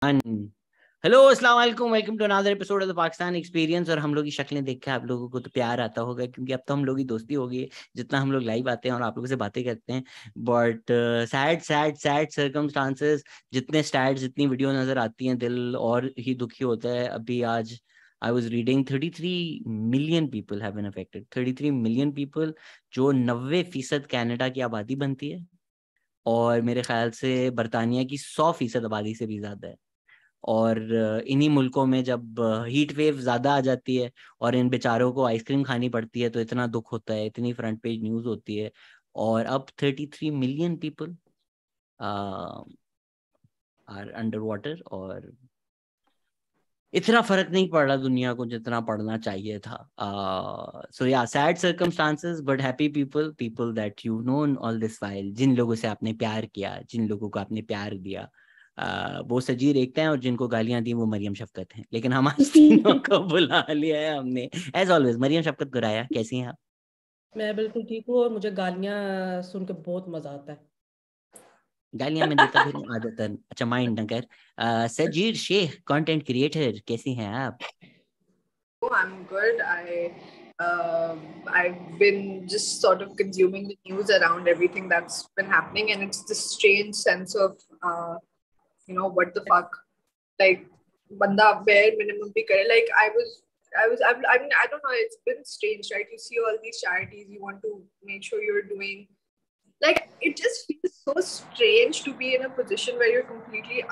Hello, अस्सलाम वालेकुम, welcome to another episode of the Pakistan experience. और हम लोग की शक्लें देख के आप लोगों को तो प्यार आता होगा, क्योंकि अब तो हम लोग की दोस्ती हो गई है। जितना हम लोग लाइव आते हैं और आप लोगों से बातें करते हैं, but sad sad sad circumstances, जितने स्टैट्स, जितनी वीडियो नजर आती हैं, दिल और ही दुखी होता है। अभी आज I was reading 33 million people have been affected. 33 million people, जो 90% कनाडा की आबादी बनती है, और मेरे ख्याल से बरतानिया की 100% आबादी से भी ज्यादा है। और इन्हीं मुल्कों में जब हीट वेव ज्यादा आ जाती है और इन बेचारों को आइसक्रीम खानी पड़ती है, तो इतना दुख होता है, इतनी फ्रंट पेज न्यूज होती है। और अब 33 million people are under water, और इतना फर्क नहीं पड़ रहा दुनिया को जितना पड़ना चाहिए था। So yeah, sad circumstances but happy people, people that you known all this while, जिन लोगों से आपने प्यार किया, जिन लोगों को आपने प्यार दिया। वो सजीर एकता हैं, और जिनको गालियां दी वो मरियम शफकत हैं। लेकिन हम आज तीनों को बुला लिया है हमने, एज ऑलवेज। मरियम शफकत गुराया, कैसी हैं आप? मैं बिल्कुल ठीक हूँ और मुझे गालियां सुन के बहुत मजा आता है। गालियां मैं देता भी हूँ आदतन, अच्छा माइंड न कर। सजीर शेख, कंटेंट क्रिएटर, कैसी हैं आप? Oh, I'm good. I've been just sort of consuming the news around everything that's been happening, and it's this strange sense of what the fuck, like banda bare minimum bhi kare. Like I mean, I don't know. It's been strange, right? You see all these charities, you want to make sure you're doing. Like it just feels so strange to be in a position where you're completely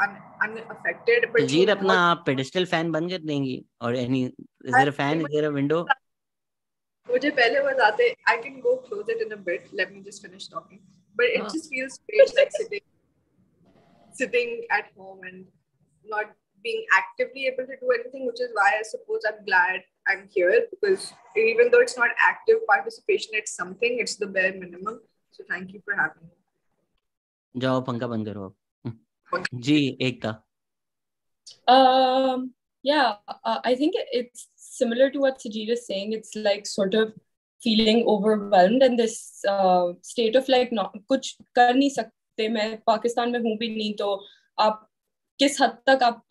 unaffected, but you Sajid, अपना know. आप pedestal fan बन कर देंगी? और any, is I there a fan, is there a window? मुझे पहले बताते, I can go close it in a bit. Let me just finish talking. But it just feels strange, like sitting at home and not being actively able to do anything, which is why I suppose I'm glad I'm here, because even though it's not active participation, it's something. It's the bare minimum. So thank you for having me. जाओ पंखा बंद करो अब। जी, एकता। Yeah, I think it's similar to what Sajeer is saying. It's like sort of feeling overwhelmed and this state of like not कुछ कर नहीं सकते. मैं पाकिस्तान में हूँ भी नहीं, तो आप किस हद तक आप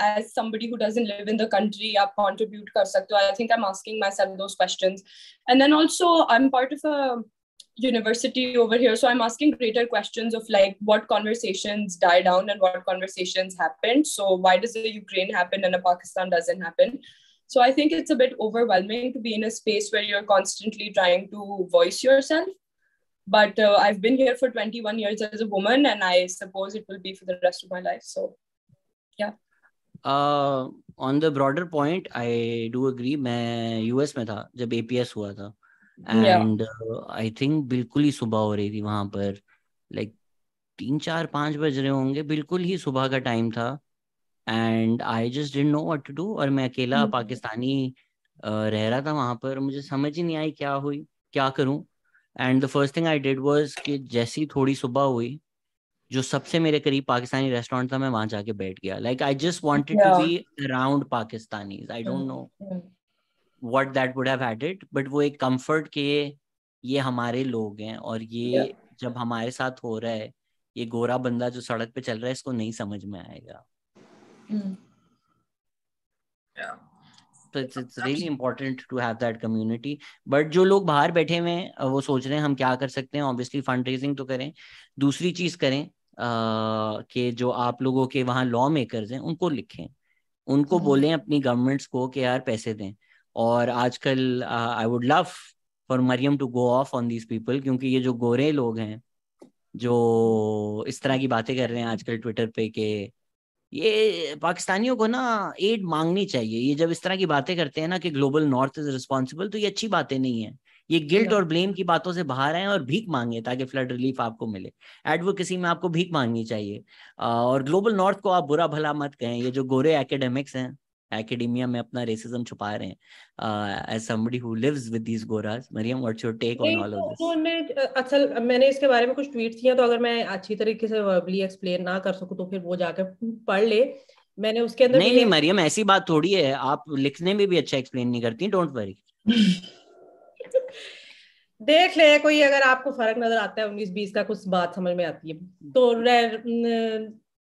as somebody who doesn't live in the country आप contribute कर सकते हो. I think I'm asking myself those questions. And then also I'm part of a university over here, so I'm asking greater questions of like what conversations die down and what conversations happened. So why does the Ukraine happen and a Pakistan doesn't happen? So I think it's a bit overwhelming to be in a space where you're constantly trying to voice yourself. But I've been here for 21 years as a woman, and I suppose it will be for the rest of my life. So yeah. On the broader point I do agree. मैं US में था जब APS हुआ था, Yeah. And I think बिल्कुल ही सुबह हो रही थी वहां पर। लाइक 3 4 5 बज रहे होंगे, बिल्कुल ही सुबह का टाइम था। And I just didn't know what to do, और मैं अकेला पाकिस्तानी रह रहा था वहां पर। मुझे समझ ही नहीं आई क्या हुई, क्या करूं। And the first thing I did was कि जैसी थोड़ी सुबह हुई, जो सबसे मेरे करीब पाकिस्तानी रेस्टोरेंट था, मैं वहां जाके बैठ गया। Like I just wanted to Yeah. Be around Pakistanis. I don't know Mm. What that would have had it, but वो एक कंफर्ट के ये हमारे लोग हैं, और Yeah. ये जब हमारे साथ हो रहा है, ये गोरा बंदा जो सड़क पे चल रहा है, इसको नहीं समझ में आएगा। Mm. Yeah. तो it's really important to have that community. But जो लोग बाहर बैठे हुए हैं, वो सोच रहे हैं हम क्या कर सकते हैं। ऑब्वियसली फंड रेजिंग तो करें, दूसरी चीज करें कि जो आप लोगों के वहाँ लॉ मेकर्स हैं उनको लिखें, उनको बोलें अपनी गवर्नमेंट्स को कि यार पैसे दें। और आजकल I would love for Mariam to go off on these people, क्योंकि ये जो गोरे लोग हैं जो इस तरह की बातें कर रहे हैं आजकल ट्विटर पे, कि ये पाकिस्तानियों को ना एड मांगनी चाहिए। ये जब इस तरह की बातें करते हैं ना कि ग्लोबल नॉर्थ इज रिस्पॉन्सिबल, तो ये अच्छी बातें नहीं है। ये गिल्ट Yeah. और ब्लेम की बातों से बाहर आए और भीख मांगे, ताकि फ्लड रिलीफ आपको मिले। एडवोकेसी में आपको भीख मांगनी चाहिए। और ग्लोबल नॉर्थ को आप बुरा भला मत कहें। ये जो गोरे एकेडमिक्स हैं, एकेडेमिया में अपना रेसिज्म छुपा रहे हैं, as somebody who lives with these goras, Mariam, what's your take on नहीं, ऑल तो ऑफ दिस? उन्होंने असल मैंने इसके बारे में कुछ ट्वीट किया, तो अगर मैं अच्छी तरीके से वर्बली एक्सप्लेन ना कर सकूं तो फिर वो जाकर पढ़ ले। मैंने उसके अंदर नहीं भी नहीं मरियम, ऐसी बात थोड़ी है, आप लिखने में भी अच्छा एक्सप्लेन नहीं करती, डोंट वरी। देख ले, कोई अगर आपको फर्क नजर आता है 19-20 का, कुछ बात समझ में आती है तो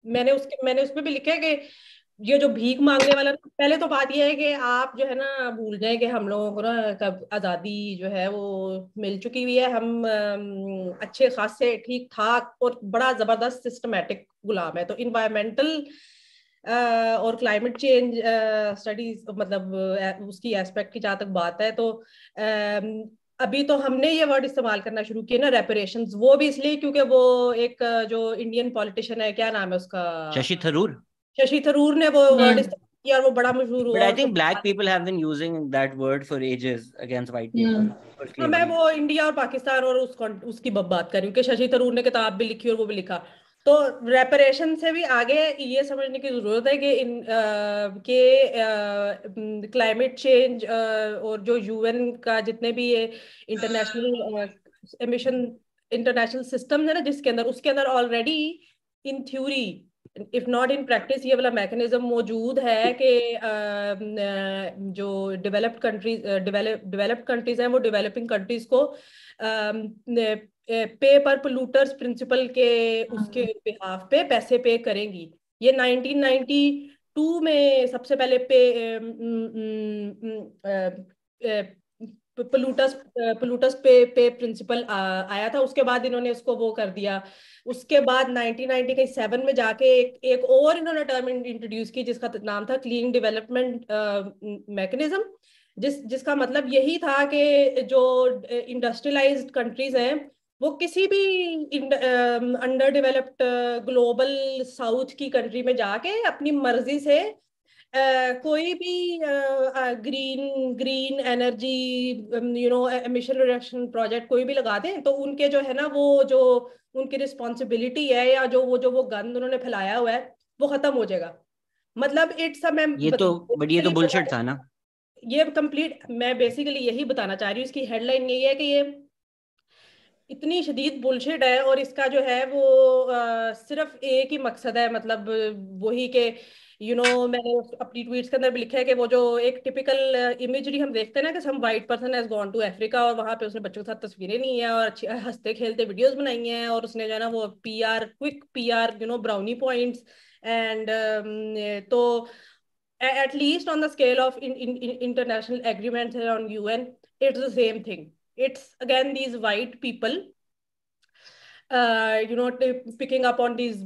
मैंने उसमें भी लिखा है कि ये जो भीख मांगने वाला, पहले तो बात ये है कि आप जो है ना भूल जाए कि हम लोगों को ना कब आज़ादी जो है वो मिल चुकी हुई है। हम अच्छे खासे ठीक ठाक और बड़ा जबरदस्त सिस्टमेटिक गुलाम है। तो इन्वायरमेंटल और क्लाइमेट चेंज स्टडीज, मतलब उसकी एस्पेक्ट की जहाँ तक बात है, तो अभी तो हमने ये वर्ड इस्तेमाल करना शुरू किया ना, रेपरेशंस, वो भी इसलिए क्योंकि वो एक जो इंडियन पॉलिटिशियन है, क्या नाम है उसका, शशि थरूर। शशि थरूर ने वो वर्ड इस्तेमाल किया और वो बड़ा मशहूर But हुआ I और think सब। black people have been using that word for ages against white people for हाँ, मैं slavery. वो इंडिया और पाकिस्तान और उसकी बात कर रही हूँ कि शशि थरूर ने किताब भी लिखी और वो भी लिखा। तो रेपरेशन से भी आगे ये समझने की जरूरत है कि क्लाइमेट चेंज और जो यूएन का जितने भी ये इंटरनेशनल एमिशन इंटरनेशनल सिस्टम है ना, जिसके अंदर उसके अंदर already in theory if not in practice ये वाला मैकेनिज्म मौजूद है कि जो डेवलप्ड कंट्रीज हैं वो डेवलपिंग कंट्रीज को पे पर पोल्यूटर्स प्रिंसिपल के उसके बिहाफ पे पैसे पे करेंगी। ये 1992 में सबसे पहले पोल्यूटर्स पोल्यूटर्स पे प्रिंसिपल आया था। उसके बाद इन्होंने उसको वो कर दिया। उसके बाद 1997 में जाके एक और इन्होंने टर्म इंट्रोड्यूस की जिसका नाम था क्लीन डेवलपमेंट मैकेनिज्म, जिसका मतलब यही था कि जो इंडस्ट्रियलाइज्ड कंट्रीज हैं वो किसी भी अंडर डेवलप्ड ग्लोबल साउथ की कंट्री में जाके अपनी मर्जी से कोई भी green green energy emission reduction project कोई भी लगा दें, तो उनके जो है ना वो जो उनकी रिस्पॉन्सिबिलिटी है या जो वो गंद उन्होंने फैलाया हुआ है वो खत्म हो जाएगा। मतलब इट्स मैं ये तो बुलशिट था ना। ये कंप्लीट मैं बेसिकली यही बताना चाह रही हूँ। इसकी हेडलाइन यही है कि ये इतनी शदीद बुलशिट है और इसका जो है वो सिर्फ एक ही मकसद है, मतलब वही के मैंने अपनी ट्वीट्स के अंदर भी लिखा है कि वो जो एक टिपिकल इमेजरी हम देखते हैं ना कि some white person has gone to Africa और वहां पे उसने बच्चों के साथ तस्वीरें ली हैं और अच्छी हंसते खेलते वीडियोस बनाई हैं और उसने जो है ना वो PR quick PR brownie points and तो at least on the scale of international agreements on UN, it's the same thing. It's again these white people picking up on these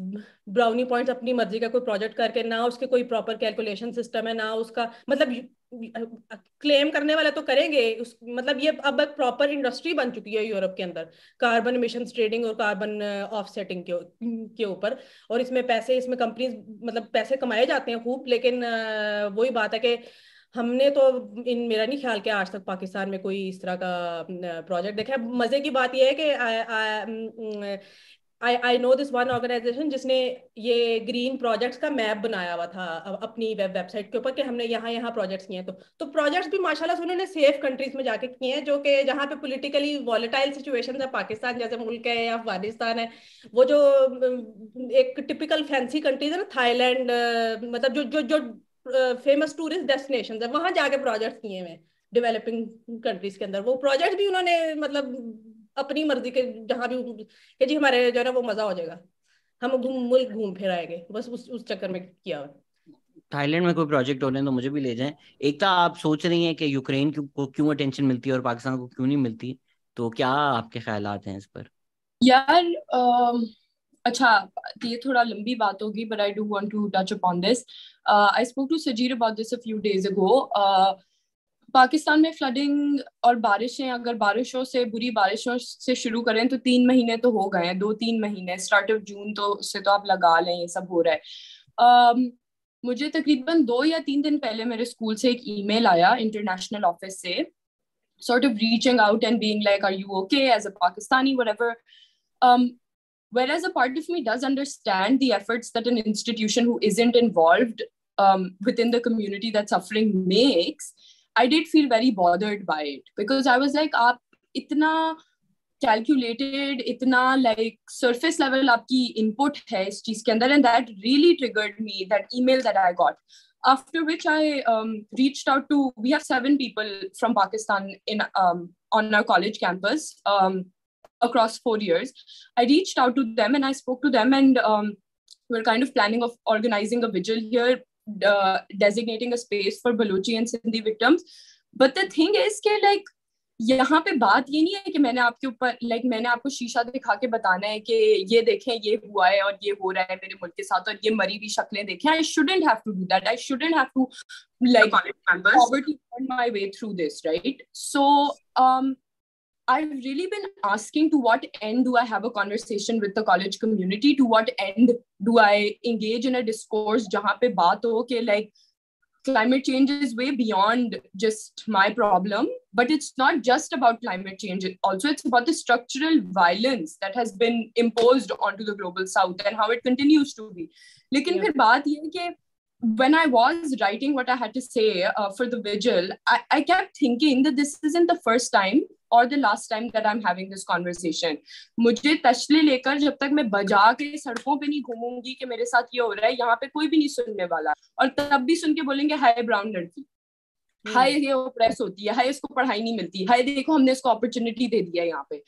brownie points, अपनी मर्जी का कोई project करके, ना उसके कोई proper calculation system है, ना उसका मतलब क्लेम करने वाले तो करेंगे मतलब ये अब एक प्रॉपर इंडस्ट्री बन चुकी है यूरोप के अंदर कार्बन इमिशंस ट्रेडिंग और कार्बन ऑफसेटिंग के ऊपर। और इसमें कंपनीज मतलब पैसे कमाए जाते हैं खूब, लेकिन वही बात है कि हमने तो मेरा नहीं ख्याल कि आज तक पाकिस्तान में कोई इस तरह का प्रोजेक्ट देखा है। मजे की बात यह है कि I know this one organisation जिसने ये ग्रीन प्रोजेक्ट्स का मैप बनाया हुआ था अपनी वेबसाइट के ऊपर कि हमने यहाँ प्रोजेक्ट्स किए हैं। तो प्रोजेक्ट्स भी माशाल्लाह से उन्होंने सेफ कंट्रीज में जाके किए हैं, जो कि जहाँ पे पॉलिटिकली वॉलेटाइल सिचुएशन है, पाकिस्तान जैसे मुल्क है या अफगानिस्तान है, वो जो एक टिपिकल फैंसी कंट्रीज है ना, थाईलैंड, मतलब जो जो फेमस टूरिस्ट डेस्टिनेशन है, वहां जाके प्रोजेक्ट्स किए हुए डेवलपिंग कंट्रीज के अंदर। वो प्रोजेक्ट भी उन्होंने मतलब अपनी मर्जी के जहां भी कि जी हमारे जो है ना वो मजा हो जाएगा, हम मुल्क घूम फिर आएंगे, बस उस चक्कर में किया हुआ। थाईलैंड में कोई प्रोजेक्ट हो रहे हैं तो मुझे भी ले जाएं। एकता, आप सोच रही हैं कि यूक्रेन को क्यों अटेंशन मिलती है और पाकिस्तान को क्यों नहीं मिलती, तो क्या आपके ख्यालात हैं इस पर? यार अच्छा, ये थोड़ा लंबी बात होगी, but I do want to touch upon this. I spoke to Sajeer about this a few days ago. Pakistan में फ्लडिंग और बारिशें, अगर बारिशों से बुरी बारिशों से शुरू करें तो 3 महीने तो हो गए हैं, 2-3 महीने, स्टार्ट ऑफ जून तो उससे तो आप लगा लें ये सब हो रहा है। मुझे तकरीबन 2 या 3 दिन पहले मेरे स्कूल से एक ईमेल आया इंटरनेशनल ऑफिस से, sort of reaching out and being like, are you okay as a Pakistani, whatever. Whereas a part of me does understand the efforts that an institution who isn't involved within the community that's suffering makes, I did feel very bothered by it because I was like, aap itna calculated, itna like surface level aapki input hai is cheez ke andar, and that really triggered me, that email that I got. After which I reached out to, we have 7 people from Pakistan on our college campus across 4 years. I reached out to them and I spoke to them, and we're kind of planning of organizing a vigil here, designating a space for Balochi and Sindhi victims. But the thing is कि like यहाँ पे बात ये नहीं है कि मैंने आपके ऊपर मैंने आपको शीशा दिखा के बताना है कि ये देखें ये हुआ है और ये हो रहा है मेरे मुल्क के साथ और ये मरी हुई शक्लें देखें. I shouldn't have to do that. I shouldn't have to poverty burn my way through this, right? So I've really been asking to what end do I have a conversation with the college community? To what end do I engage in a discourse jahan pe baat ho ke like climate change is way beyond just my problem, but it's not just about climate change. Also, it's about the structural violence that has been imposed onto the global south and how it continues to be. Lekin phir baat ye hai ki when I was writing what I had to say for the vigil, I kept thinking that this isn't the first time or the last time that I'm having this conversation. मुझे तशले लेकर जब तक मैं बजा के सड़कों पे नहीं घूमूंगी कि मेरे साथ ये हो रहा है, यहाँ पे कोई भी नहीं सुनने वाला. और तब भी सुन के बोलेंगे हाय ब्राउन लड़की, हाय ये ऑप्रेस होती है, हाय इसको पढ़ाई नहीं मिलती, हाय देखो हमने इसको अपॉर्चुनिटी दे दिया यहाँ पे.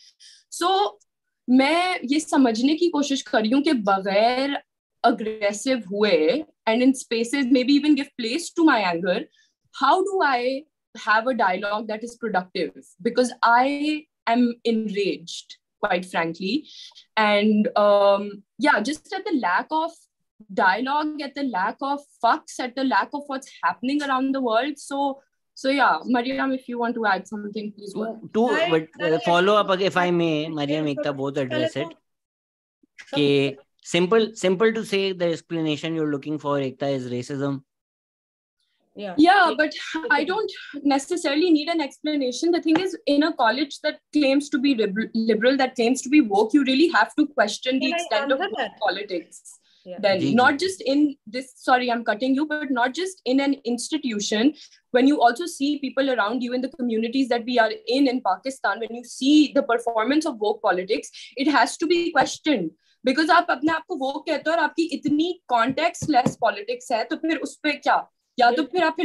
सो मैं ये समझने की कोशिश कर रही हूँ कि बगैर aggressive हुए and in spaces maybe even give place to my anger, how do I have a dialogue that is productive? Because I am enraged, quite frankly, and just at the lack of dialogue, at the lack of fucks, at the lack of what's happening around the world. So yeah, Mariam, if you want to add something, please go. To follow up, if I may, Mariam, Ekta both address it. Okay, simple to say the explanation you're looking for, Ekta, is racism. Yeah, but I don't necessarily need an explanation. The thing is, in a college that claims to be liberal, that claims to be woke, you really have to question the extent of politics. Then not just in this, sorry, I'm cutting you, but not just in an institution. When you also see people around you in the communities that we are in Pakistan, when you see the performance of woke politics, it has to be questioned. Because आप अपने आप को woke कहते हो और आपकी इतनी context-less politics है, तो फिर उस पे क्या? या तो फिर आप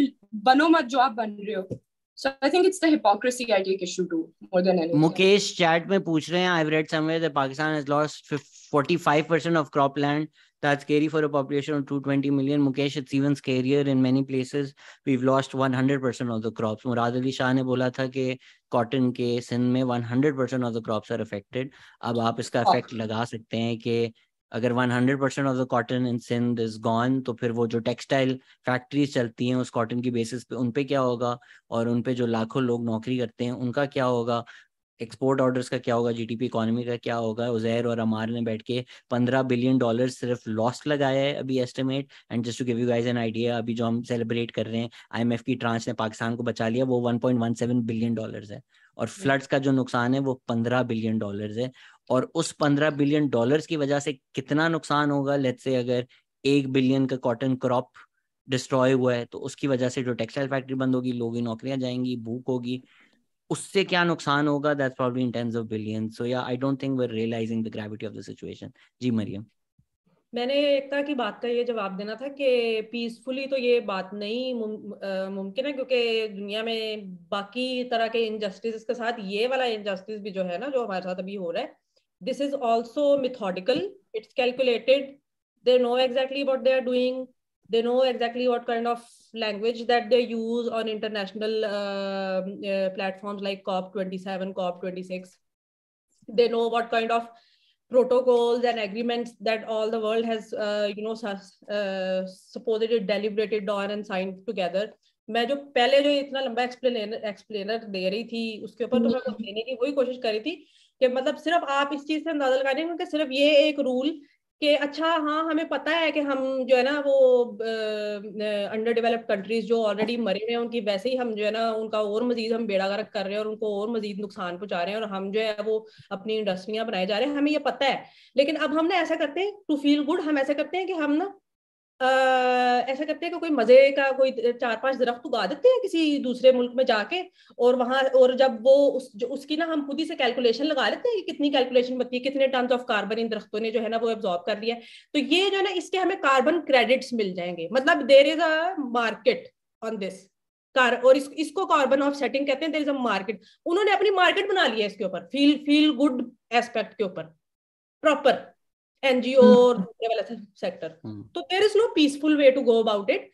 बनो मत जो आप बन रहे हो. So I think it's the hypocrisy I take issue to more than anything. Mukesh chat में पूछ रहे हैं, I've read somewhere that Pakistan has lost 45% of cropland. That's scary for a population of 220 million. Mukesh, it's even scarier in many places. We've lost 100% of the crops. Murad Ali Shah ने बोला था कि cotton के सिंध में 100% of the crops are affected. अब आप इसका effect लगा सकते हैं कि अगर 100% of the cotton in Sindh is gone, तो फिर वो जो टेक्सटाइल फैक्ट्रीज चलती हैं उस कॉटन की बेसिस पे, उन पे क्या होगा, और उन पे जो लाखों लोग नौकरी करते हैं उनका क्या होगा, एक्सपोर्ट ऑर्डर्स का क्या होगा, जीडीपी इकोनॉमी का क्या होगा. उजैर और अमार ने बैठ के $15 बिलियन सिर्फ लॉस लगाया है अभी estimate. And just to give you guys an idea, अभी जो हम सेलिब्रेट कर रहे हैं, आईएमएफ की ट्रांच ने पाकिस्तान को बचा लिया, वो $1.17 बिलियन है. और फ्लड्स का जो नुकसान है वो $15 बिलियन है. और उस $15 बिलियन की वजह से कितना नुकसान होगा, लेट्स से अगर 1 बिलियन का कॉटन क्रॉप डिस्ट्रॉय हुआ है, तो उसकी वजह से जो टेक्सटाइल फैक्ट्री बंद होगी, लोगों की नौकरियां जाएंगी, भूख होगी, उससे क्या नुकसान होगा, that's probably in tens of billions. So yeah, I don't think we're realizing the gravity of the situation. जी मरियम, मैंने एकता की बात का ये जवाब देना था कि पीसफुली तो ये बात नहीं मुमकिन है, क्योंकि दुनिया में बाकी तरह के इनजस्टिस के साथ ये वाला इनजस्टिस भी जो है ना, जो हमारे साथ अभी हो रहा है, this is also methodical, it's calculated, they know exactly what they are doing, they know exactly what kind of language that they use on international platforms like COP27, COP26. They know what kind of protocols and agreements that all the world has supposedly deliberated on and signed together. मैं जो पहले जो इतना लंबा explainer दे रही थी उसके ऊपर तो मैं देने की वही कोशिश कर रही थी कि मतलब सिर्फ आप इस चीज से अंदाजा लगाने क्योंकि सिर्फ ये एक रूल कि अच्छा हाँ हमें पता है कि हम जो है ना वो अंडर डेवलप्ड कंट्रीज जो ऑलरेडी मरे हुए हैं उनकी वैसे ही हम जो है ना उनका और मजीद हम बेड़ा गर्क कर रहे हैं और उनको और मजीद नुकसान पहुंचा रहे हैं और हम जो है वो अपनी इंडस्ट्रियां बनाए जा रहे हैं, हमें ये पता है. लेकिन अब हमने ऐसा करते हैं टू फील गुड, हम ऐसा करते हैं कि हम ना ऐसा करते हैं कि कोई मजे का कोई 4-5 दरख्त उगा देते हैं किसी दूसरे मुल्क में जाके, और वहां और जब वो उसकी ना हम खुद ही से कैलकुलेशन लगा लेते हैं कि कितनी कैलकुलेशन बनती है, कितने टन ऑफ कार्बन इन दरख्तों ने जो है ना वो एब्जॉर्ब कर लिया है, तो ये जो है ना इसके हमें कार्बन क्रेडिट्स मिल जाएंगे. मतलब there is a market on this और इसको कार्बन ऑफसेटिंग कहते हैं. देयर इज अ मार्केट, उन्होंने अपनी मार्केट बना लिया है इसके ऊपर, फील गुड एस्पेक्ट के ऊपर प्रॉपर. NGO और दूसरे वाला सेक्टर। तो there is no peaceful way to go about it.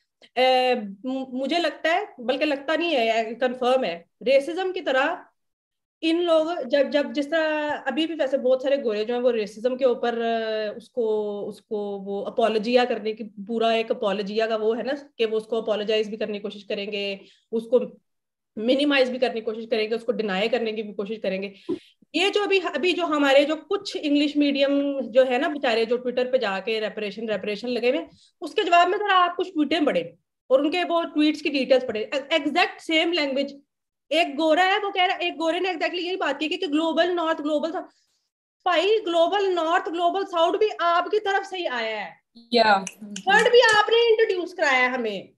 मुझे लगता है, बल्कि लगता नहीं है, कंफर्म है, रेसिज्म की तरह इन लोग जब जब जिस तरह अभी भी वैसे बहुत सारे गोरे जो हैं वो रेसिज्म के ऊपर उसको उसको वो अपॉलोजिया करने की, पूरा एक अपॉलोजिया का वो है ना कि वो उसको अपॉलोजाइज भी करने की कोशिश करेंगे, उसको मिनिमाइज भी करने की कोशिश करेंगे, उसको डिनाई करने की भी कोशिश करेंगे। ये जो अभी अभी जो हमारे जो कुछ इंग्लिश मीडियम जो है ना बेचारे, जो ट्विटर पे जाके रेपरेशन रेपरेशन लगे हुए, उसके जवाब में जरा आप कुछ ट्वीटें पढ़े और उनके वो ट्वीट्स की डिटेल्स पढ़े, एग्जैक्ट सेम लैंग्वेज। एक गोरा है, वो कह रहा है, एक गोरे ने एग्जैक्टली यही बात की कि ग्लोबल नॉर्थ ग्लोबल साउथ। भाई ग्लोबल नॉर्थ ग्लोबल साउथ भी आपकी तरफ से ही आया है, वर्ड भी आपने इंट्रोड्यूस कराया है हमें।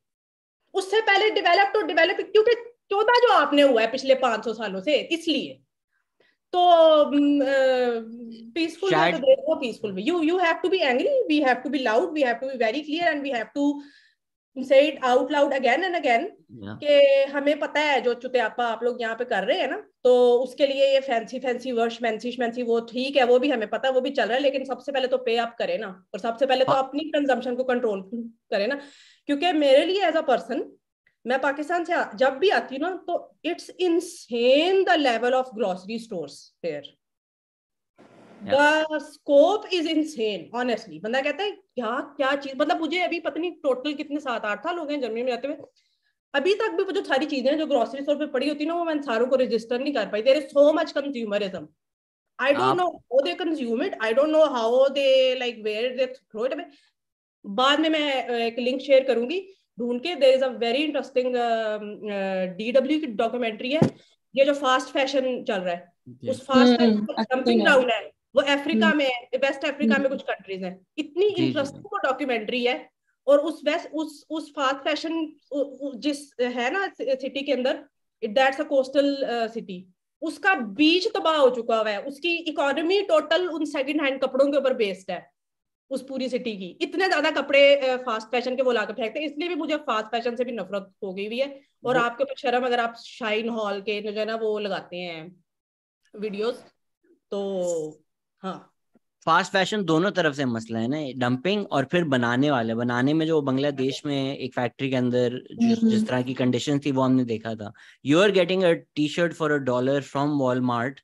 उससे पहले डेवलप टू डेवलप, क्योंकि 14 जो आपने हुआ है पिछले 500 सालों से, इसलिए तो पीसफुल वे, तो there no peaceful way. You have to be angry, we have to be loud, we have to be very clear and we have to say it out loud again and again कि हमें पता है जो चुतियापा आप लोग यहाँ पे कर रहे हैं ना, तो उसके लिए ये फैंसी फैंसी वर्ष फैंसी वो ठीक है, वो भी हमें पता है, वो भी चल रहा है, लेकिन सबसे पहले तो पे अप करें ना, और सबसे पहले तो अपनी कंजम्पशन को कंट्रोल करें ना। क्योंकि मेरे लिए एज अ पर्सन, मैं पाकिस्तान से जब भी आती हूँ ना, तो it's insane the level of grocery stores there, the scope is insane honestly. बंदा कहता है क्या क्या चीज, मतलब मुझे अभी पता नहीं टोटल कितने 7-8 साल हो गए जर्मनी में रहते हुए, अभी तक भी वो जो सारी चीजें जो ग्रोसरी स्टोर पे पड़ी होती है ना, वो मैं सारों को रजिस्टर नहीं कर पाई। There is so much consumerism, I don't know how they consume it, I don't know how they like where they throw it away. बाद में मैं एक लिंक शेयर करूंगी ढूंढ के, there is a very interesting DW की documentary है, ये जो फास्ट फैशन चल रहा है, उस फास्ट फैशन डंपिंग ग्राउंड है वो अफ्रीका में, वेस्ट अफ्रीका में कुछ कंट्रीज हैं। इतनी इंटरेस्टिंग वो डॉक्यूमेंट्री है। और उस फास्ट फैशन जिस है ना सिटी के अंदर, दैट्स अ कोस्टल सिटी, उसका बीच तबाह हो चुका हुआ है, उसकी इकोनॉमी टोटल उन सेकंड हैंड कपड़ों के ऊपर बेस्ड है, उस पूरी सिटी की। इतने ज्यादा कपड़े फास्ट फैशन के वो लाकर फेंकते हैं, इसलिए भी मुझे फास्ट फैशन से भी नफरत हो गई हुई है। और आपके ऊपर शर्म अगर आप शाइन हॉल के जो है ना वो लगाते हैं वीडियोस, तो हाँ, फास्ट फैशन दोनों तरफ से मसला है ना, डंपिंग और फिर बनाने वाले, बनाने में जो बांग्लादेश में एक फैक्ट्री के अंदर जिस तरह की कंडीशन थी वो हमने देखा था। You are getting a t-shirt for $1 from Walmart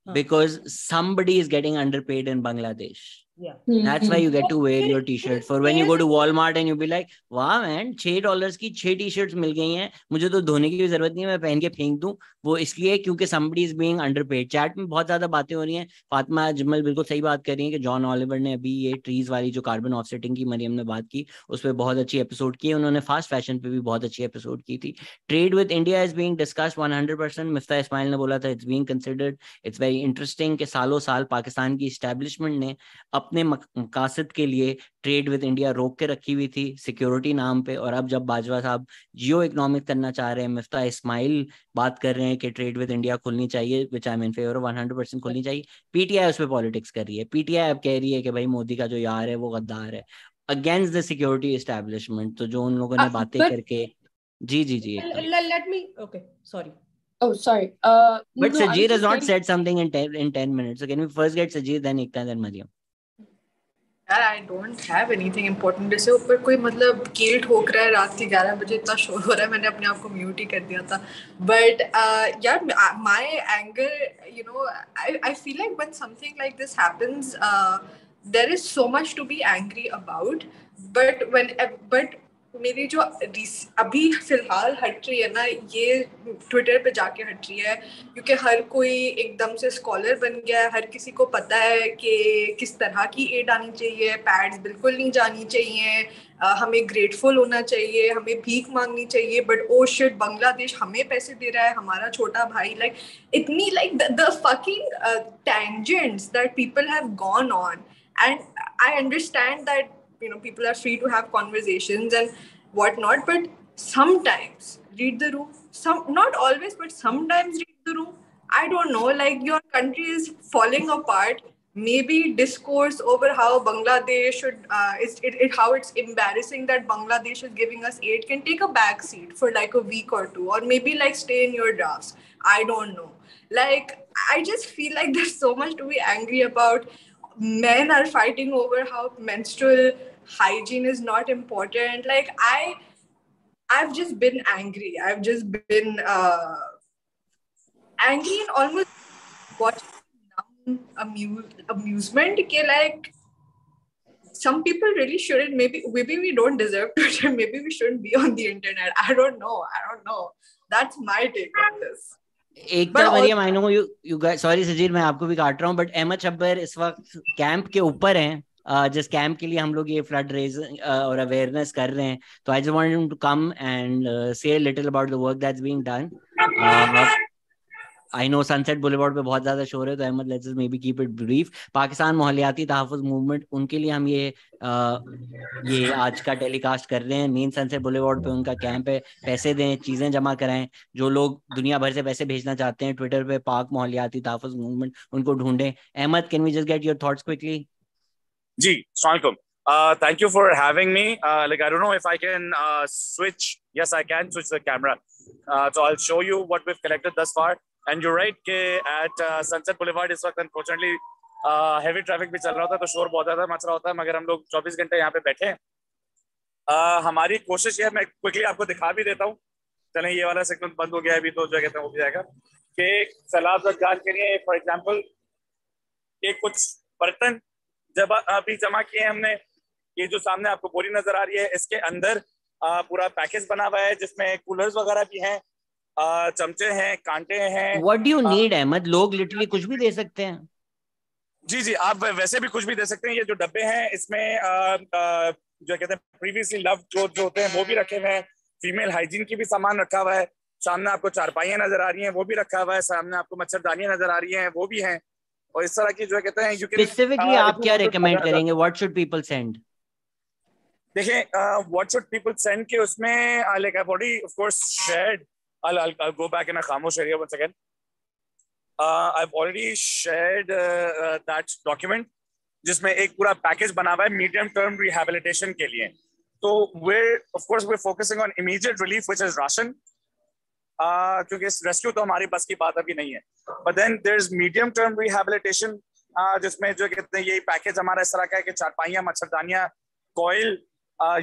because somebody is getting underpaid in Bangladesh. That's why you get to wear your t-shirt. For when you go to Walmart and you be like, वाह man, $6 की 6 T-shirts मिल गई हैं, मुझे तो धोने की भी जरूरत नहीं है, मैं पहन के फेंक दूं। वो इसलिए क्योंकि somebody is being underpaid. Chat में बहुत ज्यादा बातें हो रही हैं, फातिमा अजमल बिल्कुल सही बात कर रही है कि जॉन ऑलिवर ने अभी ये ट्रीज वाली जो कार्बन ऑफसेटिंग की मरियम ने बात की, उस पर बहुत अच्छी एपिसोड की है उन्होंने, फास्ट फैशन पे भी बहुत अच्छी एपिसोड की थी। Trade with India is being discussed 100%, Miftah Ismail ने बोला था it's being considered. It's very interesting कि सालों साल पाकिस्तान की इस्टेब्लिशमेंट ने अपने मकासद के लिए ट्रेड विद इंडिया रोक के रखी हुई थी सिक्योरिटी नाम पे, और अब जब बाजवा साहब जियो इकोनॉमिक करना चाह रहे हैं, मिफ्ता इस्माइल बात कर रहे हैं कि ट्रेड विद इंडिया खुलनी चाहिए, विच आई एम इन फेवर 100% खुलनी चाहिए, पीटीआई उस पर पॉलिटिक्स कर रही है। पीटीआई अब कह रही है कि भाई मोदी का जो यार है वो गद्दार है, अगेंस्ट द सिक्योरिटी एस्टेब्लिशमेंट। तो जो उन लोगों ने बातें करके, जी जी जी, let me, okay sorry, oh sorry, but no, I Sajeer was has just not saying, said something in 10 minutes, so can we first get Sajeer, then Ekta, then Mariam? यार I don't have anything important. जैसे ऊपर कोई मतलब कील ठोक रहा है रात के 11 बजे, इतना शोर हो रहा है, मैंने अपने आप को म्यूट ही कर दिया था। बट यार my anger, you know, I feel like when something like this happens there is so much to be angry about, but मेरी जो अभी फिलहाल हट रही है ना, ये ट्विटर पे जाके हट रही है, क्योंकि हर कोई एकदम से स्कॉलर बन गया है, हर किसी को पता है कि किस तरह की एड आनी चाहिए, पैड्स बिल्कुल नहीं जानी चाहिए, हमें ग्रेटफुल होना चाहिए, हमें भीख मांगनी चाहिए, बट ओ शिट बांग्लादेश हमें पैसे दे रहा है, हमारा छोटा भाई, लाइक इतनी like the fucking tangents that people have gone on. And I understand that, you know, people are free to have conversations and whatnot, but sometimes read the room. Not always, but sometimes read the room. I don't know, like your country is falling apart. Maybe discourse over how Bangladesh should how it's embarrassing that Bangladesh is giving us aid can take a back seat for like a week or two, or maybe like stay in your drafts. I don't know. Like I just feel like there's so much to be angry about. men are fighting over how menstrual hygiene is not important. Like I've just been angry. I've just been angry and almost watching amusement. Ke like some people really shouldn't. Maybe we don't deserve Twitter. Maybe we shouldn't be on the internet. I don't know. That's my take on this. Ekta, Mariam, I know you guys, sorry Sajeer मैं आपको भी काट रहा हूँ, but Ahmad Shabbar इस वक्त camp के ऊपर हैं, जिस कैंप के लिए हम लोग ये फ्लड रेज और अवेयरनेस कर रहे हैं, तो I just wanted him to come and say little about the work that's being done. I know Sunset Boulevard पे बहुत ज्यादा शोर है, तो Ahmad let's maybe keep it brief. Pakistan Mahauliyati Tahaffuz Movement, उनके लिए हम ये आज का टेलीकास्ट कर रहे हैं. मेन सनसेट बुलेवार्ड पे उनका कैंप है. पैसे दें, चीजें जमा कराएं. जो लोग दुनिया भर से पैसे भेजना चाहते हैं, ट्विटर पे पाक माहौलियाती तहफ़्फ़ुज़ मूवमेंट, उनको ढूंढें. Ahmad, can we just get your thoughts quickly? जी, अस्सलाम वालेकुम. Thank you for having me. Like, I don't know if I can switch. Yes, I can switch the camera. So I'll show you what we've collected thus far. And you're right कि at Sunset Boulevard इस वक्त unfortunately heavy traffic भी चल रहा होता है, तो शोर बहुत ज़्यादा मच रहा होता है, मगर हम लोग 24 घंटे यहाँ पे बैठे हैं. हमारी कोशिश है, मैं क्विकली आपको दिखा भी देता हूँ. चलें, ये वाला सेगमेंट बंद हो गया है अभी, तो जो कहते हैं वो भी जाएगा कि सैलाब जान के लिए फॉर एग्जाम्पल एक कुछ बर्तन जब अभी जमा किए हमने. ये जो सामने आपको बोरी नजर आ रही है, इसके अंदर पूरा पैकेज बना हुआ है जिसमें कूलर्स वगैरह भी हैं, चमचे हैं, कांटे हैं. What do you need Ahmed? लोग लिटरली कुछ भी दे सकते हैं. जी जी, आप वैसे भी कुछ भी दे सकते हैं. ये जो डब्बे हैं इसमें जो कहते हैं प्रीवियसली लव्ड क्लोथ जो होते हैं वो भी रखे हुए हैं. फीमेल हाइजीन की भी सामान रखा हुआ है. सामने आपको चारपाइयां नजर आ रही हैं, वो भी रखा हुआ है. सामने आपको मच्छरदानियां नजर आ रही हैं, वो भी हैं. और इस तरह की जो कहते हैं स्पेसिफिकली आप क्या रिकमेंड करेंगे? What should people send? देखें, व्हाट शुड पीपल सेंड के उसमें like I already of course shared. I'll go back in a खामोश area once again. I've already shared that document जिसमें एक पूरा पैकेज बना हुआ है मीडियम टर्म रिहैबिलिटेशन के लिए. तो we're focusing on immediate relief which is ration, क्योंकि रेस्क्यू तो हमारी बस की बात अभी नहीं है. But then there's medium term rehabilitation जिसमें जो कहते हैं ये पैकेज हमारा इस तरह का है कि चारपाइयां, मच्छरदानियां, coil,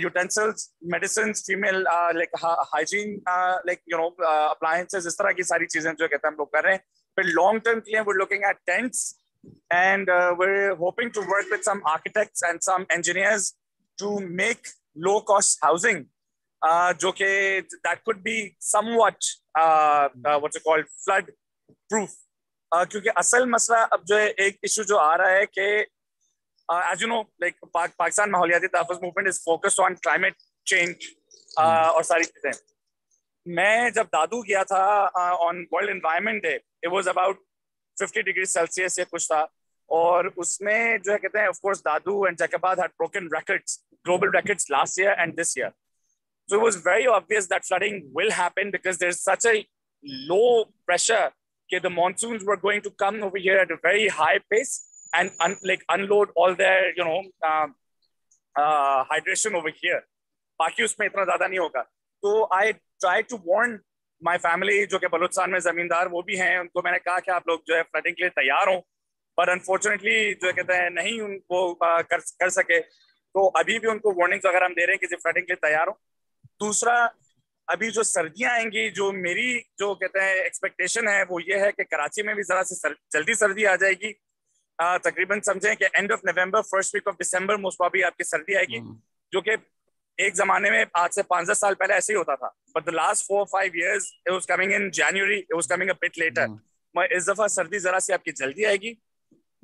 utensils, medicines, female like hygiene, like appliances, इस तरह की सारी चीजें जो कहते हैं हम लोग कर रहे हैं. फिर long term के लिए we're looking at tents and we're hoping to work with some architects and some engineers to make low cost housing, जो कि that could be somewhat what's it called flood proof. क्योंकि असल मसला अब जो है, एक इशू जो आ रहा है कि as you know, like Pakistan Mahauliyati Tahaffuz Movement is focused on climate change और सारी चीजें. मैं जब दादू गया था on World Environment Day, it was about 50 degrees Celsius या कुछ था. और उसमें जो है कहते हैं of course Dadu and Jacobad had broken records, global records last year and this year. So it was very obvious that flooding will happen because there's such a low pressure that the monsoons were going to come over here at a very high pace and unload all their hydration over here. बाकी उसमें इतना ज्यादा नहीं होगा. तो I tried to warn my family जो कि बलूचिस्तान में जमींदार वो भी हैं, उनको मैंने कहा कि आप लोग जो है फ्लडिंग के लिए तैयार हो. पर अनफॉर्चुनेटली जो कहते हैं नहीं उनको कर सके. तो अभी भी उनको वार्निंग्स वगैरह हम दे रहे हैं कि फ्लडिंग के लिए तैयार हो. दूसरा, अभी जो सर्दियां आएंगी, जो मेरी जो कहते हैं एक्सपेक्टेशन है वो ये है कि कराची में भी जरा से जल्दी सर्दी आ जाएगी. तकरीबन समझें कि end of November, first week of December most probably आपकी सर्दी आएगी, जो कि एक जमाने में आज से 5-10 साल पहले ऐसे ही होता था. But the last 4-5 years it was coming in January, it was coming a bit later. इस दफा सर्दी जरा सी आपकी जल्दी आएगी.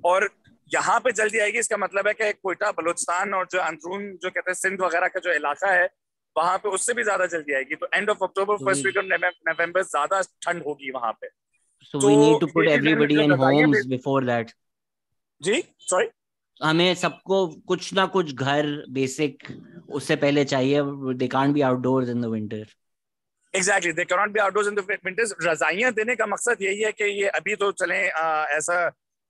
और यहाँ पे जल्दी आएगी इसका मतलब है कि कोयटा, बलूचिस्तान और जो अंदरून जो कहते हैं सिंध वगैरह का जो इलाका है वहां पे उससे भी ज्यादा जल्दी आएगी. तो end of October, first week of November ज्यादा ठंड होगी वहां पे. So we need to put everybody in homes before that. जी, सॉरी, हमें सबको कुछ ना कुछ घर बेसिक उससे पहले चाहिए. They can't be outdoors in the winter. Exactly, they cannot be outdoors in the winters. रजाइयां देने का मकसद यही है कि ये अभी तो चलें ऐसा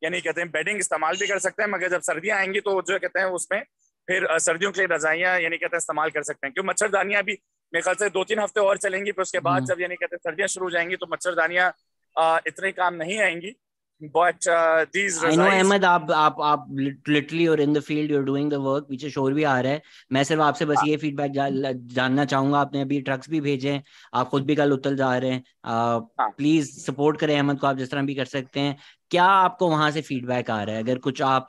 यानी कहते हैं बेडिंग इस्तेमाल भी कर सकते हैं, मगर जब सर्दियां आएंगी तो जो कहते हैं उसमें फिर सर्दियों के लिए रजाइयां यानी कहते हैं इस्तेमाल कर सकते हैं. क्योंकि मच्छरदानियां भी मेरे ख्याल से 2-3 हफ्ते और चलेंगी, फिर उसके बाद जब यानी कहते हैं सर्दियां शुरू हो जाएंगी तो मच्छरदानियां इतने काम नहीं आएंगी. but these I know resides. Ahmad, आप literally you're in the field, you're doing the work. पीछे शोर भी आ रहा है. मैं सिर्फ आपसे बस ये फीडबैक जानना चाहूंगा. आपने अभी ट्रक्स भी भेजे हैं, आप खुद भी कल उतल जा रहे हैं. प्लीज सपोर्ट करें अहमद को, आप जिस तरह भी कर सकते हैं. क्या आपको वहां से फीडबैक आ रहा है? अगर कुछ आप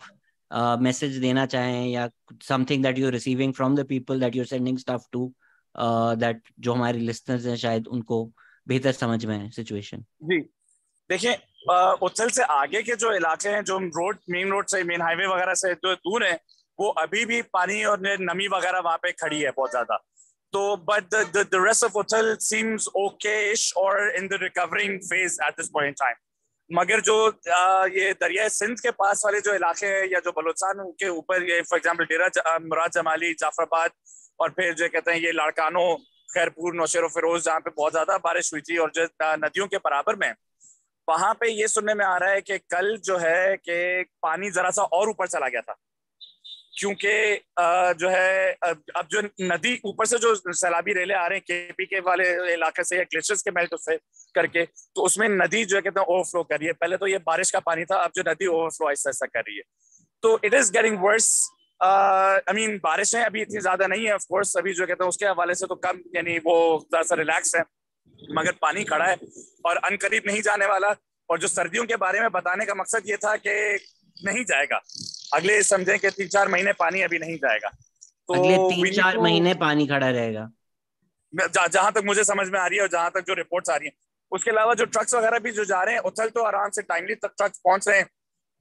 मैसेज देना चाहें, या something that you are receiving from the people that you are sending stuff to, that जो हमारे लिसनर्स हैं शायद उनको बेहतर समझ में है सिचुएशन. जी देखिए, उच्छल से आगे के जो इलाके हैं, जो रोड, मेन रोड से, मेन हाईवे वगैरह से जो दूर है, वो अभी भी पानी और नमी वगैरह वहां पे खड़ी है बहुत ज्यादा. तो but the rest of Uchhal seems okayish और in the recovering phase at this point in time. मगर जो ये दरिया सिंध के पास वाले जो इलाके हैं, या जो बलूचिस्तान के ऊपर, ये फॉर एग्जांपल डेरा मुराद जमाली, जाफराबाद, और फिर जो कहते हैं ये लाड़कानो, खैरपुर, नौशेर फिरोज, जहाँ पे बहुत ज्यादा बारिश हुई थी और जो नदियों के बराबर में, वहां पे ये सुनने में आ रहा है कि कल जो है कि पानी जरा सा और ऊपर चला गया था, क्योंकि जो है अब जो नदी ऊपर से जो सैलाबी रेले आ रहे हैं केपी के वाले इलाके से, या ग्लेशियर्स के मेल्ट से करके, तो उसमें नदी जो है कहते हैं ओवरफ्लो कर रही है. पहले तो ये बारिश का पानी था, अब जो नदी ओवरफ्लो ऐसा ऐसा कर रही है. तो it is getting worse. I mean बारिशें अभी इतनी ज्यादा नहीं है, ऑफ कोर्स अभी जो कहते हैं उसके हवाले से तो कम, यानी वो जरा सा रिलैक्स है, मगर पानी खड़ा है और अनकरीब नहीं जाने वाला. और जो सर्दियों के बारे में बताने का मकसद ये था कि नहीं जाएगा, अगले समझें कि 3-4 महीने पानी अभी नहीं जाएगा. तो अगले 3-4 महीने पानी खड़ा रहेगा, जहां तक मुझे समझ में आ रही है और जहां तक जो रिपोर्ट्स आ रही हैं. उसके अलावा जो ट्रक्स वगैरह भी जो जा रहे हैं उथल, तो आराम से टाइमली तक ट्रक्स पहुंच रहे हैं.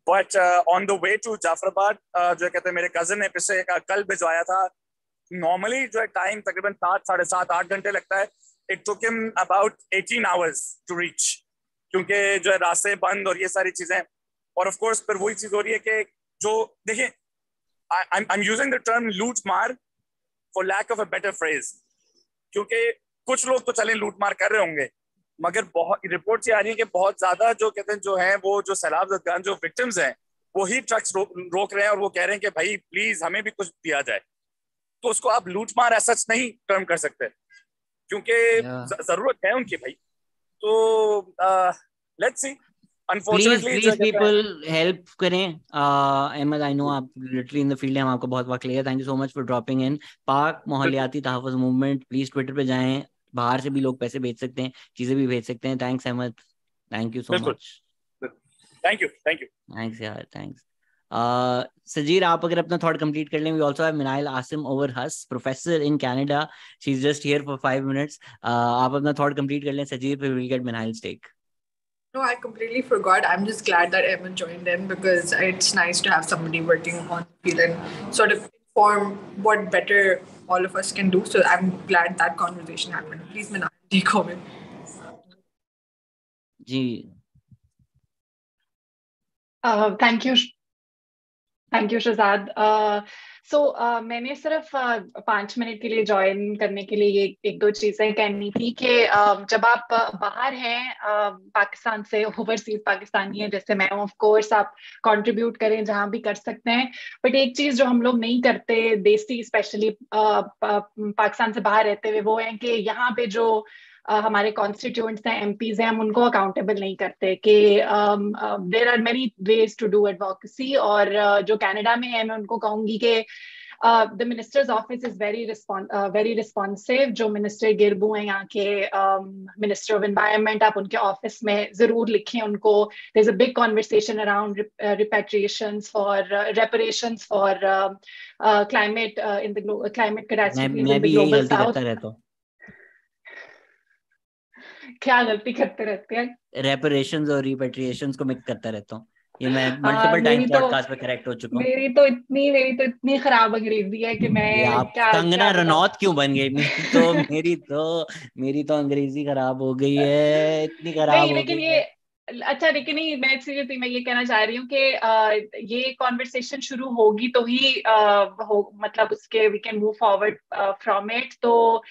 But on the way to Jafarabad, जो कहते हैं मेरे कजन ने पिछले कल भिजवाया था. नॉर्मली जो है टाइम तकरीबन 7, 7.5, 8 घंटे लगता है. It took him about 18 hours to reach, क्योंकि जो है रास्ते बंद और ये सारी चीजें. और ऑफ कोर्स फिर वही चीज हो रही है कि जो देखिए, I am using the term लूट मार for lack of a better phrase, क्योंकि कुछ लोग तो चले लूट मार कर रहे होंगे, मगर बहुत रिपोर्ट्स ये आ रही है कि बहुत ज्यादा जो कहते हैं जो है वो जो सैलाब ज़दगान जो विक्टिम्स हैं, वो ही ट्रक्स रोक रहे हैं और वो कह रहे हैं कि भाई प्लीज हमें भी कुछ दिया जाए. तो उसको आप लूट मार ऐसा नहीं टर्म कर सकते, क्योंकि जरूरत है उनकी भाई. तो let's see. Please people help करें. अहमद, आई नो आप लिटरली इन द फील्ड हैं, हम आपको बहुत वक्त लिया. Thank you so much for dropping इन. पाक मोहल्लियाती तहफ़्फ़ुज़ मूवमेंट, प्लीज ट्विटर पे जाएं. बाहर से भी लोग पैसे भेज सकते हैं, चीजें भी भेज सकते हैं. Thanks Ahmad, thank you so much. Thank you thanks यार, थैंक्स. सजीर, आप अगर अपना थॉट कंप्लीट कर लें. We also have Minal Asim over us, professor in Canada. She is just here for 5 minutes. आप अपना थॉट कंप्लीट कर लें सजीर, फिर will get Minal take. No, I completely forgot. I'm just glad that Evan joined in, because it's nice to have somebody working on the field and sort of inform what better all of us can do. So I'm glad that conversation happened. Please, Minal, take over. जी. Thank you. Thank you Shehzad. So मैंने सिर्फ 5 minute के लिए join करने के लिए ये एक दो चीजें कहनी थी कि जब आप बाहर हैं पाकिस्तान से, ओवरसीज पाकिस्तानी है जैसे मैं, ऑफ कोर्स आप कंट्रीब्यूट करें जहां भी कर सकते हैं. बट एक चीज जो हम लोग नहीं करते देसी, स्पेशली पाकिस्तान से बाहर रहते हुए, वो है कि यहाँ पे जो हमारे कॉन्स्टिट्यूएंट्स हैं, एमपीज हैं, हम उनको अकाउंटेबल नहीं करते कि there are many ways to do advocacy. और जो कनाडा में है, मैं उनको कहूंगी कि the minister's office is very responsive. जो मिनिस्टर गिरबू हैं यहाँ के, मिनिस्टर ऑफ एनवायरनमेंट, आप उनके ऑफिस में जरूर लिखें उनको. There is a big conversation around reparations for climate in the climate catastrophes in the global south. क्या गलती करते रहते हैं? रेपरेशंस और रिपेट्रिएशंस को मिक्स करता रहता हूँ. ये मैं मल्टीपल टाइम पॉडकास्ट पे करेक्ट हो चुका हूँ. मेरी तो इतनी खराब अंग्रेजी है कि मैं आप कंगना रनौत क्यों बन गई? मेरी तो अंग्रेजी खराब हो गई है, इतनी खराब हो गई है. अच्छा, लेकिन नहीं, मैं सीरियसली मैं ये कहना चाह रही हूँ कि ये कॉन्वर्सेशन शुरू होगी तो ही मतलब उसके we can move forward from it. तो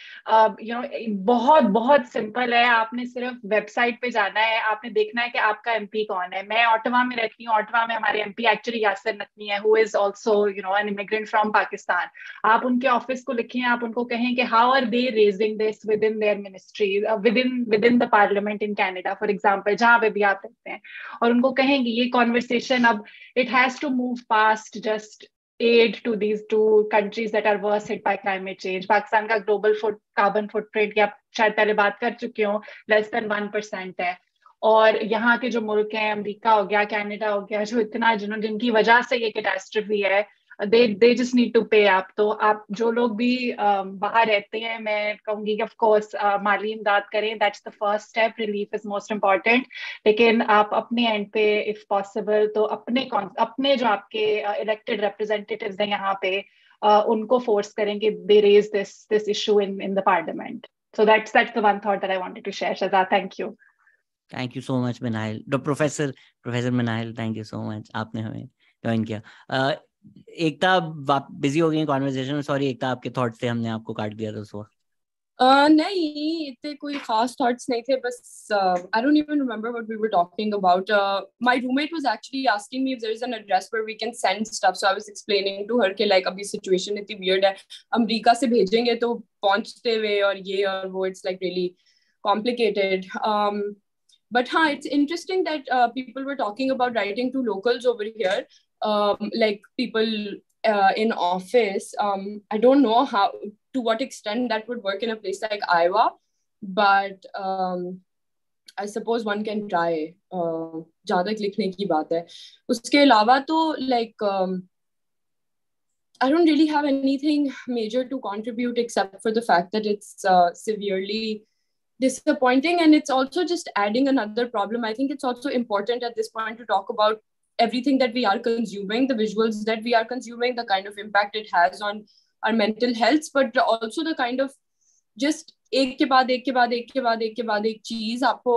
यू नो बहुत बहुत सिंपल है. आपने सिर्फ वेबसाइट पे जाना है, आपने देखना है कि आपका एमपी कौन है. मैं ऑटवा में रहती हूँ. ऑटवा में हमारे एमपी एक्चुअली यासिर नकवी है, who is also you know an immigrant from Pakistan. आप उनके ऑफिस को लिखें, आप उनको कहें कि how are they raising this within their ministry, within the parliament in Canada for example, जहाँ पे भी गुजरात रहते हैं, और उनको कहेंगे ये कॉन्वर्सेशन अब it has to move past just aid to these two countries that are worse hit by climate change. Pakistan का ग्लोबल कार्बन फुटप्रिंट की आप शायद पहले बात कर चुके हो, लेस देन 1% है, और यहाँ के जो मुल्क हैं, अमेरिका हो गया, कनाडा हो गया, जो इतना जिनकी वजह से ये कैटास्ट्रॉफी है, they just need to pay up. तो आप जो लोग भी बाहर रहते हैं, मैं कहूंगी कि of course माली इमदाद करें, that's the first step, relief is most important, लेकिन आप अपने एंड पे if possible तो अपने जो आपके elected representatives हैं यहाँ पे उनको फोर्स करें कि they raise this issue in the parliament. So that's the one thought that I wanted to share. Shehzad, thank you. Thank you so much Minal, professor Minal, thank you so much, आपने हमें join किया। एकता busy हो गई conversation में, sorry एकता, आपके thoughts थे, हमने आपको काट दिया था उस वक्त। नहीं, इतने कोई खास थॉट्स नहीं थे, बस I don't even remember what we were talking about. My roommate was actually asking me if there is an address where we can send stuff, so I was explaining to her कि like अभी situation इतनी weird है, America से भेजेंगे तो पहुंचते हुए और ये और वो, it's like really complicated. But हाँ, it's interesting that people were talking about writing to locals over here, like people in office. I don't know to what extent that would work in a place like Iowa, but I suppose one can try. जहाँ तक लिखने की बात है, उसके अलावा तो like I don't really have anything major to contribute except for the fact that it's severely disappointing, and it's also just adding another problem. I think it's also important at this point to talk about everything that we are consuming, the visuals that we are consuming, the kind of impact it has on our mental health, but also the kind of just एक के बाद एक चीज आपको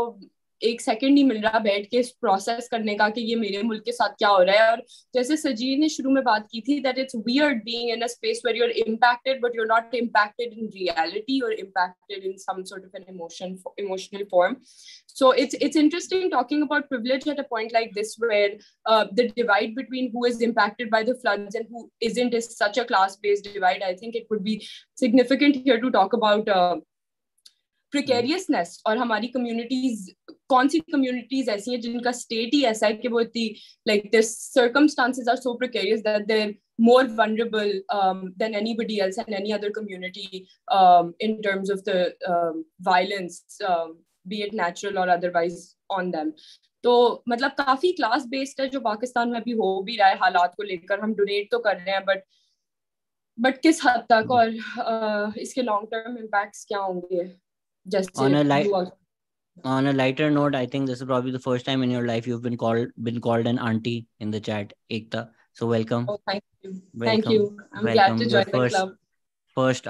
एक second नहीं मिल रहा बैठ के प्रोसेस करने का कि ये मेरे मुल्क के साथ क्या हो रहा है। और जैसे सजीर ने शुरू में बात की थी that it's weird being in a space where you're impacted but you're not impacted in reality, you're impacted in some sort of an emotional form. So it's interesting talking about privilege at a point like this where the divide between who is impacted by the floods and who isn't is such a class-based divide. I think it would be significant here to talk about प्रिकेरियसनेस और हमारी communities, कौन सी communities ऐसी हैं जिनका state ही ऐसा है कि वो इतनी like their circumstances are so precarious that they're more vulnerable than anybody else and any other community in terms of the violence, be it natural or otherwise, on them. तो मतलब काफी क्लास बेस्ड है जो पाकिस्तान में अभी हो भी रहा है हालात को लेकर। हम डोनेट तो कर रहे हैं बट किस हद तक, और इसके लॉन्ग टर्म इम्पैक्ट्स क्या होंगे। On a lighter note, I think this is probably the first time in your life you've been called an auntie in the chat, Ekta. So welcome. Oh, thank you. Welcome. Thank you. I'm glad to join the club. First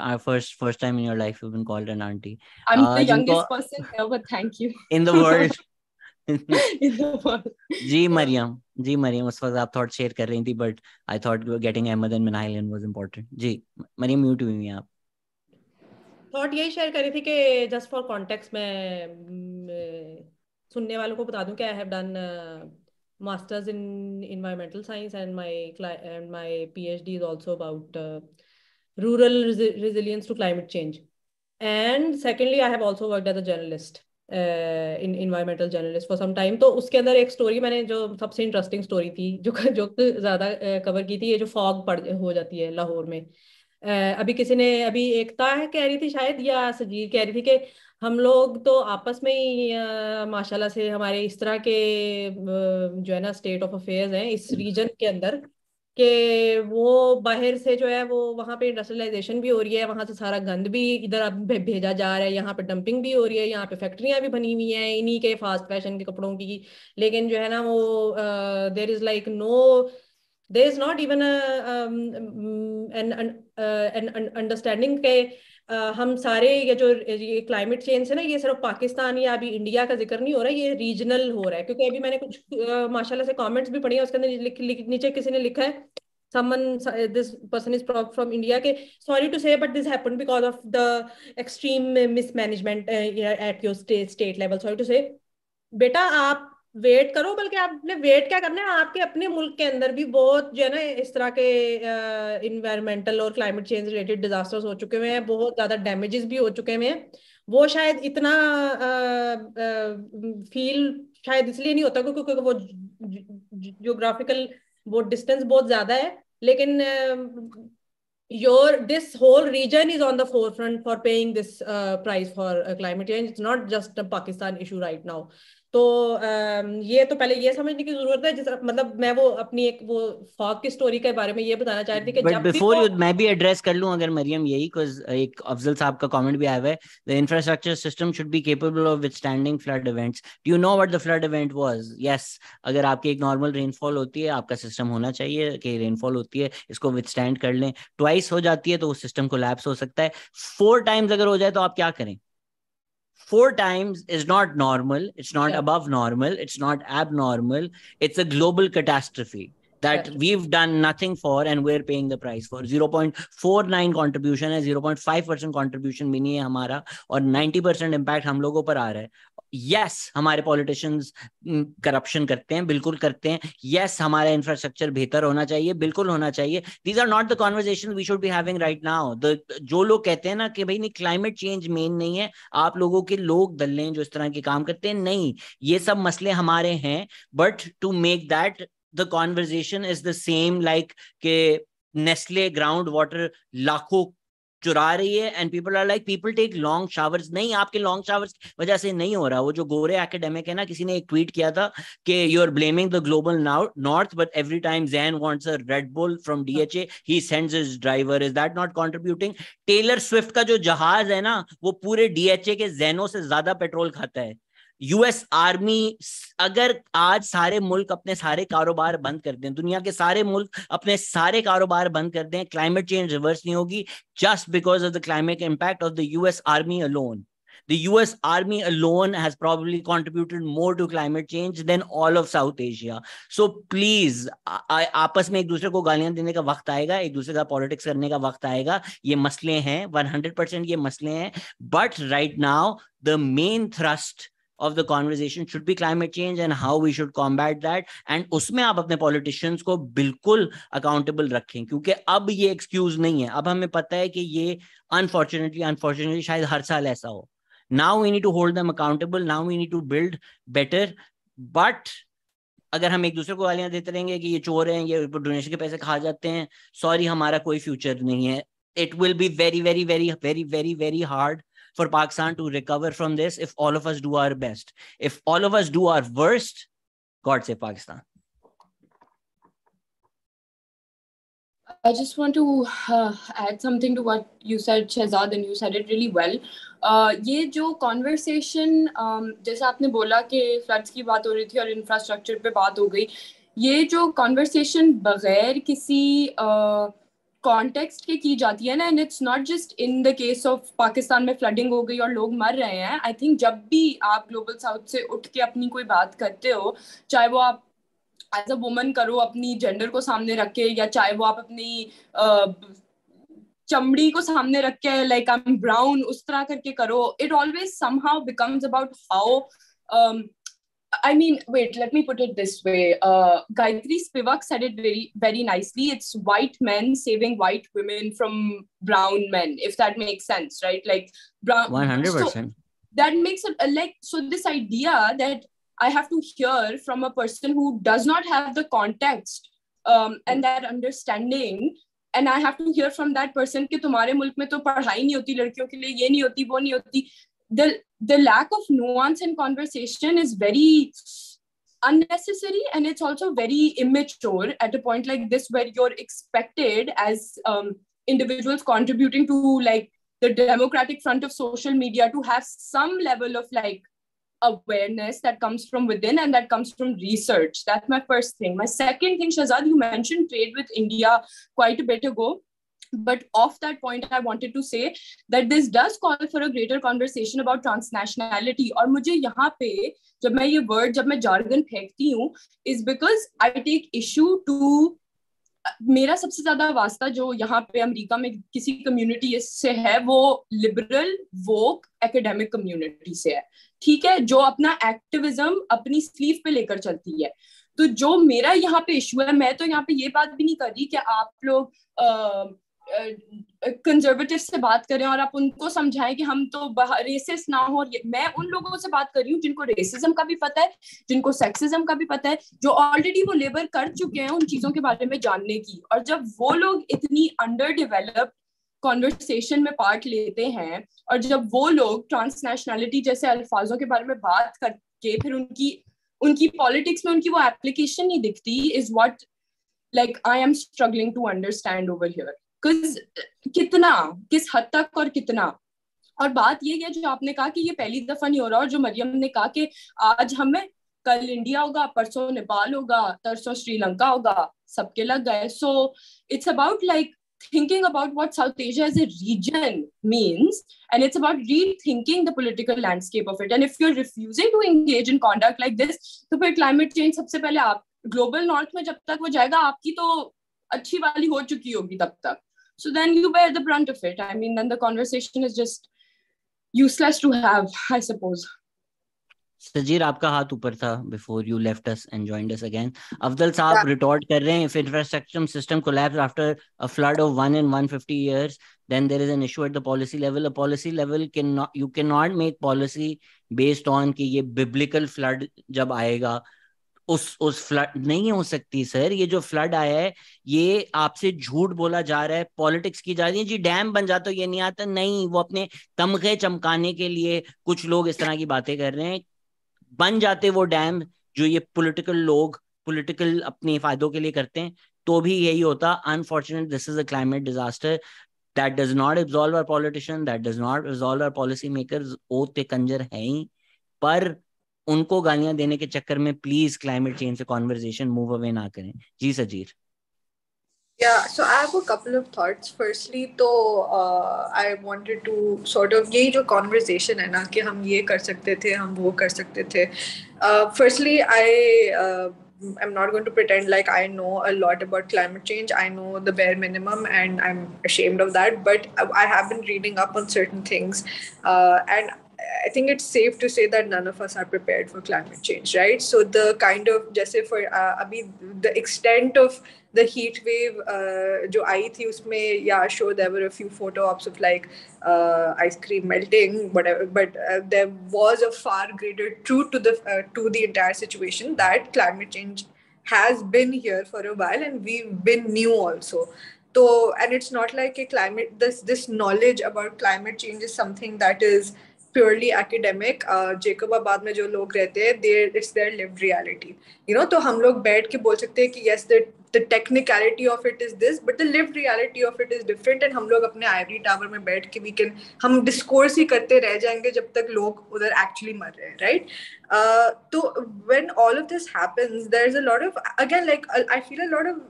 time in your life you've been called an auntie. I'm the youngest person here, but thank you. In the world. In the world. जी मरियम उस वक्त आप thought share कर रही थी, but I thought getting Ahmad and Minal was important. जी Mariam, mute हुई हैं आप। थॉट यही शेयर करी थी कि जस्ट फॉर कॉन्टेक्स्ट मैं सुनने वालों को बता दूं कि I have done masters in environmental science and my PhD is also about rural resilience to climate change, and secondly I have also worked as a journalist, in environmental journalist for some time. तो उसके अंदर एक story मैंने जो सबसे interesting story थी जो ज्यादा कवर की थी, ये जो फॉग हो जाती है लाहौर में। अभी एकता है कह रही थी शायद, या सजीर कह रही थी कि हम लोग तो आपस में ही माशाल्लाह से हमारे इस तरह के जो है ना स्टेट ऑफ अफेयर्स हैं इस रीजन के अंदर, कि वो बाहर से जो है वो वहाँ पे इंडस्ट्रियलाइजेशन भी हो रही है, वहाँ से सारा गंद भी इधर अब भेजा जा रहा है, यहाँ पे डंपिंग भी हो रही है, यहाँ पे फैक्ट्रियां भी बनी हुई हैं इन्हीं के फास्ट फैशन के कपड़ों की, लेकिन जो है ना वो there is like no, there is not even an understanding के हम सारे ये क्लाइमेट चेंज है ना, ये सिर्फ पाकिस्तान या अभी इंडिया का जिक्र नहीं हो रहा है, ये रीजनल हो रहा है। क्योंकि अभी मैंने कुछ माशाल्लाह से कमेंट्स भी पढ़ी है, उसके अंदर नीचे किसी ने लिखा है, this person is from India, के sorry to say but this happened because of the extreme mismanagement at your state level. sorry to say, बेटा आप वेट करो, बल्कि आपने वेट क्या करना है, आपके अपने मुल्क के अंदर भी बहुत जो है ना इस तरह के इन्वायरमेंटल और क्लाइमेट चेंज रिलेटेड डिजास्टर्स हो चुके हुए हैं, बहुत ज्यादा डैमेजेस भी हो चुके हुए हैं, वो शायद इतना फील शायद इसलिए नहीं होता क्योंकि वो जियोग्राफिकल वो डिस्टेंस बहुत ज्यादा है, लेकिन this whole region is on the forefront for paying this price for climate change. It's not just a Pakistan issue right now. तो ये तो पहले ये समझने की जरूरत है, जिस मतलब मैं वो अपनी एक वो फॉग की स्टोरी के बारे में ये बताना चाह रही थी कि बट जब भी बिफोर वो यू मैं भी एड्रेस कर लूं अगर मरियम, यही बिकॉज एक अफजल साहब का कमेंट भी आया हुआ है, the infrastructure system should be capable of withstanding flood events. Do you know what the flood event was? Yes, अगर आपकी एक नॉर्मल रेनफॉल होती है, आपका सिस्टम होना चाहिए कि रेनफॉल होती है इसको विथस्टैंड कर लें। ट्वाइस हो जाती है तो उस सिस्टम कोलैप्स हो सकता है। 4 टाइम्स अगर हो जाए तो आप क्या करें? 4 times is not normal. It's not above normal. It's not abnormal. It's a global catastrophe that we've done nothing for and we're paying the price for. 0.49 contribution है, 0.5% contribution भी नहीं है हमारा, और 90% impact हम लोगों पर आ रहा है। यस, हमारे पॉलिटिशियंस करप्शन करते हैं, बिल्कुल करते हैं। यस, हमारा इंफ्रास्ट्रक्चर बेहतर होना चाहिए, बिल्कुल होना चाहिए। These are not the conversation we should be having right now. जो लोग कहते हैं ना कि भाई नहीं क्लाइमेट चेंज मेन नहीं है, आप लोगों के लोग दल लें जो इस तरह के काम करते हैं, नहीं, ये सब मसले हमारे हैं। But to make that the conversation is the same like के नेस्ले ग्राउंड वाटर लाखों चुरा रही है and people are like people take long showers. नहीं, आपके लॉन्ग शावर्स की वजह से नहीं हो रहा। वो जो गोरे एकेडमिक है ना, किसी ने एक ट्वीट किया था कि you are blaming the global north but every time Zain wants a Red Bull from DHA he sends his driver. Is that not contributing? Taylor Swift का जो जहाज है ना, वो पूरे डीएचए के जैनों से ज्यादा पेट्रोल खाता है। यूएस आर्मी, अगर आज सारे मुल्क अपने सारे कारोबार बंद कर दें, दुनिया के सारे मुल्क अपने सारे कारोबार बंद कर दें, क्लाइमेट चेंज रिवर्स नहीं होगी just because of the climate impact of the US Army alone. The US Army alone has probably contributed more to climate change than all of South Asia. So please, आपस में एक दूसरे को गालियां देने का वक्त आएगा, एक दूसरे का पॉलिटिक्स करने का वक्त आएगा। ये मसले हैं, 100% ये मसले हैं। But right now, the main thrust of the conversation should be climate change and how we should combat that. And उसमें आप अपने politicians को बिल्कुल accountable रखें, क्योंकि अब ये excuse नहीं है। अब हमें पता है कि ये unfortunately शायद हर साल ऐसा हो। Now we need to hold them accountable. Now we need to build better. But अगर हम एक दूसरे को गालियां देते रहेंगे कि ये चोर हैं, ये डोनेशन के पैसे खा जाते हैं, सॉरी, हमारा कोई फ्यूचर नहीं है। It will be very, very, very, very, very, very hard for Pakistan to recover from this if all of us do our best. If all of us do our worst, God save Pakistan. I just want to add something to what you said, Shehzad, and you said it really well. ये जो conversation, जैसा आपने बोला कि floods की बात हो रही थी और infrastructure पे बात हो गई, ये जो conversation बगैर किसी कॉन्टेक्स्ट के की जाती है ना, and it's not just in the case of Pakistan में फ्लडिंग हो गई और लोग मर रहे हैं। आई थिंक जब भी आप ग्लोबल साउथ से उठ के अपनी कोई बात करते हो, चाहे वो आप एज अ वुमन करो अपनी जेंडर को सामने रख के, या चाहे वो आप अपनी चमड़ी को सामने रख के लाइक आई एम ब्राउन उस तरह करके करो, it always somehow becomes about how I mean, wait, let me put it this way. Gayatri Spivak said it very, very nicely. It's white men saving white women from brown men, if that makes sense, right? Like brown. 100%. So that makes it like, so this idea that I have to hear from a person who does not have the context and that understanding, and I have to hear from that person कि तुम्हारे मुल्क में तो पढ़ाई नहीं होती लड़कियों के लिए, ये नहीं होती, वो नहीं होती. The lack of nuance in conversation is very unnecessary, and it's also very immature at a point like this where you're expected as individuals contributing to like the democratic front of social media to have some level of like awareness that comes from within and that comes from research. That's my first thing. My second thing, Shehzad, you mentioned trade with India quite a bit ago. But off that point, I wanted to say that this does call for a greater conversation about transnationality. और मुझे यहाँ पे जब मैं ये word, जब मैं jargon फेंकती हूँ, is because I take issue to मेरा सबसे ज्यादा वास्ता जो यहाँ पे अमेरिका में किसी कम्युनिटी से है, वो लिबरल वोक एकेडमिक कम्युनिटी से है, ठीक है, जो अपना एक्टिविज्म अपनी स्लीव पे लेकर चलती है. तो जो मेरा यहाँ पे इशू है, मैं तो यहाँ पे ये बात भी नहीं कर रही कि आप लोग कंजर्वेटिव से बात करें और आप उनको समझाएं कि हम तो रेसिस्ट ना हो। मैं उन लोगों से बात कर रही हूँ जिनको रेसिज्म का भी पता है, जिनको सेक्सिज्म का भी पता है, जो ऑलरेडी वो लेबर कर चुके हैं उन चीजों के बारे में जानने की। और जब वो लोग इतनी अंडर डेवलप्ड कॉन्वर्सेशन में पार्ट लेते हैं और जब वो लोग ट्रांसनेशनलिटी जैसे अल्फाजों के बारे में बात करके फिर उनकी पॉलिटिक्स में उनकी वो एप्लीकेशन नहीं दिखती, is what like I am struggling to understand over here. Because कितना, किस हद तक और कितना। और बात ये है जो आपने कहा कि ये पहली दफा नहीं हो रहा, और जो मरियम ने कहा कि आज हमें, कल इंडिया होगा, परसों नेपाल होगा, तरसों श्रीलंका होगा, सबके लग गए। So it's about like thinking about what South Asia as a region means, and it's about rethinking the political landscape of it. And if you're refusing to engage in conduct like this, तो फिर climate change सबसे पहले आप global north में जब तक वो जाएगा, आपकी तो अच्छी वाली हो चुकी होगी तब तक। So then you bear the brunt of it. I mean, then the conversation is just useless to have, I suppose. Sajid, आपका हाथ ऊपर था before you left us and joined us again. Afzal साहब रिटॉर्ट कर रहे हैं, if infrastructure system collapse after a flood of 1 in 150 years, then there is an issue at the policy level. A policy level cannot, you cannot make policy based on कि ये biblical flood जब आएगा उस flood नहीं हो सकती sir. ये जो फ्लड आया है ये आपसे झूठ बोला जा रहा है, पॉलिटिक्स की जा रही है जी, डैम बन जाता ये नहीं आता, नहीं, वो अपने तमगे चमकाने के लिए कुछ लोग इस तरह की बातें कर रहे हैं। बन जाते वो डैम जो ये पॉलिटिकल लोग पॉलिटिकल अपने फायदों के लिए करते हैं, तो भी यही होता। Unfortunate this is a climate disaster that does not absolve our politician, that does not absolve our policy makers। ओत पे कंजर है ही, पर उनको गालियां देने के चक्कर में प्लीज क्लाइमेट चेंज से कॉन्वर्सेशन मूव अवे ना करें। जी Sajid. Yeah, so I have a couple of thoughts. Firstly, तो I wanted to sort of यही जो conversation है ना कि हम ये कर सकते थे, हम वो कर सकते थे. Firstly, I'm not going to pretend like I know a lot about climate change. I know the bare minimum, and I'm ashamed of that. But I have been reading up on certain things, and I think it's safe to say that none of us are prepared for climate change, right? So the kind of, जैसे for अभी the extent of the heat wave जो आई थी उसमें, yeah, sure, there were a few photo ops of like ice cream melting, whatever, but there was a far greater truth to the entire situation, that climate change has been here for a while and we've been new also. So, and it's not like a climate, this knowledge about climate change is something that is purely academic. Jacobabad में जो लोग रहते हैं, it's their lived reality, you know. तो हम लोग बैठ के बोल सकते हैं कि yes, the technicality of it is this, but the lived reality of it is different. And हम लोग अपने ivory tower में बैठ के हम discourse ही करते रह जाएंगे जब तक लोग उधर actually मर रहे हैं, right? तो when all of this happens, there's a lot of, again, like I feel a lot of,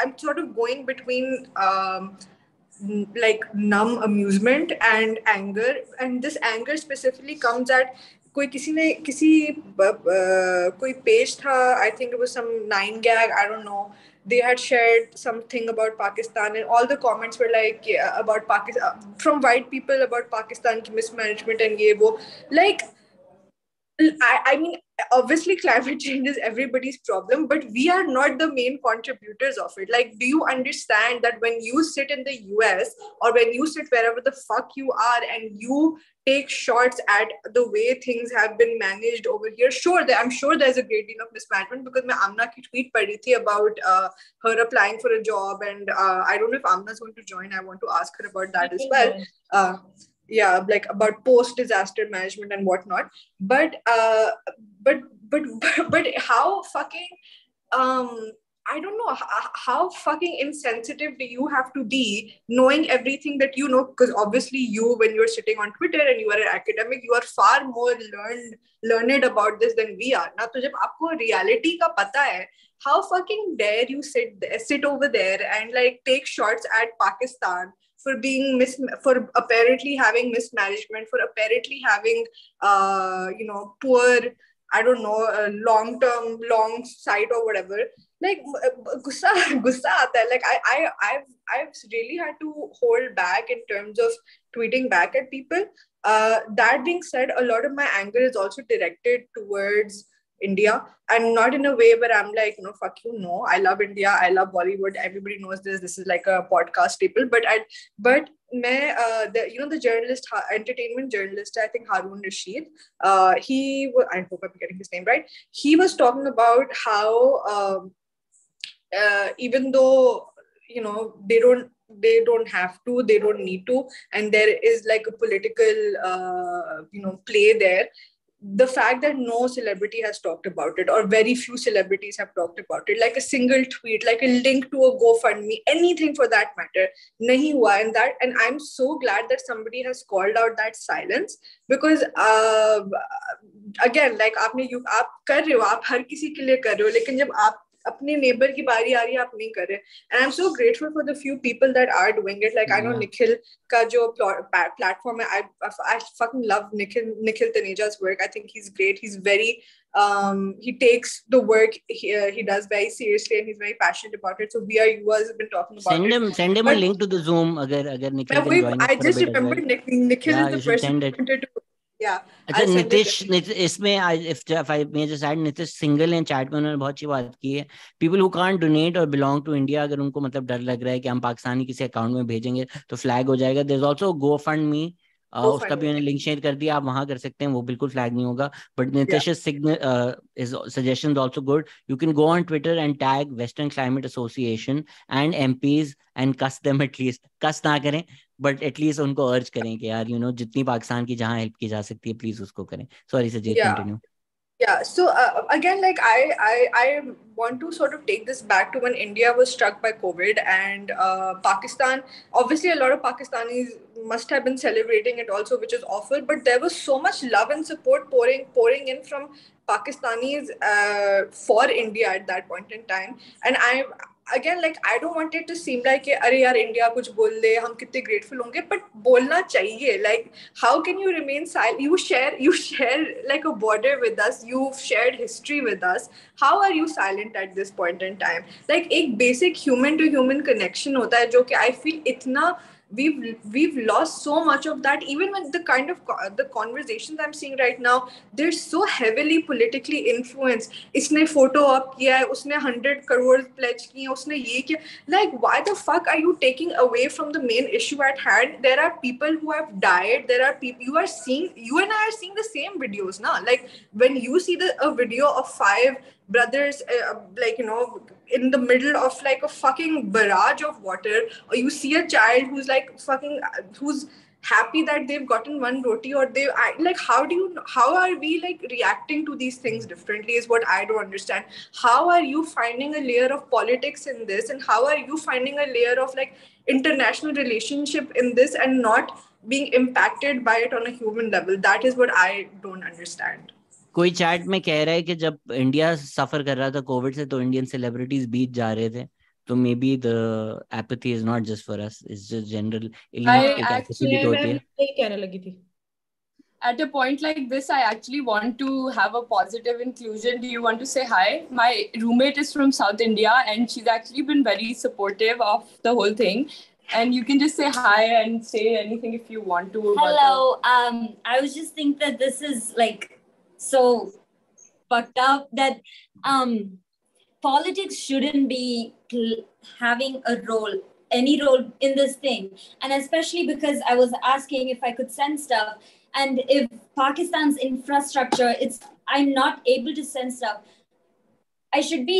I'm sort of going between like numb amusement and anger, and this anger specifically comes at कोई page था, I think it was some 9gag, I don't know, they had shared something about Pakistan and all the comments were like, yeah, about Pakistan from white people about Pakistan ki mismanagement and ye wo, like I mean, obviously climate change is everybody's problem, but we are not the main contributors of it. Like, do you understand that when you sit in the US or when you sit wherever the fuck you are and you take shots at the way things have been managed over here, sure, I'm sure there's a great deal of mismanagement, because मैं Amna की tweet पढ़ी थी about her applying for a job, and I don't know if Amna's going to join. I want to ask her about that as well. Yeah, like about post-disaster management and whatnot. But how fucking I don't know, how fucking insensitive do you have to be knowing everything that you know? Because obviously you, when you're sitting on Twitter and you are an academic, you are far more learned about this than we are. Now, तो जब आपको reality का पता है, how fucking dare you sit over there and like take shots at Pakistan for being for apparently having mismanagement, for apparently having you know, poor, I don't know, long sight or whatever. Like gussa aata hai. Like I've really had to hold back in terms of tweeting back at people. That being said, a lot of my anger is also directed towards India, and not in a way where I'm like, fuck you, no, I love India, I love Bollywood, everybody knows this is like a podcast staple, but the journalist, entertainment journalist, I think Harun Rashid, I hope I'm getting his name right, he was talking about how even though they don't have to, they don't need to, and there is like a political play there, the fact that no celebrity has talked about it, or very few celebrities have talked about it, like a single tweet, like a link to a GoFundMe, anything for that matter, nahi hua. And I'm so glad that somebody has called out that silence, because again, like आप कर रहे हो, आप हर किसी के लिए कर रहे हो, लेकिन जब आप अपने नेबर की बारी आ रही है, आप नहीं कर रहे. And I'm so grateful for the few people that are doing it. Like I know Nikhil का जो platform है, I fucking love Nikhil Taneja's work. I think he's great. He's very he takes the work he does very seriously, and he's very passionate about it. So we are viewers have been talking about it. Send him a link to the Zoom agar Nikhil can join us I for a just bit as remembered well. Nikhil is the person who wanted to. Yeah. अच्छा नितिश इसमें if I may just add, Nitish single हैं chat में, उन्होंने बहुत अच्छी बात की है. पीपल हु कांट डोनेट और बिलोंग टू इंडिया, अगर उनको मतलब डर लग रहा है कि हम पाकिस्तानी किसी अकाउंट में भेजेंगे तो फ्लैग हो जाएगा, देयर इज आल्सो GoFundMe, उसका भी उन्होंने लिंक शेयर कर दिया, आप वहां कर सकते हैं, वो बिल्कुल फ्लैग नहीं होगा. But Nitish suggestion also good. You can go on Twitter and tag western climate association and MPs and cuss them, at least cuss ना करें बट एटलीस्ट उनको अर्ज करें कि यार जितनी पाकिस्तान की जहां हेल्प की जा सकती है प्लीज उसको करें. Sorry Sajid, continue. Yeah, so again, like I want to sort of take this back to when India was struck by COVID, and Pakistan, obviously a lot of Pakistanis must have been celebrating it also, which is awful, but there was so much love and support pouring in from Pakistanis for India at that point in time. And again, like I don't want it to seem like अरे यार India कुछ बोल दे हम कितने grateful होंगे, but बोलना चाहिए. Like how can you remain silent? You share like a border with us, you've shared history with us, how are you silent at this point in time? Like एक basic human to human connection होता है जो कि I feel इतना we've lost so much of that. Even with the kind of the conversations I'm seeing right now, they're so heavily politically influenced. इसने photo up किया है, उसने 100 crore pledge किए, उसने ये किया. Like why the fuck are you taking away from the main issue at hand? There are people who have died. There are people you and I are seeing the same videos now. Like when you see a video of 5 brothers in the middle of like a fucking barrage of water, or you see a child who's like who's happy that they've gotten one roti, or how are we like reacting to these things differently is what I don't understand. How are you finding a layer of politics in this, and how are you finding a layer of like international relationship in this and not being impacted by it on a human level? That is what I don't understand. कोई chat में कह रहा है कि जब India सफर कर रहा था कोविड से तो इंडियन सेलिब्रिटीज बीच जा रहे थे, तो may be the apathy is not just for us, it's just general कहने लगी थी. At a point like this, I actually want to have a positive inclusion. Do you want to say hi? My roommate is from South India, and she's actually been very supportive of the whole thing. And you can just say hi and say anything if you want to. Hello. I was just thinking that this is like so fucked up that politics shouldn't be having any role in this thing. And especially because I was asking if I could send stuff, and if Pakistan's infrastructure, I'm not able to send stuff, I should be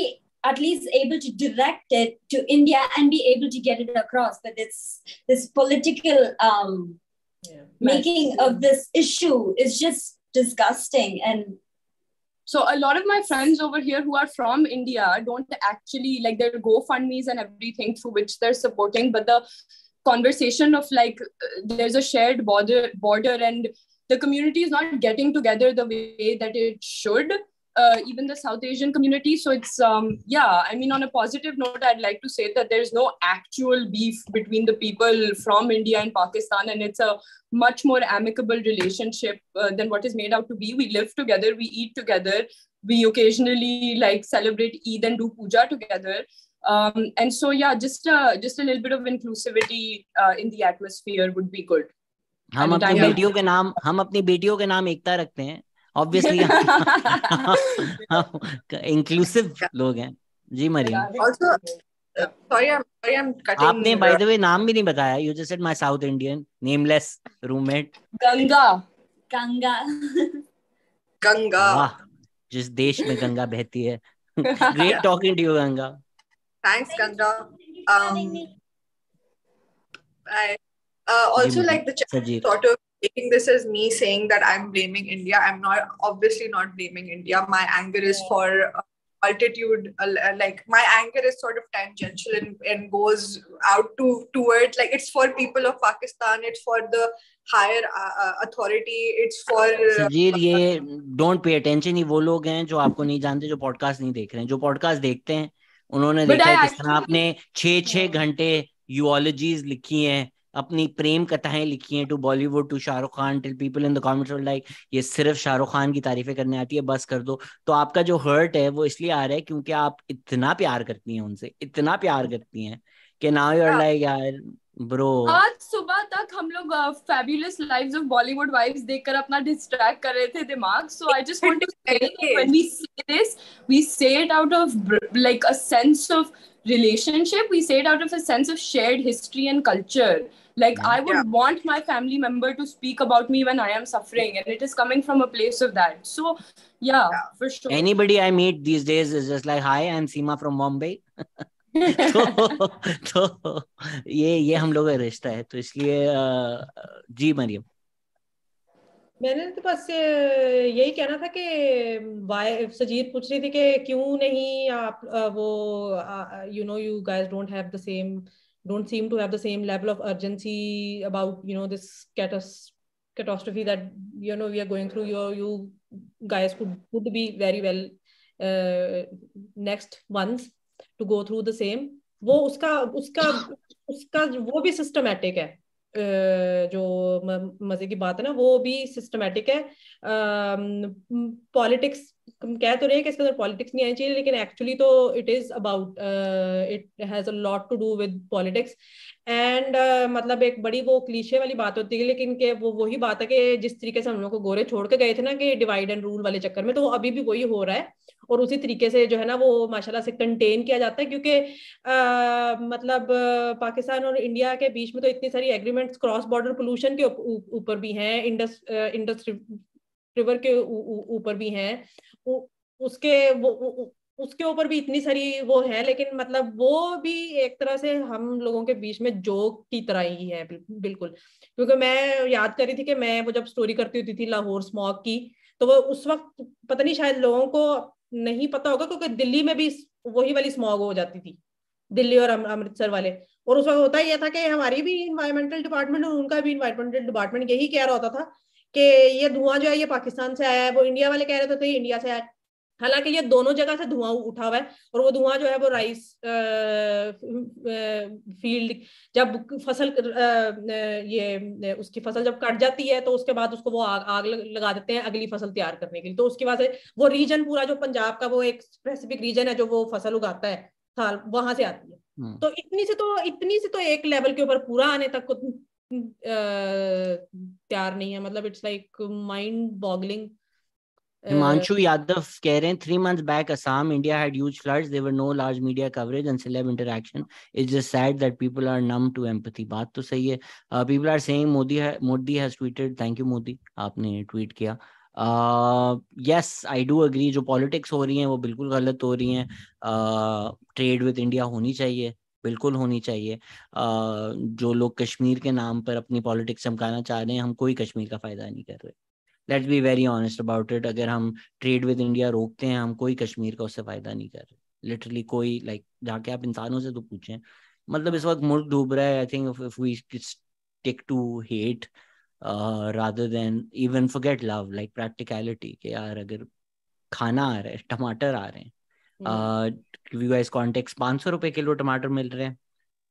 at least able to direct it to India and be able to get it across. But it's this political making of this issue is just disgusting. And so a lot of my friends over here who are from India don't actually like their GoFundMes and everything through which they're supporting, but the conversation of like there's a shared border and the community is not getting together the way that it should, even the South Asian community. So it's I mean, on a positive note, I'd like to say that there's no actual beef between the people from India and Pakistan, and it's a much more amicable relationship than what is made out to be. We live together, we eat together, we occasionally like celebrate Eid and do puja together. And so just a little bit of inclusivity in the atmosphere would be good. हम अपनी बेटियों के नाम एकता रखते हैं, obviously हम inclusive लोग हैं जी। Mariam, Also, sorry, I'm cutting. आपने बाय द वे नाम भी नहीं बताया. You just said my South Indian nameless roommate. Ganga. Ganga. Ganga. वाह, जिस देश में गंगा बहती है. Great Yeah. Talking to you Ganga. Thanks, Ganga. Thank you for having me. I जी also like the chat Sajeer. sort of taking this as me saying that I'm blaming India. I'm not, obviously not blaming India. My anger is for multitude. Like my anger is sort of tangential and goes out towards, like, it's for people of Pakistan. It's for the higher authority. It's for Sajid, ये don't pay attention. ये वो लोग हैं जो आपको नहीं जानते, जो पॉडकास्ट नहीं देख रहे हैं. जो पॉडकास्ट देखते हैं उन्होंने But देखा I है किस तरह actually, आपने 6 घंटे यूओलॉजीज लिखी हैं, अपनी प्रेम कथाएं लिखी हैं to Bollywood, to Shahrukh Khan, till people in the comments were like ये सिर्फ शाहरुख खान की तारीफें करने आती है, बस कर दो. तो आपका जो हर्ट है वो इसलिए आ रहा है क्योंकि आप इतना प्यार करती हैं उनसे, इतना प्यार करती हैं कि नाउ यू आर लाइक यार ब्रो. आज सुबह तक हम लोग fabulous lives of Bollywood wives देखकर अपना डिस्ट्रैक्ट कर रहे थे दिमाग. So I just want to say that when we say this, we say it out of like a sense of relationship. We say it out of a sense of shared history and culture. Like I would want my family member to speak about me when I am suffering, and it is coming from a place of that. So yeah, for sure. Anybody I meet these days is just like, hi, I'm Seema from Bombay. तो ये हम लोग का रिश्ता है. तो इसलिए जी मरियम, मैंने तो बस यही कहना था कि सजीर पूछ रही थी कि क्यों नहीं आप वो you guys don't seem to have the same level of urgency about this catastrophe that we are going through. You guys could be very well next ones to go through the same. वो उसका वो भी systematic है. जो मजे की बात है ना, वो भी सिस्टमैटिक है. पॉलिटिक्स कह तो रहे हैं कि इसके अंदर पॉलिटिक्स नहीं आनी चाहिए, लेकिन एक्चुअली तो it is about, it has a lot to do with politics. And मतलब एक बड़ी वो क्लीशे वाली बात होती है, लेकिन के वो वही बात है कि जिस तरीके से हम लोग को गोरे छोड़ के गए थे ना कि डिवाइड एंड रूल वाले चक्कर में, तो वो अभी भी वही हो रहा है. और उसी तरीके से जो है ना वो माशाल्लाह से कंटेन किया जाता है, क्योंकि मतलब पाकिस्तान और इंडिया के बीच में तो इतनी सारी एग्रीमेंट्स क्रॉस बॉर्डर पोल्यूशन के ऊपर भी हैं, इंडस रिवर के ऊपर भी हैं, उसके ऊपर भी इतनी सारी वो है. लेकिन मतलब वो भी एक तरह से हम लोगों के बीच में जोक की तरह ही है बिल्कुल. क्योंकि मैं याद कर रही थी कि मैं वो जब स्टोरी करती होती थी लाहौर स्मॉग की, तो वो उस वक्त पता नहीं शायद लोगों को नहीं पता होगा, क्योंकि दिल्ली में भी वही वाली स्मॉग हो जाती थी, दिल्ली और अमृतसर वाले. और उस वक्त होता ही था कि हमारी भी इन्वायरमेंटल डिपार्टमेंट और उनका भी इन्वायरमेंटल डिपार्टमेंट यही कह रहा होता था कि ये धुआं जो है ये पाकिस्तान से आया है. वो इंडिया वाले कह रहे थे इंडिया से आया, हालांकि ये दोनों जगह से धुआं उठा हुआ है. और वो धुआं जो है वो राइस फील्ड, जब फसल ये उसकी फसल जब कट जाती है तो उसके बाद उसको वो आग लगा देते हैं अगली फसल तैयार करने के लिए. तो उसकी वजह से वो रीजन पूरा जो पंजाब का वो एक स्पेसिफिक रीजन है जो वो फसल उगाता है साल, वहां से आती है. तो इतनी से तो एक लेवल के ऊपर पूरा आने तक को तैयार नहीं है. मतलब it's like mind boggling. Himanshu Yadav कह रहे हैं 3 months back Assam, India had huge floods. There were no large media coverage and celeb interaction. It's just sad that people are numb to empathy. बात तो सही है. People are saying Modi has tweeted. Thank you Modi, आपने tweet किया. Yes, I do agree. जो politics हो रही हैं वो बिल्कुल गलत हो रही हैं. ट्रेड विद इंडिया होनी चाहिए, बिल्कुल होनी चाहिए. जो लोग कश्मीर के नाम पर अपनी पॉलिटिक्स चमकाना चाह रहे हैं, हम कोई कश्मीर का फायदा नहीं कर रहे. Let's be very honest about it. अगर हम ट्रेड विद इंडिया रोकते हैं, हम कोई कश्मीर का उससे फायदा नहीं कर रहे. लिटरली कोई, लाइक जाके आप इंसानों से तो पूछें. मतलब इस वक्त मुल्क डूब रहा है. I think if we stick to hate rather than even forget love, like practicality, कि यार अगर खाना आ रहा है, टमाटर आ रहे हैं, गिव यू गाइस कॉन्टेक्स्ट, 500 रुपए किलो टमाटर मिल रहे हैं.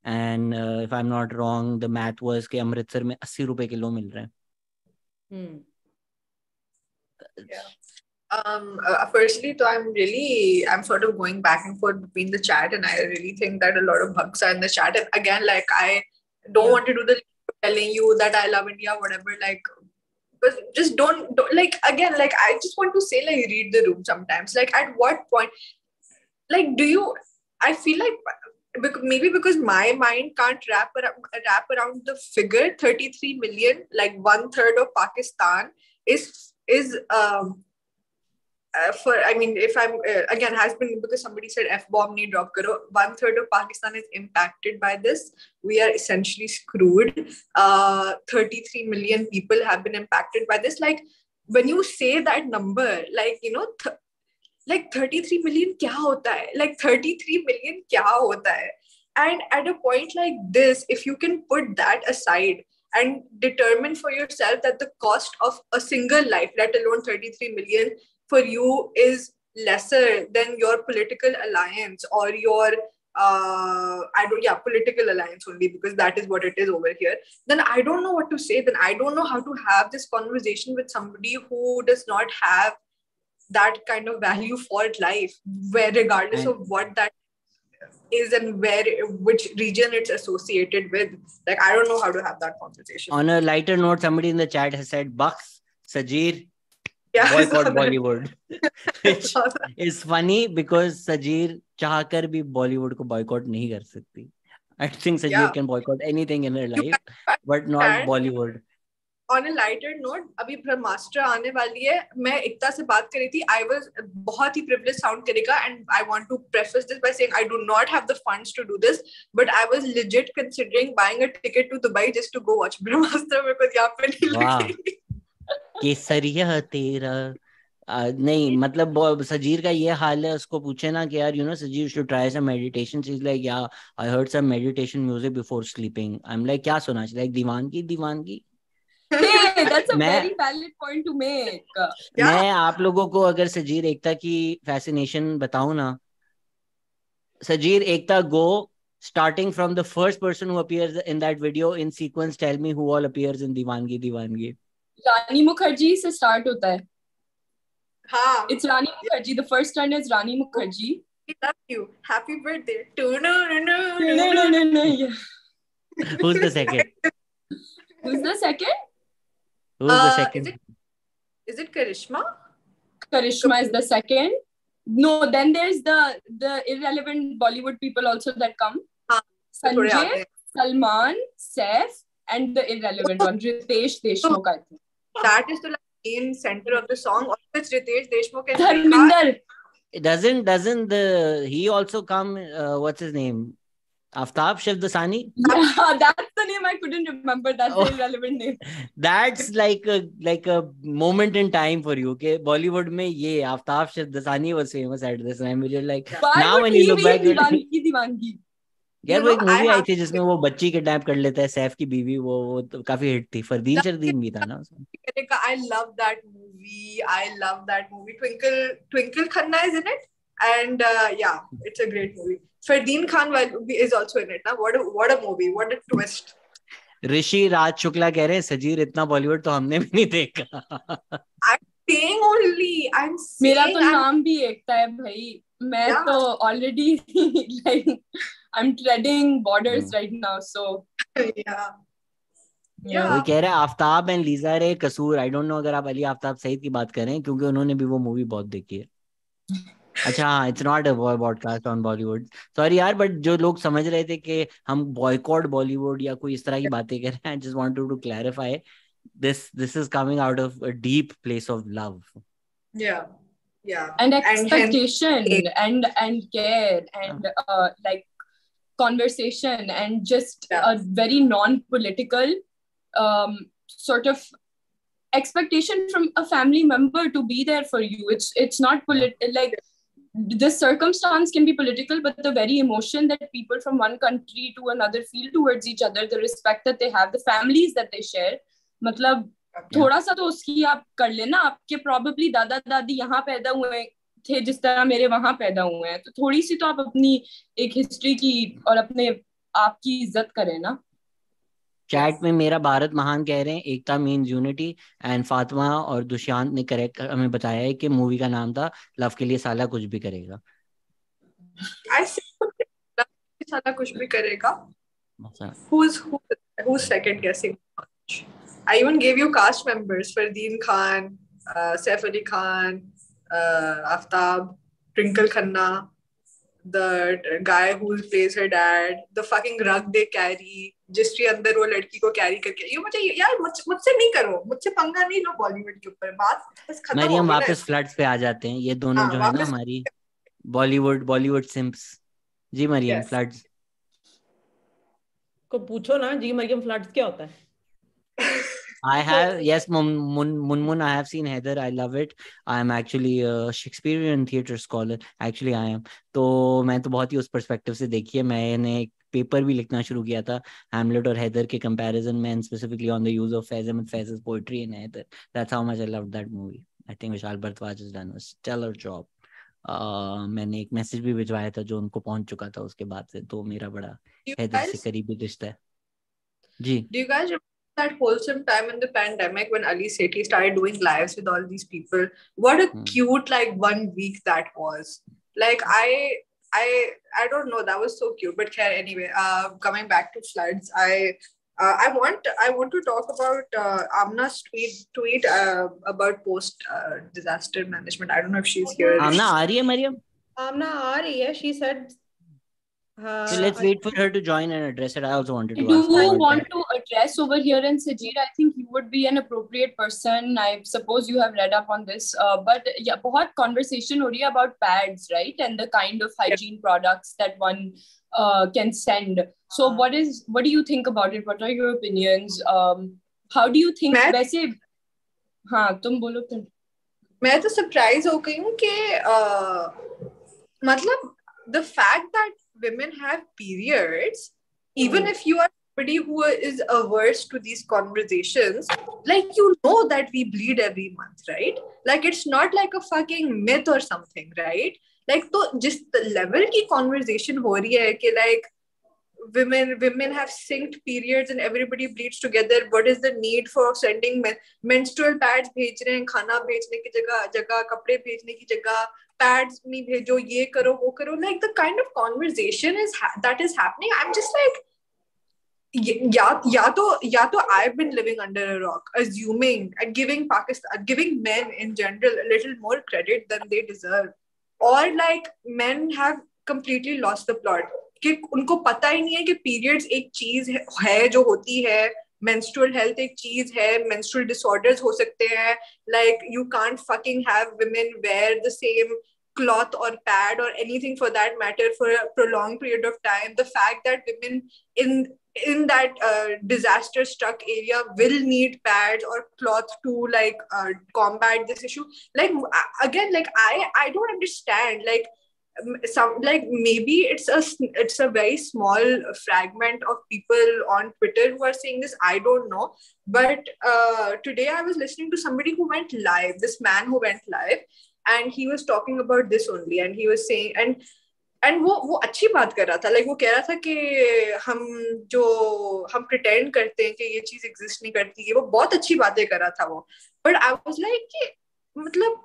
And if I am not wrong the math was कि अमृतसर में 80 रुपए किलो मिल रहे हैं. Firstly, so I'm sort of going back and forth between the chat, and I really think that a lot of bugs are in the chat. And again, like, I don't want to do the telling you that I love India, whatever, like, but just don't like again, like I just want to say, like, read the room sometimes. Like, at what point, like, do you? I feel like maybe because my mind can't wrap around the figure 33 million, like 1/3 of Pakistan is for, I mean, if I'm again, has been, because somebody said F-bomb nahi drop karo, 1/3 of Pakistan is impacted by this. We are essentially screwed. 33 million people have been impacted by this. Like, when you say that number, like, you know, like 33 million kya hota hai? Like 33 million kya hota hai? And at a point like this, if you can put that aside and determine for yourself that the cost of a single life, let alone 33 million, for you is lesser than your political alliance or your political alliance only, because that is what it is over here, then I don't know what to say. Then I don't know how to have this conversation with somebody who does not have that kind of value for life, where regardless of what that is and which region it's associated with. Like, I don't know how to have that conversation. On a lighter note, somebody in the chat has said, Bucks, Sajeer, yeah, boycott Bollywood. Which is funny because Sajeer चाहकर भी Bollywood को boycott नहीं कर सकती. I think Sajeer can boycott anything in her life, but not Bollywood. On a lighter note, अभी ब्रह्मास्त्र आने वाली है. मैं एकता से बात कर रही थी. I was बहुत ही privileged sound करेगा, and I want to preface this by saying I do not have the funds to do this, but I was legit considering buying a ticket to Dubai just to go watch Brahmastra, because यहाँ पे नहीं लगेगी. केसरिया तेरा नहीं, मतलब सजीर का ये हाल है. उसको पूछे ना कि यार, you know, Sajeer should try some meditation. She's like, yeah, I heard some meditation music before sleeping. I'm like, क्या सुना? She's like, दीवानगी. Hey, that's a very valid point to make. मैं आप लोगों को अगर सजीर एकता की फैसिनेशन बताऊं ना, सजीर एकता, go starting from the first person who appears in that video in sequence. Tell me who all appears in दीवानगी. रानी मुखर्जी से start होता है. हाँ. It's Rani Mukherjee. The first one is Rani Mukherjee. I love you. Happy birthday. No. Yeah. Who's the second? Who's the second? Who's the second? Is it Karishma? Karishma is the second. No, then there's the irrelevant Bollywood people also that come. Sanjay, Salman, Saif, and the irrelevant one, Ritesh Deshmukh. I think. That is the main center of the song. Also, it's Ritesh Deshmukh and Dharminder. Doesn't he also come? What's his name? Aftab Shivdasani? Yeah, that's the name I couldn't remember. That's the irrelevant name. That's like a moment in time for you. Okay, Bollywood में ये Aftab Shivdasani was famous at this time. You're like, now when you look back, दीवानगी. यार वो एक movie आई थी जिसमें वो बच्ची किडनैप कर लेता है, सैफ की बीवी. वो तो काफी हिट थी. फरदीन शर्दीन भी था ना उसमें. I love that movie. Twinkle Khanna is in it, and yeah, it's a great movie. Fardeen Khan is also in it. Now, what a movie! What a twist! ऋषि राज शुक्ला कह रहे हैं, सजीर इतना बॉलीवुड तो हमने भी नहीं देखा. I'm saying only. मेरा तो नाम भी एकता है भाई. मैं तो already like I'm treading borders right now. So yeah. वो कह रहे हैं आफ्ताब एंड लीजा रे कसूर. आई डोंट नो अगर आप अली आफ्ताब सईद की बात करें, क्योंकि उन्होंने भी वो मूवी बहुत देखी है. अच्छा हाँ, it's not a podcast on Bollywood, sorry यार. बट जो लोग समझ रहे थे कि हम बॉयकॉट बॉलीवुड या कोई इस तरह की बातें कर रहे हैं, I just wanted to clarify this is coming out of a deep place of love. Yeah and expectation and care and like conversation and just a very non-political sort of expectation from a family member to be there for you. It's not like this circumstance can be political, but the very emotion that people from one country to another feel towards each other, the respect that they have, the families that they share, मतलब थोड़ा सा तो उसकी आप कर लेना. आपके probably दादा दादी यहाँ पैदा हुए थे जिस तरह मेरे वहां पैदा हुए हैं, तो थोड़ी सी तो आप अपनी एक हिस्ट्री की और अपने आप की इज्जत करें ना. चैट में मेरा भारत महान कह रहे हैं एकता मीन्स यूनिटी, एंड फातिमा और दुष्यंत ने करेक्ट हमें बताया है कि मूवी का नाम था लव के लिए साला कुछ भी करेगा. साला कुछ भी करेगा. Who's second guessing? I even gave you cast members: Fardeen Khan, Saif Ali Khan, Aftab, Twinkle Khanna, the guy who plays her dad, the fucking rug they carry, जिसके अंदर वो लड़की को कैरी करके, ये मुझे यार मुझसे नहीं करो, मुझसे पंगा नहीं लो बॉलीवुड के ऊपर, बात बस खत्म हो मरियम गई ना। वापस फ्लड्स पे आ जाते हैं ये दोनों जो है ना वापस हमारी बॉलीवुड सिम्प्स। जी मरियम, फ्लड्स को पूछो ना जी मरियम, फ्लड्स क्या होता है? I have, yes, Munmun, I have seen Heather. I love it. I am actually a Shakespearean theatre scholar. Actually, I am. तो मैं तो बहुत ही उस पर्सपेक्टिव से देखी है। मैंने एक पेपर भी लिखना शुरू किया था हैमलेट और हेदर के कंपैरिजन में, and specifically on the use of Faiz Ahmad Faiz's poetry in Haider. That's how much I loved that movie. I think Vishal Bhardwaj has done a stellar job. मैंने एक मैसेज भी भिजवाया था जो उनको पहुंच चुका था उसके बाद से, तो मेरा बड़ा हेदर से करीबी रिश्ता है जी. Do you guys remember that wholesome time in the pandemic when Ali Sethi started doing lives with all these people? What a cute like 1 week that was. Like I don't know, that was so cute. But anyway, coming back to floods, I want to talk about Amna's tweet about post disaster management. I don't know if she's here. Amna aa rahi hai Mariam? Amna aa rahi hai. She said so let's wait for her to join and address it. I also wanted to Do ask you want to address over here? And Sajeer, I think you would be an appropriate person. I suppose you have read up on this. But yeah, बहुत conversation हो रही है about pads, right? And the kind of hygiene products that one can send. So what do you think about it? What are your opinions? How do you think? वैसे हाँ तुम बोलो फिर. मैं तो surprise हो गई हूँ कि मतलब the fact that women have periods, even if you are somebody who is averse to these conversations, like you know that we bleed every month, right? Like it's not like a fucking myth or something, right? Like तो जिस level की conversation हो रही है कि like women have synced periods and everybody bleeds together. What is the need for sending menstrual pads? भेज रहे हैं, खाना भेजने की जगह कपड़े भेजने की जगह pads नहीं भेजो, ये करो वो करो. Like the kind of conversation that is happening, I'm just like या तो I've been living under a rock, assuming and giving men in general a little more credit than they deserve, or like men have completely lost the plot कि उनको पता ही नहीं है कि periods एक चीज है जो होती है, menstrual health एक चीज है, menstrual disorders हो सकते हैं, like you can't fucking have women wear the same cloth or pad or anything for that matter for a prolonged period of time. The fact that women in that disaster struck area will need pads or cloth to like combat this issue. Like again, like I don't understand, like maybe it's a very small fragment of people on Twitter who are saying this, I don't know, but today I was listening to somebody who went live, this man who went live, and he was talking about this only, and he was saying and वो अच्छी बात कर रहा था, like वो कह रहा था कि हम pretend करते हैं कि ये चीज exist नहीं करती है, वो बहुत अच्छी बातें कर रहा था वो. But I was like कि मतलब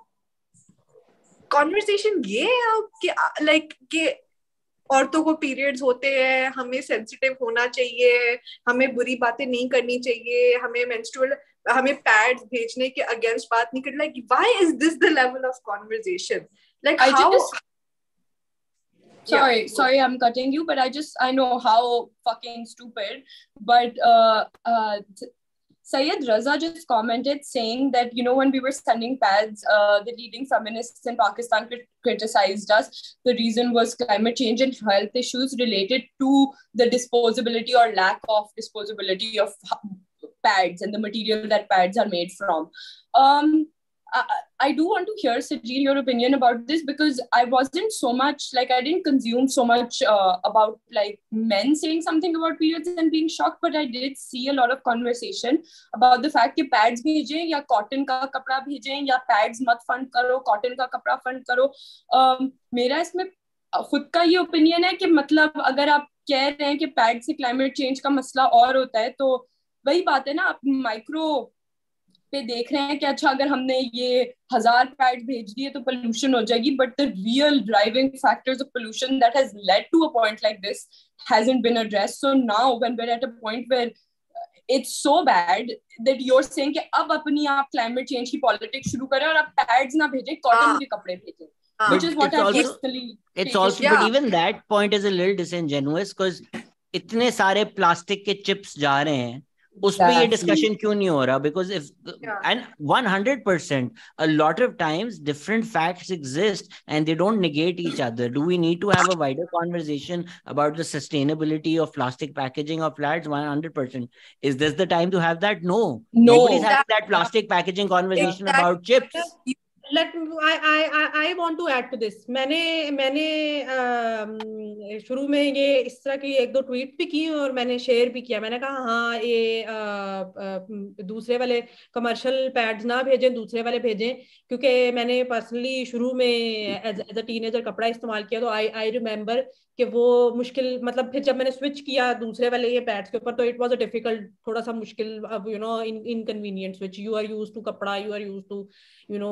conversation ये है कि like कि औरतों को periods होते हैं, हमें sensitive होना चाहिए, हमें बुरी बातें नहीं करनी चाहिए, हमें pads भेजने के against बात नहीं करनी. Like why is this the level of conversation? Like Sorry, I'm cutting you, but I know how fucking stupid. But Syed Raza just commented saying that, when we were sending pads, the leading feminists in Pakistan criticized us. The reason was climate change and health issues related to the disposability or lack of disposability of pads and the material that pads are made from. I do want to hear, Sajeer, your opinion about this, because I wasn't so much, like, I didn't consume so much about, like, men saying something about periods and being shocked, but I did see a lot of conversation about the fact that pads bhejein ya cotton ka kapda bhejein ya pads mat fund karo, cotton ka kapda fund karo. मेरा इसमें खुद का ये opinion है कि मतलब अगर आप कह रहे हैं कि पैड से क्लाइमेट चेंज का मसला और होता है, तो वही बात है ना, आप माइक्रो पे देख रहे हैं कि अच्छा अगर हमने ये 1000 पैड्स भेज दिए तो पोल्यूशन हो जाएगी, but the real driving factors of pollution that has led to a point like this hasn't been addressed. So now when we're at a point where it's so bad that you're saying कि अब अपनी आप climate change की politics शुरू करें और आप pads ना भेजें, cotton के कपड़े भेजें, which is what I've personally it's also but even that point is a little disingenuous because इतने सारे प्लास्टिक के चिप्स जा रहे हैं, उस पे ये डिस्कशन क्यों नहीं हो रहा? Because if and 100% a lot of times different facts exist and they don't negate each other. Do we need to have a wider conversation about the sustainability of plastic packaging of flats? 100%. Is this the time to have that? No. Nobody's having that plastic packaging conversation about chips. I want to add to this. मैंने शुरू में ये इस तरह की एक दो tweet भी की और मैंने शेयर भी किया. मैंने कहा हाँ ये दूसरे वाले कमर्शियल पैड्स ना भेजें, दूसरे वाले भेजें, क्योंकि मैंने पर्सनली शुरू में एज अ टीनेजर कपड़ा इस्तेमाल किया तो आई रिमेम्बर कि वो मुश्किल, मतलब फिर जब मैंने स्विच किया दूसरे वाले ये पैड्स के ऊपर तो इट वाज अ डिफिकल्ट, थोड़ा सा मुश्किल, अब you know inconvenient switch. You are used to kapda, you are used to you know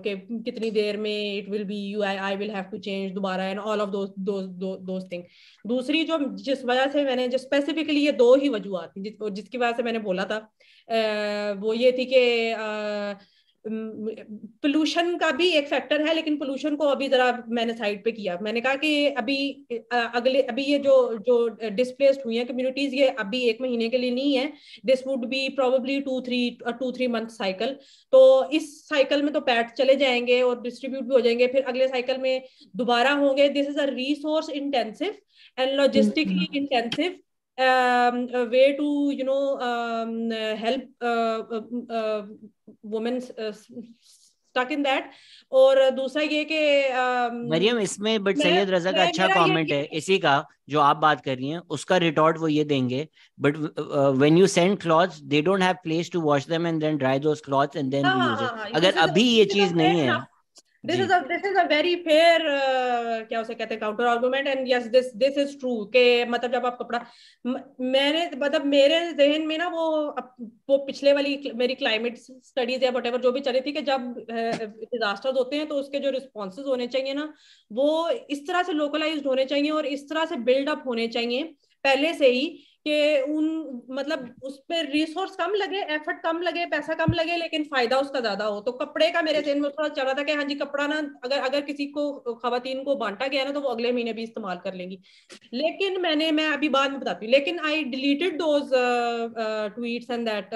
कि कितनी देर में it will be you I will have to change दोबारा and all of those thing. दूसरी जो जिस वजह से मैंने जो स्पेसिफिकली ये दो ही वजूहत थी जिसकी वजह से मैंने बोला था वो ये थी कि पोल्यूशन का भी एक फैक्टर है, लेकिन पोल्यूशन को अभी जरा मैंने साइड पे किया. मैंने कहा कि अभी ये जो डिस्प्लेस्ड हुई हैं कम्युनिटीज, ये अभी 1 महीने के लिए नहीं है. This would be probably 2-3 month cycle. तो इस साइकिल में तो पैड चले जाएंगे और डिस्ट्रीब्यूट भी हो जाएंगे, फिर अगले साइकिल में दोबारा होंगे. This is a resource intensive and logistically intensive way to help women stuck in that. और दूसरा ये कि मरियम इसमें बट सैयद रजा का अच्छा कमेंट है इसी का जो आप बात कर रही हैं, उसका रिटॉर्ट वो ये देंगे, but when you send clothes they don't have place to wash them and then dry those clothes and then use it. अगर अभी ये चीज नहीं है, This is a very fair क्या उसे कहते हैं counter argument. And yes this is true के मतलब जब आप कपड़ा, मैंने मतलब मेरे जहन में ना वो पिछले वाली मेरी क्लाइमेट स्टडीज या व्हाटएवर जो भी चली थी कि जब डिजास्टर्स होते हैं तो उसके जो रिस्पॉन्सेज होने चाहिए ना वो इस तरह से लोकलाइज्ड होने चाहिए और इस तरह से बिल्डअप होने चाहिए पहले से ही कि उन मतलब उस पर रिसोर्स कम लगे, एफर्ट कम लगे, पैसा कम लगे, लेकिन फायदा उसका ज्यादा हो. तो कपड़े का मेरे ज़हन में थोड़ा चल रहा था कि हाँ जी कपड़ा ना अगर किसी को खवातीन को बांटा गया ना तो वो अगले महीने भी इस्तेमाल कर लेंगी. लेकिन मैं अभी बाद में बताती हूँ, लेकिन आई deleted those tweets and that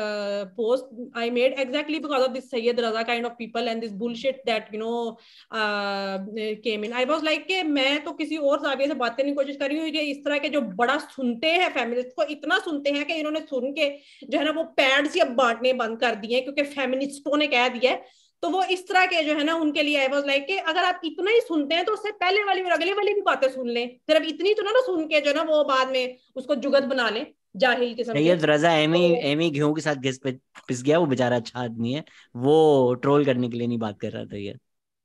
post I made exactly because of this Syed Raza kind of people and this bullshit that you know came in. I was like कि मैं तो किसी और जाविये से बात करने की कोशिश कर रही हूँ. ये इस तरह के जो बड़ा सुनते हैं फेमिनिस्ट को, इतना सुनते हैं कि इन्होंने सुन के जो है ना वो पैड्स ही अब बांटने बंद कर दिए क्योंकि फेमिनिस्टों ने कह दिया है. तो वो इस तरह के जो है ना उनके लिए आई वाज लाइक कि अगर आप इतना ही सुनते हैं तो उससे पहले वाली और अगले वाली भी बातें सुन लें. फिर अब इतनी तो ना सुन के जो ना वो बाद में उसको जुगत बना लें जाहिल किस्म के. सैयद रजा एमी गेहूं के साथ घिस पे पिस गया. वो बेचारा अच्छा आदमी है, वो ट्रोल करने के लिए नहीं बात कर रहा था ये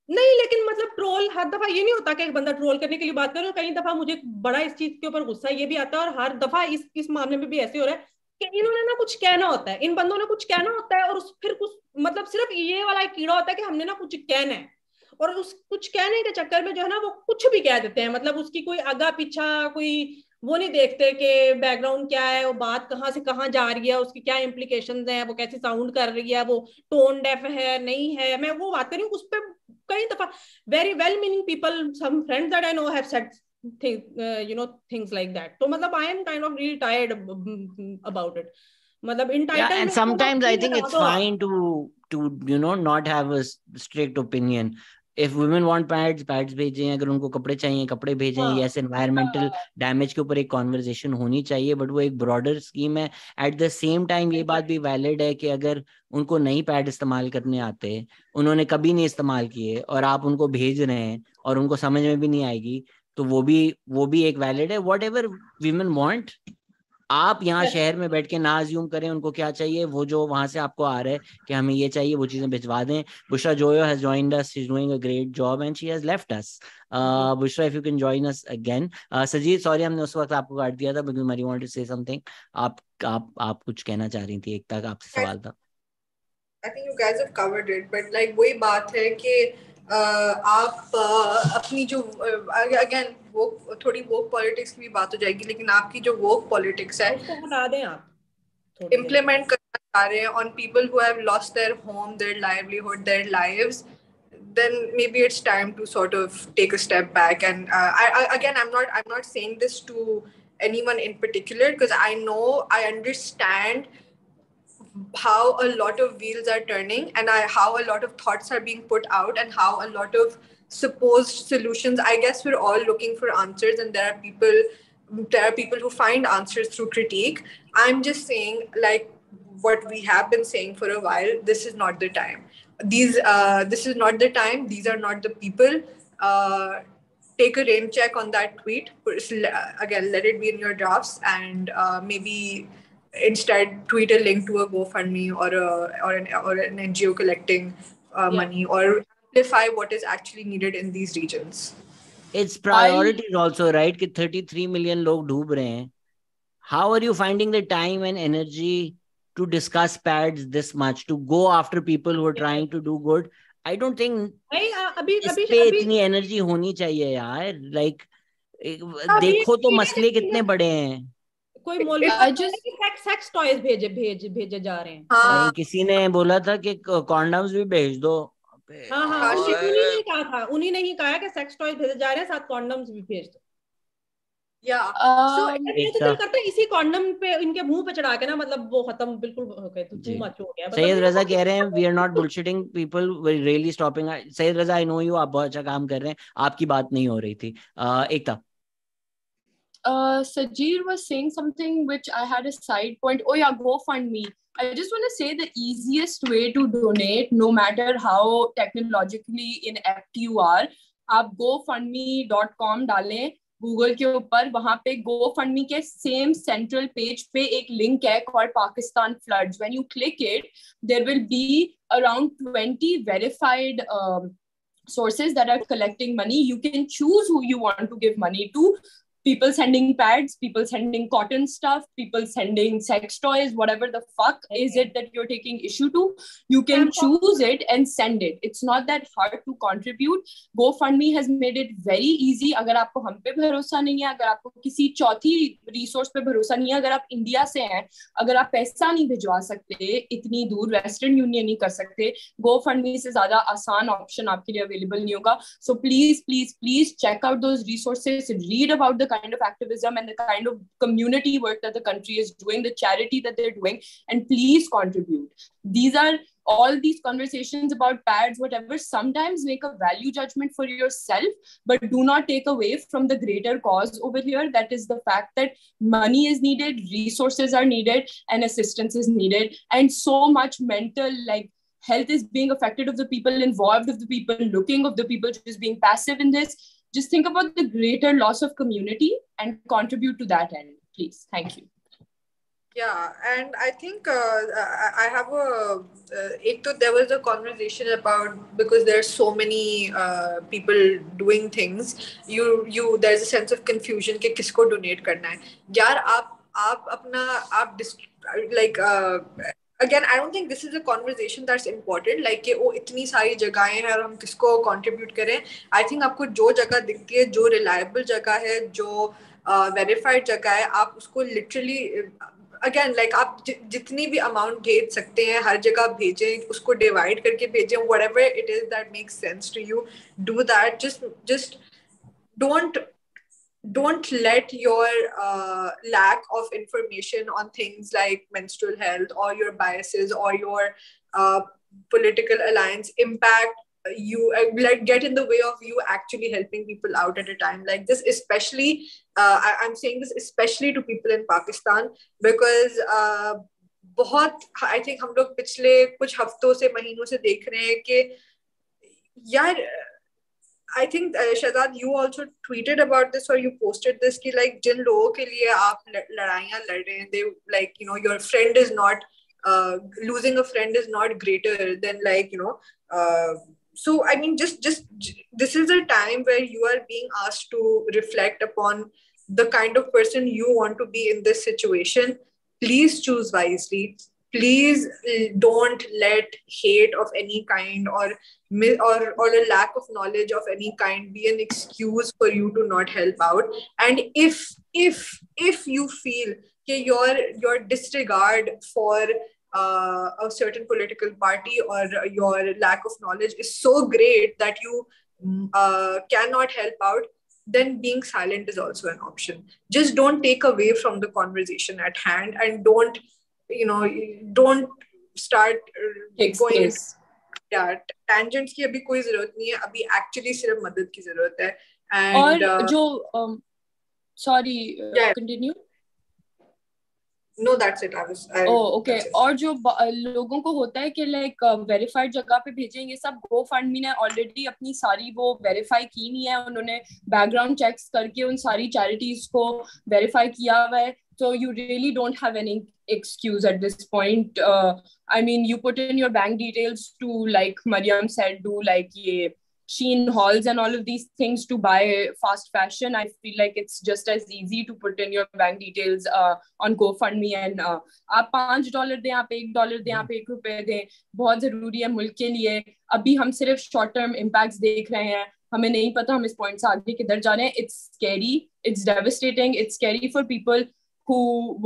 नहीं. लेकिन मतलब ट्रोल हर दफा ये नहीं होता कि एक बंदा ट्रोल करने के लिए बात करे. कई दफा मुझे बड़ा इस चीज के ऊपर गुस्सा ये भी आता है और हर दफा इस मामले में भी ऐसे हो रहा है कि इन्होंने ना कुछ कहना होता है, इन बंदों ने कुछ कहना होता है और फिर कुछ मतलब सिर्फ ये वाला कीड़ा होता है कि हमने ना कुछ कहना है और उस कुछ कहने के चक्कर में जो है ना वो कुछ भी कह देते हैं. मतलब उसकी कोई आगा पीछा कोई वो नहीं देखते कि बैकग्राउंड क्या है, वो बात कहाँ से कहाँ जा रही है, उसकी क्या इम्प्लीकेशंस हैं, वो कैसे साउंड कर रही है, वो टोन डेफ है नहीं है. मैं वो बात कर रही हूँ उस पर कई दफा very well meaning people, some friends that I know have said things like that. So matlab I am kind of really tired about it. Matlab entitled and sometimes I think it's fine to not have a strict opinion. If women want pads भेजें, अगर उनको कपड़े चाहिए कपड़े भेजें. yes, environmental damage के ऊपर एक conversation होनी चाहिए, but वो एक broader scheme है. at the same time ये बात भी valid है कि अगर उनको नहीं पैड इस्तेमाल करने आते, उन्होंने कभी नहीं इस्तेमाल किए और आप उनको भेज रहे हैं और उनको समझ में भी नहीं आएगी, तो वो भी एक वैलिड है. वॉट एवर वीमेन वॉन्ट, आप यहाँ शहर में बैठ के ना अज्यूम करें उनको क्या चाहिए. वो जो वहां से आपको आ रहा है कि हमें ये चाहिए, वो चीजें भिजवा दें. बुशरा जोयो has joined us. She's doing a great job and she has left us. Bushra, if you can join us again. Sajid, sorry हमने उस वक्त आपको काट दिया था because Mariam wanted to say something. आप कुछ कहना चाह रही थी. एकता का आपसे सवाल था. I think you guys have covered it, but like वही बात है कि आप अपनी जो अगेन वो थोड़ी वोक पॉलिटिक्स की भी बात हो जाएगी, लेकिन आपकी जो वोक पॉलिटिक्स है उसको हटा दें आप. implement करना चाह रहे हैं on people who have lost their home, their livelihood, their lives, then maybe it's time to sort of take a step back. And again, I'm not saying this to anyone in particular, because I understand how a lot of wheels are turning, and how a lot of thoughts are being put out, and how a lot of supposed solutions. I guess we're all looking for answers, and there are people who find answers through critique. I'm just saying, like what we have been saying for a while, this is not the time. This is not the time. These are not the people. Take a rain check on that tweet. Again, let it be in your drafts, and maybe instead tweet a link to a GoFundMe or an NGO collecting money, or amplify what is actually needed in these regions. It's priorities also, right? कि 33 million लोग डूब रहे हैं. How are you finding the time and energy to discuss pads this much, to go after people who are trying to do good? I don't think इस पे इतनी energy होनी चाहिए यार. Like देखो तो मसले कितने बड़े हैं. कोई मौलवी सेक्स टॉयज भेजे जा रहे हैं. नहीं, किसी ने बोला था कि कॉन्डम्स भी भेज दो. हाँ, उन्हीं ने ही कहा कि सेक्स टॉयज भेजे जा रहे हैं, साथ कॉन्डम्स भी भेज दो. दिल करता है इसी कॉन्डम पे इनके मुंह पे चढ़ा के ना, मतलब वो खत्म बिल्कुल हो गए. तो टू मच हो गया. सैयद रजा कह रहे हैं we are not bullshitting people, we are really stopping. Syed Raza, I know you, आप बहुत अच्छा काम कर रहे हैं, आपकी बात नहीं हो रही थी. एकता. Sajeer was saying something which I had a side point. Oh yeah, GoFundMe. I just want to say the easiest way to donate, no matter how technologically inept you are, आप gofundme.com डालें Google के ऊपर. वहां पे GoFundMe के same central page पे एक link है called Pakistan Floods. When you click it, there will be around 20 verified sources that are collecting money. You can choose who you want to give money to. People sending pads, people sending cotton stuff, people sending sex toys, whatever the fuck is it that you're taking issue to, you can choose it and send it. It's not that hard to contribute. GoFundMe has made it very easy. अगर आपको हम पे भरोसा नहीं है, अगर आपको किसी चौथी रिसोर्स पे भरोसा नहीं है, अगर आप इंडिया से हैं, अगर आप पैसा नहीं भिजवा सकते इतनी दूर, वेस्टर्न यूनियन नहीं कर सकते, GoFundMe से ज्यादा आसान ऑप्शन आपके लिए अवेलेबल नहीं होगा. So please check out those resources, read about the kind of activism and the kind of community work that the country is doing, the charity that they're doing, and please contribute. All these conversations about pads, whatever, sometimes make a value judgment for yourself, but do not take away from the greater cause over here. That is the fact that money is needed, resources are needed, and assistance is needed. And so much mental, health is being affected of the people involved, of the people looking, of the people just being passive in this. Just think about the greater loss of community and contribute to that end, please. Thank you. Yeah, and I think I have Ekta, there was a conversation about, because there's so many people doing things, there's a sense of confusion कि किसको donate करना है. यार आप अपना again, I don't think this is a conversation that's important. Like कि इतनी सारी जगहें हैं और हम किसको contribute करें. I think आपको जो जगह दिखती है, जो reliable जगह है, जो verified जगह है, आप उसको literally again, आप जितनी भी amount भेज सकते हैं, हर जगह भेजें, उसको divide करके भेजें, whatever it is that makes sense to you, do that. Just don't let your lack of information on things like menstrual health or your biases or your political alliance impact you, get in the way of you actually helping people out at a time like this. Especially I'm saying this especially to people in Pakistan, because I think हम लोग पिछले कुछ हफ्तों से महीनों से देख रहे हैं कि यार, I think Shehzad, you also tweeted about this or you posted this कि जिन लोगों के लिए आप लड़ाइयाँ लड़ रहे हैं, they your friend is not losing a friend is not greater than so I mean just this is a time where you are being asked to reflect upon the kind of person you want to be in this situation. Please choose wisely. Please don't let hate of any kind or a lack of knowledge of any kind be an excuse for you to not help out. And if you feel कि your disregard for a certain political party or your lack of knowledge is so great that you cannot help out, then being silent is also an option. Just don't take away from the conversation at hand, and don't start going into tangents की अभी कोई जरूरत नहीं है, अभी actually सिर्फ मदद की जरूरत है. And और जो sorry, continue. No, that's it. Okay. और जो लोगों को होता है कि लाइक वेरीफाइड जगह पे भेजेंगे सब, GoFundMe ने ऑलरेडी अपनी सारी वो वेरीफाई की नहीं है, उन्होंने बैकग्राउंड चेक्स करके उन सारी चैरिटीज को वेरीफाई किया हुआ है. So you really don't have any excuse at this point. I mean, you put in your bank details to, like Mariam said, do like ye Sheen halls and all of these things to buy fast fashion. I feel like it's just as easy to put in your bank details on GoFundMe and आप $5 दें, आप $1 दें, आप ₹1 दें, बहुत जरूरी है मुल्क के लिए. अभी हम सिर्फ शॉर्ट टर्म इम्पैक्ट्स देख रहे हैं, हमें नहीं पता हम इस पॉइंट से आगे किधर जा रहे हैं. It's scary, it's devastating, it's scary for people who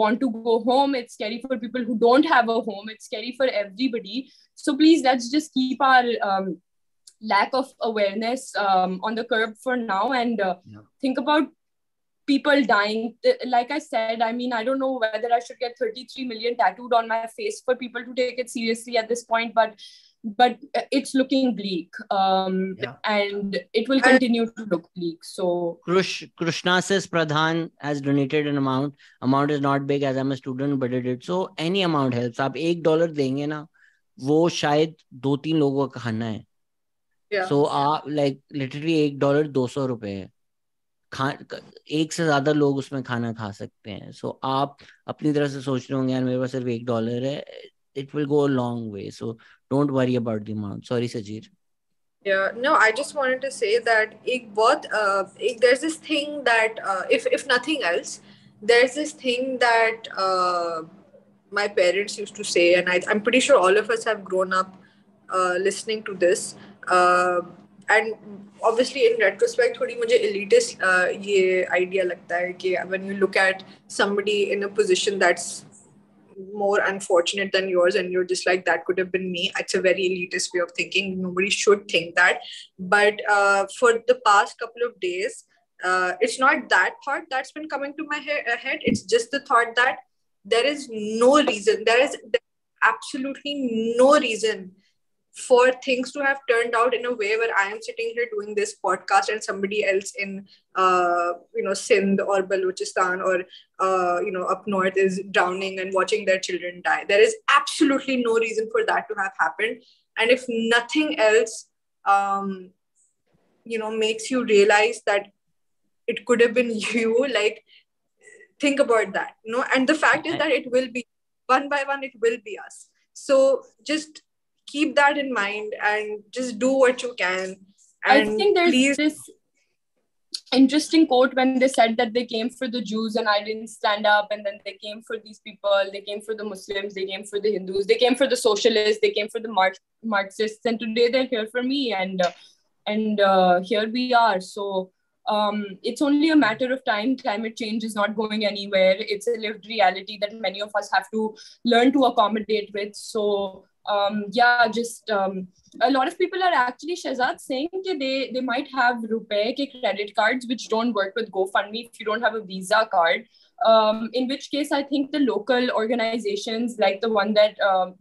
want to go home, it's scary for people who don't have a home, it's scary for everybody. So please, let's just keep our lack of awareness on the curb for now, and think about people dying. Like I said, I mean, I don't know whether I should get 33 million tattooed on my face for people to take it seriously at this point, but it's looking bleak, and it will continue to look bleak. So Krishna says Pradhan has donated an amount is not big as I'm a student, but it did. So any amount helps. आप $1 देंगे ना, वो शायद 2-3 लोगों का खाना है. So आप like literally $1 ₹200 है. एक से ज्यादा लोग उसमें खाना खा सकते हैं. So आप अपनी तरह से सोच रहे होंगे यार मेरे पास सिर्फ $1 है. It will go a long way. So don't worry about the amount. Sorry, Sajeer. Yeah, no, I just wanted to say that there's this thing that if nothing else, there's this thing that my parents used to say, and I'm pretty sure all of us have grown up listening to this. And obviously in retrospect थोड़ी मुझे elitist ये idea लगता है कि when you look at somebody in a position that's more unfortunate than yours and you're just like, that could have been me. It's a very elitist way of thinking. Nobody should think that. But for the past couple of days, it's not that thought that's been coming to my head. It's just the thought that there is no reason, there is absolutely no reason for things to have turned out in a way where I am sitting here doing this podcast and somebody else in Sindh or Balochistan or up north is drowning and watching their children die. There is absolutely no reason for that to have happened. And if nothing else makes you realize that it could have been you, like think about that, and the fact is that it will be one by one, it will be us. So just keep that in mind and just do what you can. And I think there's this interesting quote when they said that they came for the Jews and I didn't stand up, and then they came for these people, they came for the Muslims, they came for the Hindus, they came for the socialists, they came for the Marxists, and today they're here for me, and here we are. So it's only a matter of time. Climate change is not going anywhere. It's a lived reality that many of us have to learn to accommodate with. So a lot of people are actually, Shehzad, saying that they might have Rupee ke credit cards which don't work with GoFundMe if you don't have a Visa card. In which case, I think the local organizations like the one that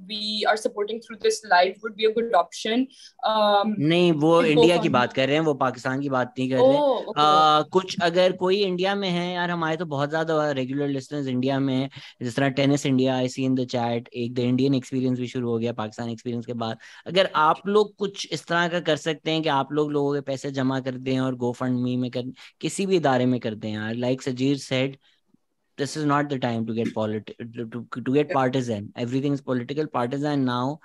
we are supporting through this live would be a good option. नहीं, वो India की बात कर रहे हैं, वो पाकिस्तान की बात नहीं कर रहे. कुछ अगर कोई इंडिया में है यार, हमारे तो बहुत ज्यादा रेगुलर लिसनर्स इंडिया में है, जिस तरह tennis India, I see in the chat, एक द इंडियन एक्सपीरियंस भी शुरू हो गया पाकिस्तान एक्सपीरियंस के बाद. अगर आप लोग कुछ इस तरह का कर सकते हैं कि आप लोगों के पैसे जमा कर दें और GoFundMe में कर, किसी भी इदारे में कर दें यार. Like Sajid said, this is not the time to get to get partisan. Everything is political, partisan now.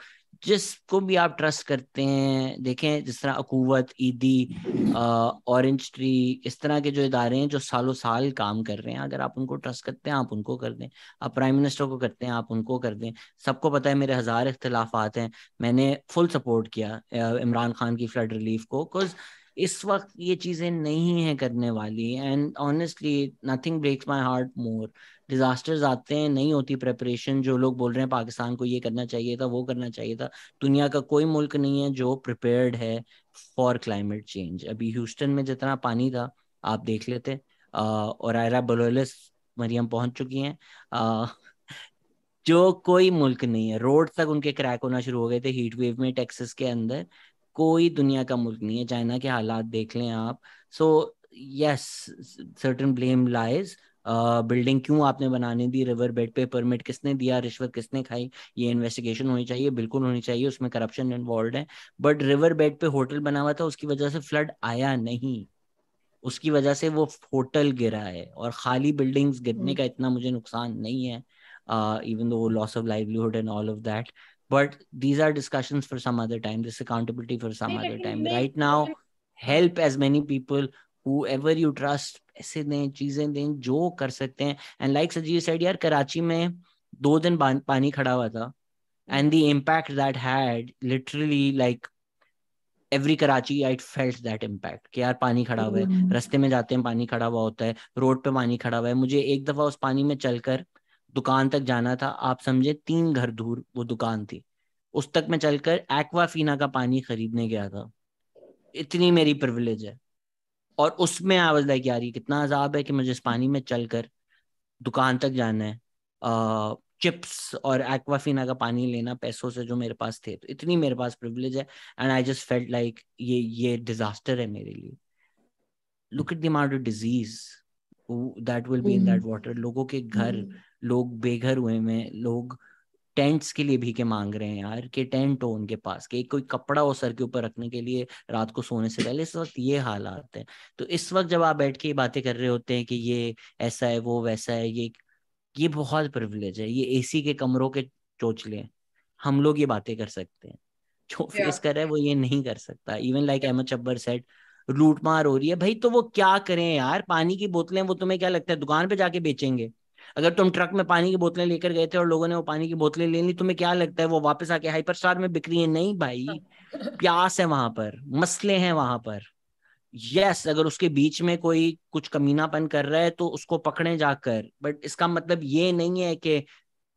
जिसको भी आप ट्रस्ट करते हैं, देखें जिस तरह अकूवत, ईदी, ऑरेंज ट्री, इस तरह के जो इदारे हैं जो सालों साल काम कर रहे हैं, अगर आप उनको ट्रस्ट करते हैं आप उनको कर दें. आप प्राइम मिनिस्टर को करते हैं आप उनको कर दें. सबको पता है मेरे 1000 इख्तिलाफात हैं, मैंने फुल सपोर्ट किया इमरान खान की फ्लड रिलीफ को, बिकॉज इस वक्त ये चीजें नहीं है करने वाली. And honestly nothing breaks my heart more. Disasters आते हैं, नहीं होती प्रिपरेशन। जो लोग बोल रहे हैं पाकिस्तान को ये करना चाहिए था, वो करना चाहिए था, दुनिया का कोई मुल्क नहीं है जो प्रिपेयर्ड है फॉर क्लाइमेट चेंज। अभी ह्यूस्टन में जितना पानी था आप देख लेते, और आयरा बलोलिस मरियम पहुंच चुकी हैं। जो कोई मुल्क नहीं है, रोड तक उनके क्रैक होना शुरू हो गए थे हीट वेव में टेक्सास के अंदर। कोई दुनिया का मुल्क नहीं है। चाइना के हालात देख लें आप। So yes, certain blame lies. Building क्यों आपने बनाने दी रिवर बेड पे, परमिट किसने दिया, रिश्वत किसने खाई, ये इन्वेस्टिगेशन होनी चाहिए, बिल्कुल होनी चाहिए, उसमें करप्शन इन्वॉल्व है। बट रिवर बेड पे होटल बना हुआ था, उसकी वजह से फ्लड आया नहीं, उसकी वजह से वो होटल गिरा है। और खाली बिल्डिंग्स गिरने का इतना मुझे नुकसान नहीं है, even though loss of livelihood and all of that, but these are discussions for some other time, this accountability for some नहीं other लेकिन time. नहीं Right now हाँ help as many people, whoever you trust, पैसे दें, चीजें दें, जो कर सकते हैं। And like सजीर said यार, कराची में 2 दिन पानी खड़ा हुआ था, and the impact that had literally like every Karachi I felt that impact कि यार पानी खड़ा हुआ है, रास्ते में जाते हैं पानी खड़ा हुआ होता है, रोड पे पानी खड़ा हुआ है। मुझे एक दफा उस पानी में चलकर दुकान तक जाना था, आप समझे 3 घर दूर वो दुकान थी, उस तक मैं चलकर एक्वाफीना का पानी खरीदने गया था। इतनी मेरी प्रिविलेज है। और उसमें आई वाज लाइक यार ये कितना अजाब है कि मुझे इस पानी में चलकर दुकान तक जाना है, चिप्स और एक्वाफिना का पानी लेना पैसों से जो मेरे पास थे। तो इतनी मेरे पास प्रिविलेज है, and I just felt like ये डिजास्टर है मेरे लिए। Look at the amount of disease that will be in that water. लोगों के घर, लोग बेघर हुए हैं, लोग टेंट्स के लिए भीखे मांग रहे हैं यार, कि टेंट हो उनके पास, कि कोई कपड़ा हो सर के ऊपर रखने के लिए रात को सोने से पहले। इस वक्त ये हालात है। तो इस वक्त जब आप बैठ के ये बातें कर रहे होते हैं कि ये ऐसा है, वो वैसा है, ये बहुत प्रिविलेज है, ये एसी के कमरों के चोचले हैं। हम लोग ये बातें कर सकते हैं, जो फेस Yeah. कर रहा है वो ये नहीं कर सकता। इवन लाइक अहमद चब्बर सेड, लूटमार हो रही है भाई, तो वो क्या करें यार? पानी की बोतलें वो तुम्हें क्या लगता है दुकान पे जाके बेचेंगे? अगर तुम ट्रक में पानी की बोतलें लेकर गए थे और लोगों ने वो पानी की बोतलें ले ली, तुम्हें क्या लगता है वो वापस आके हाइपर स्टार में बिक रही है? नहीं भाई, प्यास है वहां पर, मसले हैं वहां पर। यस, अगर उसके बीच में कोई कुछ कमीनापन कर रहा है तो उसको पकड़े जाकर, बट इसका मतलब ये नहीं है कि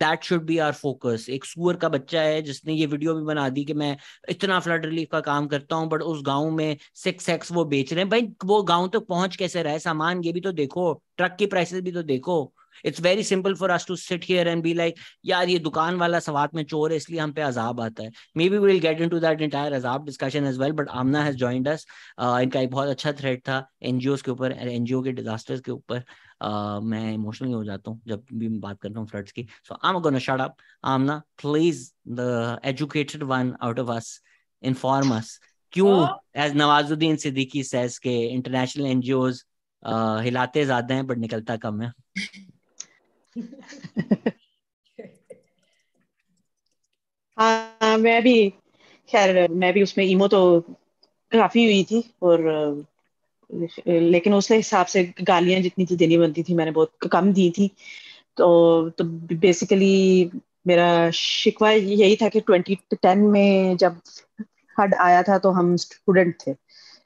that should be our focus. एक सुअर का बच्चा है जिसने ये वीडियो भी बना दी कि मैं इतना फ्लड रिलीफ का काम करता हूँ, बट उस गांव में 6x वो बेच रहे हैं। भाई वो गांव तक पहुंच कैसे रहा है सामान, ये भी तो देखो, ट्रक की प्राइसेस भी तो देखो। It's very simple for us to sit here and be like यार ये दुकान वाला सवात में चोर है इसलिए हम पे अजाब आता है। Maybe will get into that entire azaab discussion as well, but Amna has joined us. इनका एक बहुत अच्छा थ्रेड था एनजीओ के ऊपर, एनजीओ के डिजास्टर्स के ऊपर। मैं इमोशनली हो जाता हूँ जब भी मैं बात करता हूँ फ्लड्स की। So I am gonna shut up. Amna please, the educated one out of us, inform us क्यों, एज नवाजुद्दीन सिद्दीकी सेज के इंटरनेशनल एनजीओज हिलाते ज्यादा हैं बट निकलता कम है। हाँ मैं भी उसमें ईमो तो काफी हुई थी, और लेकिन उस हिसाब से गालियां जितनी तो देनी बनती थी मैंने बहुत कम दी थी। तो बेसिकली मेरा शिकवा यही था कि 2010 में जब हड आया था तो हम स्टूडेंट थे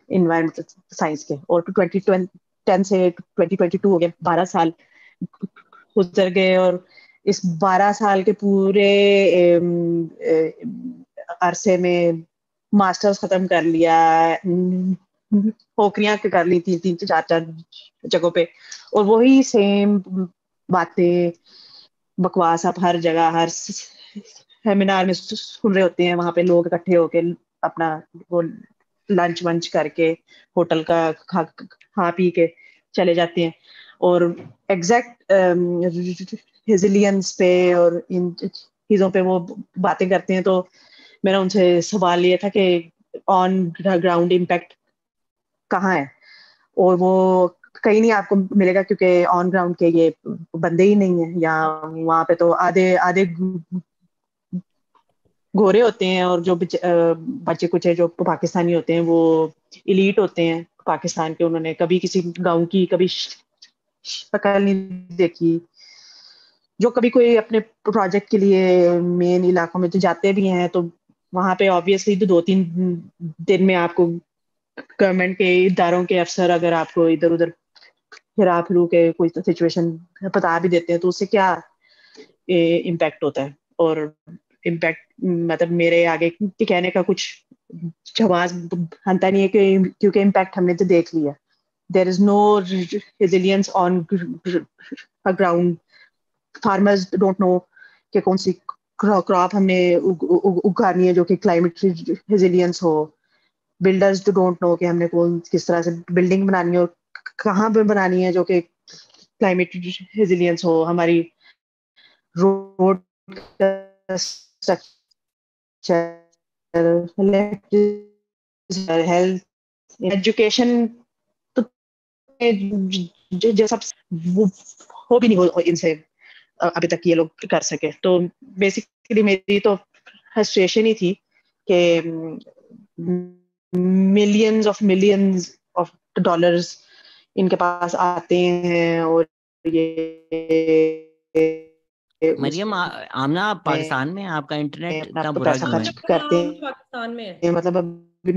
इन्वायरमेंटल साइंस के, और 2010 से 2022 हो गया, 12 साल गुजर गए। और इस 12 साल के पूरे अरसे में मास्टर्स खत्म कर लिया, नौकरियां कर ली थी 3 4 जगहों पे, और वही सेम बातें बकवास आप हर जगह हर सेमिनार में सुन रहे होते हैं। वहां पे लोग इकट्ठे होके अपना वो लंच वंच करके होटल का खा पी के चले जाते हैं, और एग्जैक्ट रेजिलियंस पे और इन चीजों पे वो बातें करते हैं। तो मेरा उनसे सवाल ये था कि ऑन ग्राउंड इम्पैक्ट कहाँ है, और वो कहीं नहीं आपको मिलेगा, क्योंकि ऑन ग्राउंड के ये बंदे ही नहीं है। या वहां पे तो आधे आधे गोरे होते हैं, और जो बच्चे कुछ है जो पाकिस्तानी होते हैं वो इलीट होते हैं पाकिस्तान के, उन्होंने कभी किसी गांव की कभी शक्ल नहीं देखी। जो कभी कोई अपने प्रोजेक्ट के लिए मेन इलाकों में तो जाते भी हैं, तो वहां पे ऑब्वियसली तो 2 3 दिन में आपको गवर्नमेंट के इदारों के अफसर अगर आपको इधर उधर हेरा फेरू के कोई सिचुएशन बता भी देते हैं तो उससे क्या इम्पैक्ट होता है, और इम्पैक्ट मतलब मेरे आगे कहने का कुछ जवाब बनता नहीं है क्योंकि इम्पैक्ट हमने तो देख लिया. There is no resilience on ground. Farmers don't know कि कौन सी क्रॉप हमने उगानी है जो कि क्लाइमेट रेजिलियंस हो. बिल्डर्स डोंट नो कि हमने किस तरह से बिल्डिंग बनानी है और कहाँ पे बनानी है जो कि क्लाइमेट रेजिलियंस हो. हमारी रोड स्ट्रक्चर, हेल्थ, एजुकेशन, तो जो सब वो भी नहीं हो इनसे अभी तक ये लोग कर सके. तो बेसिकली मेरी तो फ्रस्ट्रेशन ही थी कि मिलियंस ऑफ डॉलर्स इनके पास आते हैं और ये मरियम आमना, आप उसमें पाकिस्तान में हैं, आपका इंटरनेट अपना इतना बुरा पैसा क्यों खर्च है? करते हाँ, मैं पाकिस्तान में है। हैं. मतलब अभी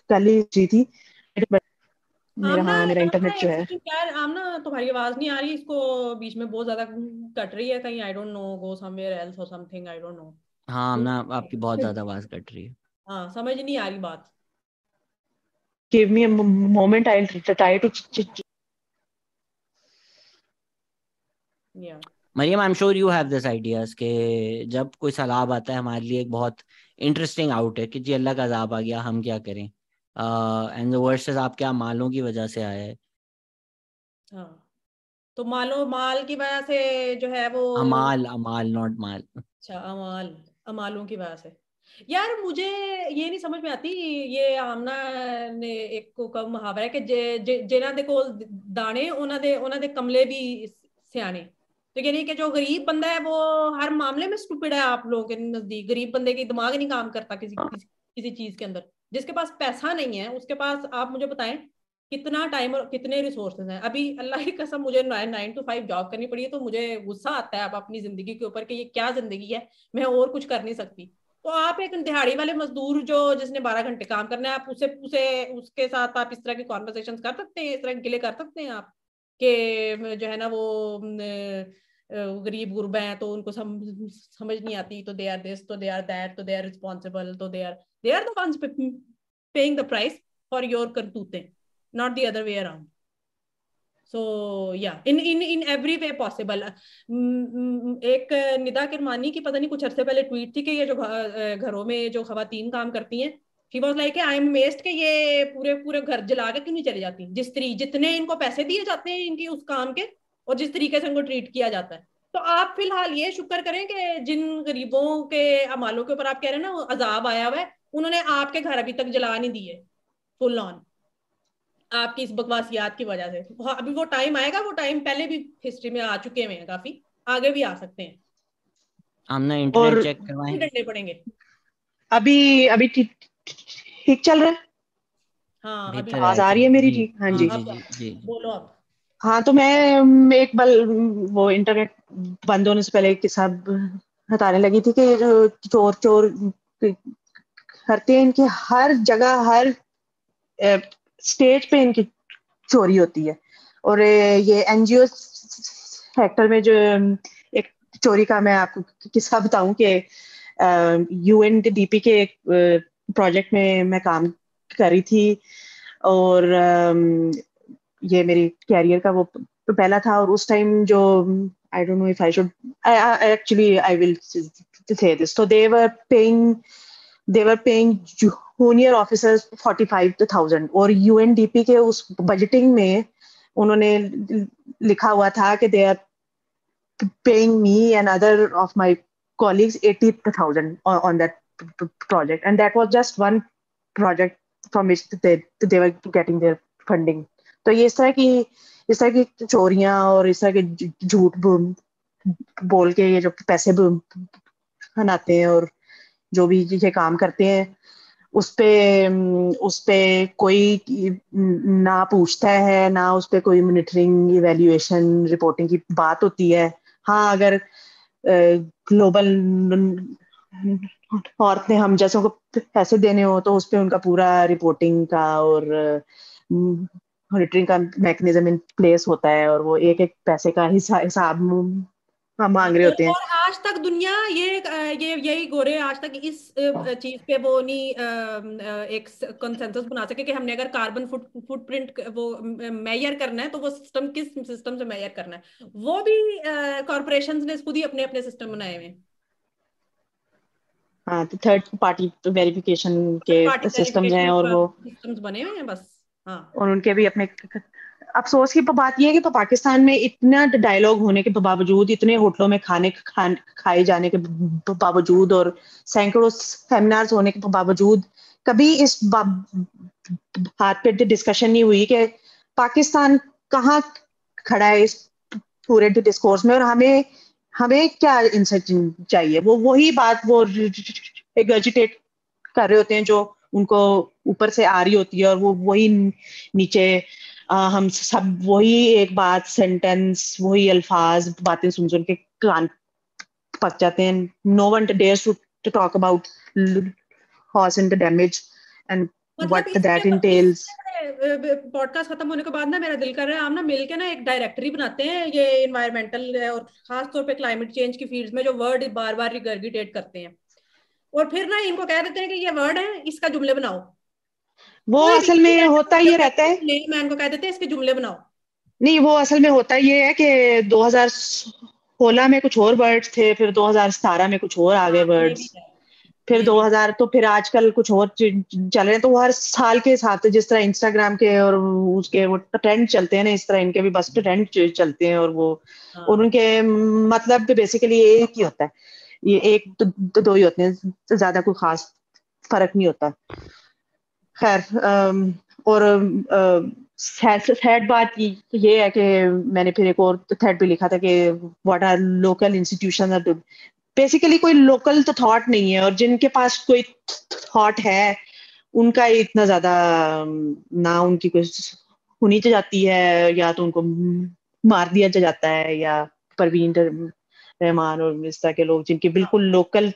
कल ही जी थी मेरा, आमना, हाँ मेरा आमना इंटरनेट जो एक है. सेकंड यार, आमना तुम्हारी आवाज नहीं आ रही, इसको बीच में बहुत ज्यादा कट रही है कहीं, आई don't no, go somewhere else और समथिंग, आई डोंट नो. हाँ आमना, आपकी बहुत ज्यादा आवाज कट रही है. हाँ, समझ नहीं आ रही बात. Give me a moment, I'll try to या Mariam, I am sure you have this ideas कि जब कोई सैलाब आता है हमारे लिए एक बहुत इंटरेस्टिंग आउट है कि जी अल्लाह का अजाब आ गया, हम क्या करें. एंड द वर्स्ट इज, आप क्या मालों की वजह से आया है. हाँ, तो मालो माल की वजह से जो है वो, अमाल, अमाल नॉट माल. अच्छा, अमाल, अमालों की वजह से. यार मुझे ये नहीं समझ में आती, ये आमना ने एक को कब मुहावरा है कि जिन्हां दे कोल दाने उन्हां दे कमले भी सियाने. तो यानी कि जो गरीब बंदा है वो हर मामले में स्टूपिड है आप लोगों के नजदीक. गरीब बंदे की दिमाग ही नहीं काम करता किसी चीज के अंदर. जिसके पास पैसा नहीं है उसके पास, आप मुझे बताएं, कितना टाइम और कितने रिसोर्सेज हैं. अभी अल्लाह की कसम मुझे 9 to 5 जॉब करनी पड़ी है, तो मुझे गुस्सा आता है अब अपनी जिंदगी के ऊपर कि ये क्या जिंदगी है, मैं और कुछ कर नहीं सकती. तो आप एक दिहाड़ी वाले मजदूर जो जिसने 12 घंटे काम करना है, आप उसे उसे उसके साथ आप इस तरह की कॉन्वर्सेशन कर सकते हैं, इस तरह के गिले कर सकते हैं आप कि जो है ना वो गरीब गुरबा हैं तो उनको समझ नहीं आती, तो दे आर दिस, तो दे आर दैट, तो दे आर रिस्पॉन्सिबल, तो they are the ones paying the price for your करतूतें, not the other way around. So yeah, in every way possible. एक निदा किरमानी की पता नहीं कुछ अरसे पहले ट्वीट थी कि ये जो घरों में जो खवातीन काम करती हैं, she was like I am amazed कि ये पूरे पूरे घर जला के क्यों नहीं चले जाती, जितने इनको पैसे दिए जाते हैं इनकी उस काम के, और जिस तरीके से इनको ट्रीट किया जाता है. तो आप फिलहाल ये शुक्र करें कि जिन गरीबों के अमालों के ऊपर आप कह रहे हैं ना अजाब आया हुआ है, उन्होंने आपके घर अभी तक जला नहीं दिए फुल ऑन, आपकी इस बकवासियात की वजह से. अभी वो टाइम आएगा, वो टाइम पहले भी हिस्ट्री में आ चुके हैं, काफी आगे भी आ सकते हैं. आमना और इंटरनेट चेक करवाएं. डंडे पड़ेंगे. अभी अभी ठीक चल रहा है. हाँ अभी बेहतर आवाज है आ जी रही है मेरी जी ठीक? हाँ जी जी. जी अब जी जी. बोलो आप. हाँ तो मैं एक बार वो इंटरनेट बंद होने से पहले एक किस्सा बताने लगी थी कि जो चोर चोर करते हैं, इनकी हर जगह हर स्टेज पे इनकी चोरी होती है. और ये एनजीओ सेक्टर में जो एक चोरी का मैं आपको किस्सा बताऊं कि यूएनडीपी के एक प्रोजेक्ट में मैं काम कर रही थी, और ये मेरी कैरियर का वो पहला था. और उस टाइम जो आई don't know if I should actually I will say this, तो they were paying junior officers 45,000, और यूएनडीपी के उस बजटिंग में उन्होंने लिखा हुआ था कि they are paying me and other of my colleagues 80,000 on that project, and that was just one project from which they were getting their funding. तो ये इस तरह की चोरियां और इस तरह के झूठ बोल के ये जो पैसे बनाते हैं और जो भी ये काम करते हैं, उस पे कोई ना पूछता है, ना उस पे कोई मॉनिटरिंग इवैल्यूएशन रिपोर्टिंग की बात होती है. हाँ, अगर ग्लोबल औरतें हम जैसों को पैसे देने हो तो उस पे उनका पूरा रिपोर्टिंग का और मॉनिटरिंग का मैकेनिज्म इन प्लेस होता है और वो एक एक पैसे का हिसाब हम हाँ, मांग रहे होते हैं। और आज तक दुनिया ये यही गोरे आज तक इस चीज पे वो नहीं एक कंसेंसस बना सके कि हमने अगर कार्बन फुटप्रिंट वो मेजर करना है तो वो सिस्टम किस सिस्टम से मेजर करना है। वो भी कॉरपोरेशंस ने खुद ही अपने अपने सिस्टम बनाए हुए हैं, हाँ, तो थर्ड पार्टी वेरिफिकेशन पार्टी के सिस्टम्स हैं और वो वेरिफिकेशन सिस्टम्स बने हुए हैं बस। हाँ, और उनके भी अपने अफसोस की बात यह है कि पाकिस्तान में इतना डायलॉग होने के बावजूद, इतने होटलों में खाए जाने के बावजूद और सैकड़ों सेमिनार्स होने के बावजूद कभी इस बात पे डिस्कशन नहीं हुई कि पाकिस्तान कहाँ खड़ा है इस पूरे डिस्कोर्स में और हमें हमें क्या इंसाइट चाहिए। वो वही बात वो regurgitate कर रहे होते हैं जो उनको ऊपर से आ रही होती है और वो वही नीचे हम सब वही एक बात सेंटेंस वही अल्फाज बातें सुन सुन के कान पक जाते हैं। No one dares to talk about loss and damage and मतलब व्हाट दैट इंटेल्स। पॉडकास्ट खत्म होने के बाद ना मेरा दिल कर रहा है हम ना मिलके ना एक डायरेक्टरी बनाते हैं ये इन्वायरमेंटल और खास तौर पे क्लाइमेट चेंज की फील्ड में जो वर्ड बार बार रिगर्गिटेट करते हैं, और फिर ना इनको कह देते हैं कि ये वर्ड है इसका जुमले बनाओ। वो कोई भी असल में होता ये रहता है, मैन को कह देते हैं इसके जुमले बनाओ। नहीं वो असल में होता ये है कि 2016 में कुछ और वर्ड्स थे, फिर 2017 में कुछ और आ गए हाँ, ये भी वर्ड्स, है, फिर ये भी 2000 तो फिर आजकल कुछ और चल रहे हैं। तो वो हर साल के हिसाब से जिस तरह इंस्टाग्राम के और उसके वो ट्रेंड चलते हैं ना, इस तरह इनके भी बस ट्रेंड चलते हैं और वो और हाँ। उनके मतलब बेसिकली एक ही होता है, ये एक दो ही होते हैं, ज्यादा कोई खास फर्क नहीं होता। खैर और थर्ड बात ये है कि मैंने फिर एक और थर्ड पे लिखा था कि what are local institution are. Basically कोई लोकल तो थॉट नहीं है और जिनके पास कोई थॉट है उनका इतना ज्यादा ना उनकी कोई सुनी जाती है या तो उनको मार दिया जाता है, या परवीन रहमान और इस तरह के लोग जिनकी बिल्कुल लोकल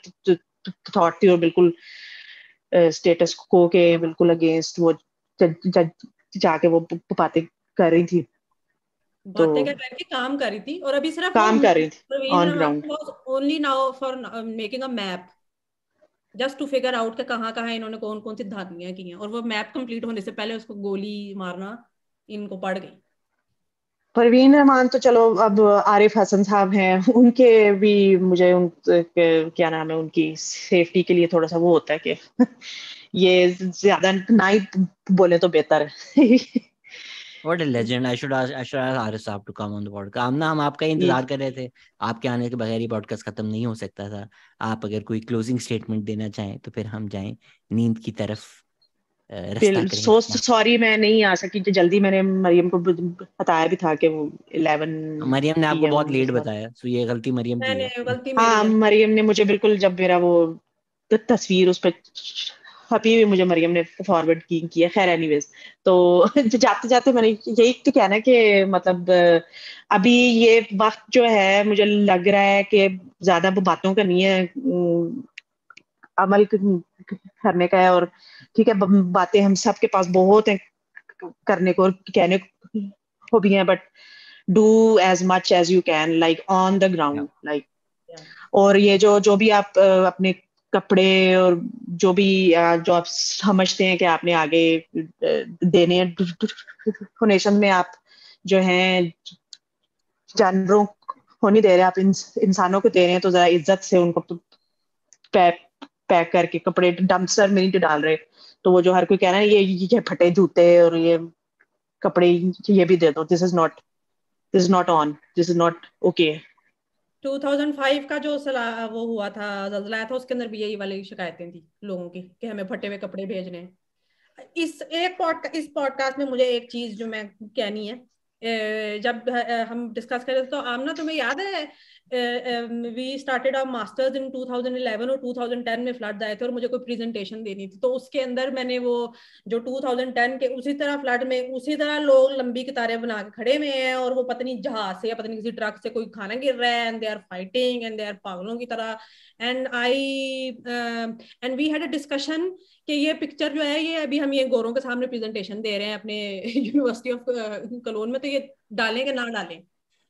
थॉट थी और बिल्कुल स्टेटस को के बिल्कुल अगेंस्ट वो जाके वो बातें कर रही थी, तो बातें क्या करके काम कर रही थी, और अभी सिर्फ वो काम कर रही थी Praveen on Raman ground. Was only now for making a map just to figure out कि कहाँ कहाँ इन्होंने कौन कौन सी धांधलियां की हैं, और वो मैप कंप्लीट होने से पहले उसको गोली मारना इनको पड़ गई। परवीन रहमान तो चलो, अब आरिफ हसन साहब हैं, उनके भी मुझे क्या नाम है उनकी सेफ्टी के लिए थोड़ा सा वो होता है कि ये ज्यादा ना ही बोले तो बेहतर है। What a legend. I should ask Arif साहब to come on the podcast. हम आपका ही ये इंतजार कर रहे थे। आपके आने के बगैर ही पॉडकास्ट खत्म नहीं हो सकता था। आप अगर कोई क्लोजिंग स्टेटमेंट देना चाहें तो फिर हम जाएं नींद की तरफ, रास्ता करें सो अपना। सॉरी मैं नहीं आ सकी तो जल्दी। मैंने मरियम को बताया भी था कि वो 11 मरियम ने आपको बहुत PM लेट इस बार। बताया, तो ये गलती मरियम की मैंने है। गलती मेरी हाँ, है। मरियम ने मुझे बिल्कुल जब मेरा वो तस्वीर उस पर छपी हुई मुझे मरियम ने फॉरवर्ड की है। खैर एनीवेज, तो जाते जाते मैंने यही तो कहना कि मतलब अभी ये वक्त जो है मुझे लग रहा है कि ज्यादा वो बातों का नहीं है, अमल करने का है। और ठीक है, बातें हम सबके पास बहुत है करने को और कहने को भी है, but do as much as you can like on the Yeah. Ground like. Yeah. और ये जो जो भी आप अपने कपड़े और जो भी जो आप समझते हैं कि आपने आगे देने हैं डोनेशन में, आप जो हैं जानवरों को नहीं दे रहे, आप इंसानों को दे रहे हैं, तो जरा इज्जत से उनको पैक पैक करके कपड़े डंपस्टर में नहीं डाल रहे। तो वो जो हर कोई कह रहा है ये फटे जूते और ये कपड़े ये भी दे दो, this is not on, this is not okay. 2005 का जो वो हुआ था जल्जला आया था उसके अंदर भी यही वाली शिकायतें थी लोगों की कि हमें फटे हुए कपड़े भेजने हैं। इस पॉडकास्ट में मुझे एक चीज जो मैं कहनी है, जब हम डिस्कस कर रहे थे तो आमना तुम्हें याद है we started our masters in 2011 और 2010 में फ्लड्स आए थे और मुझे कोई प्रेजेंटेशन देनी थी, तो उसके अंदर मैंने वो जो 2010 के उसी तरह फ्लड में उसी तरह लोग लंबी कतारें बना के खड़े हुए हैं और वो पता नहीं जहाज से या पता नहीं किसी ट्रक से कोई खाना गिर रहा है, and they are fighting and they are पागलों की तरह। And we had a discussion कि ये पिक्चर जो है ये अभी हम ये गोरों के सामने प्रेजेंटेशन दे रहे हैं अपने यूनिवर्सिटी ऑफ कलोन में, तो ये डालें कि ना डालें,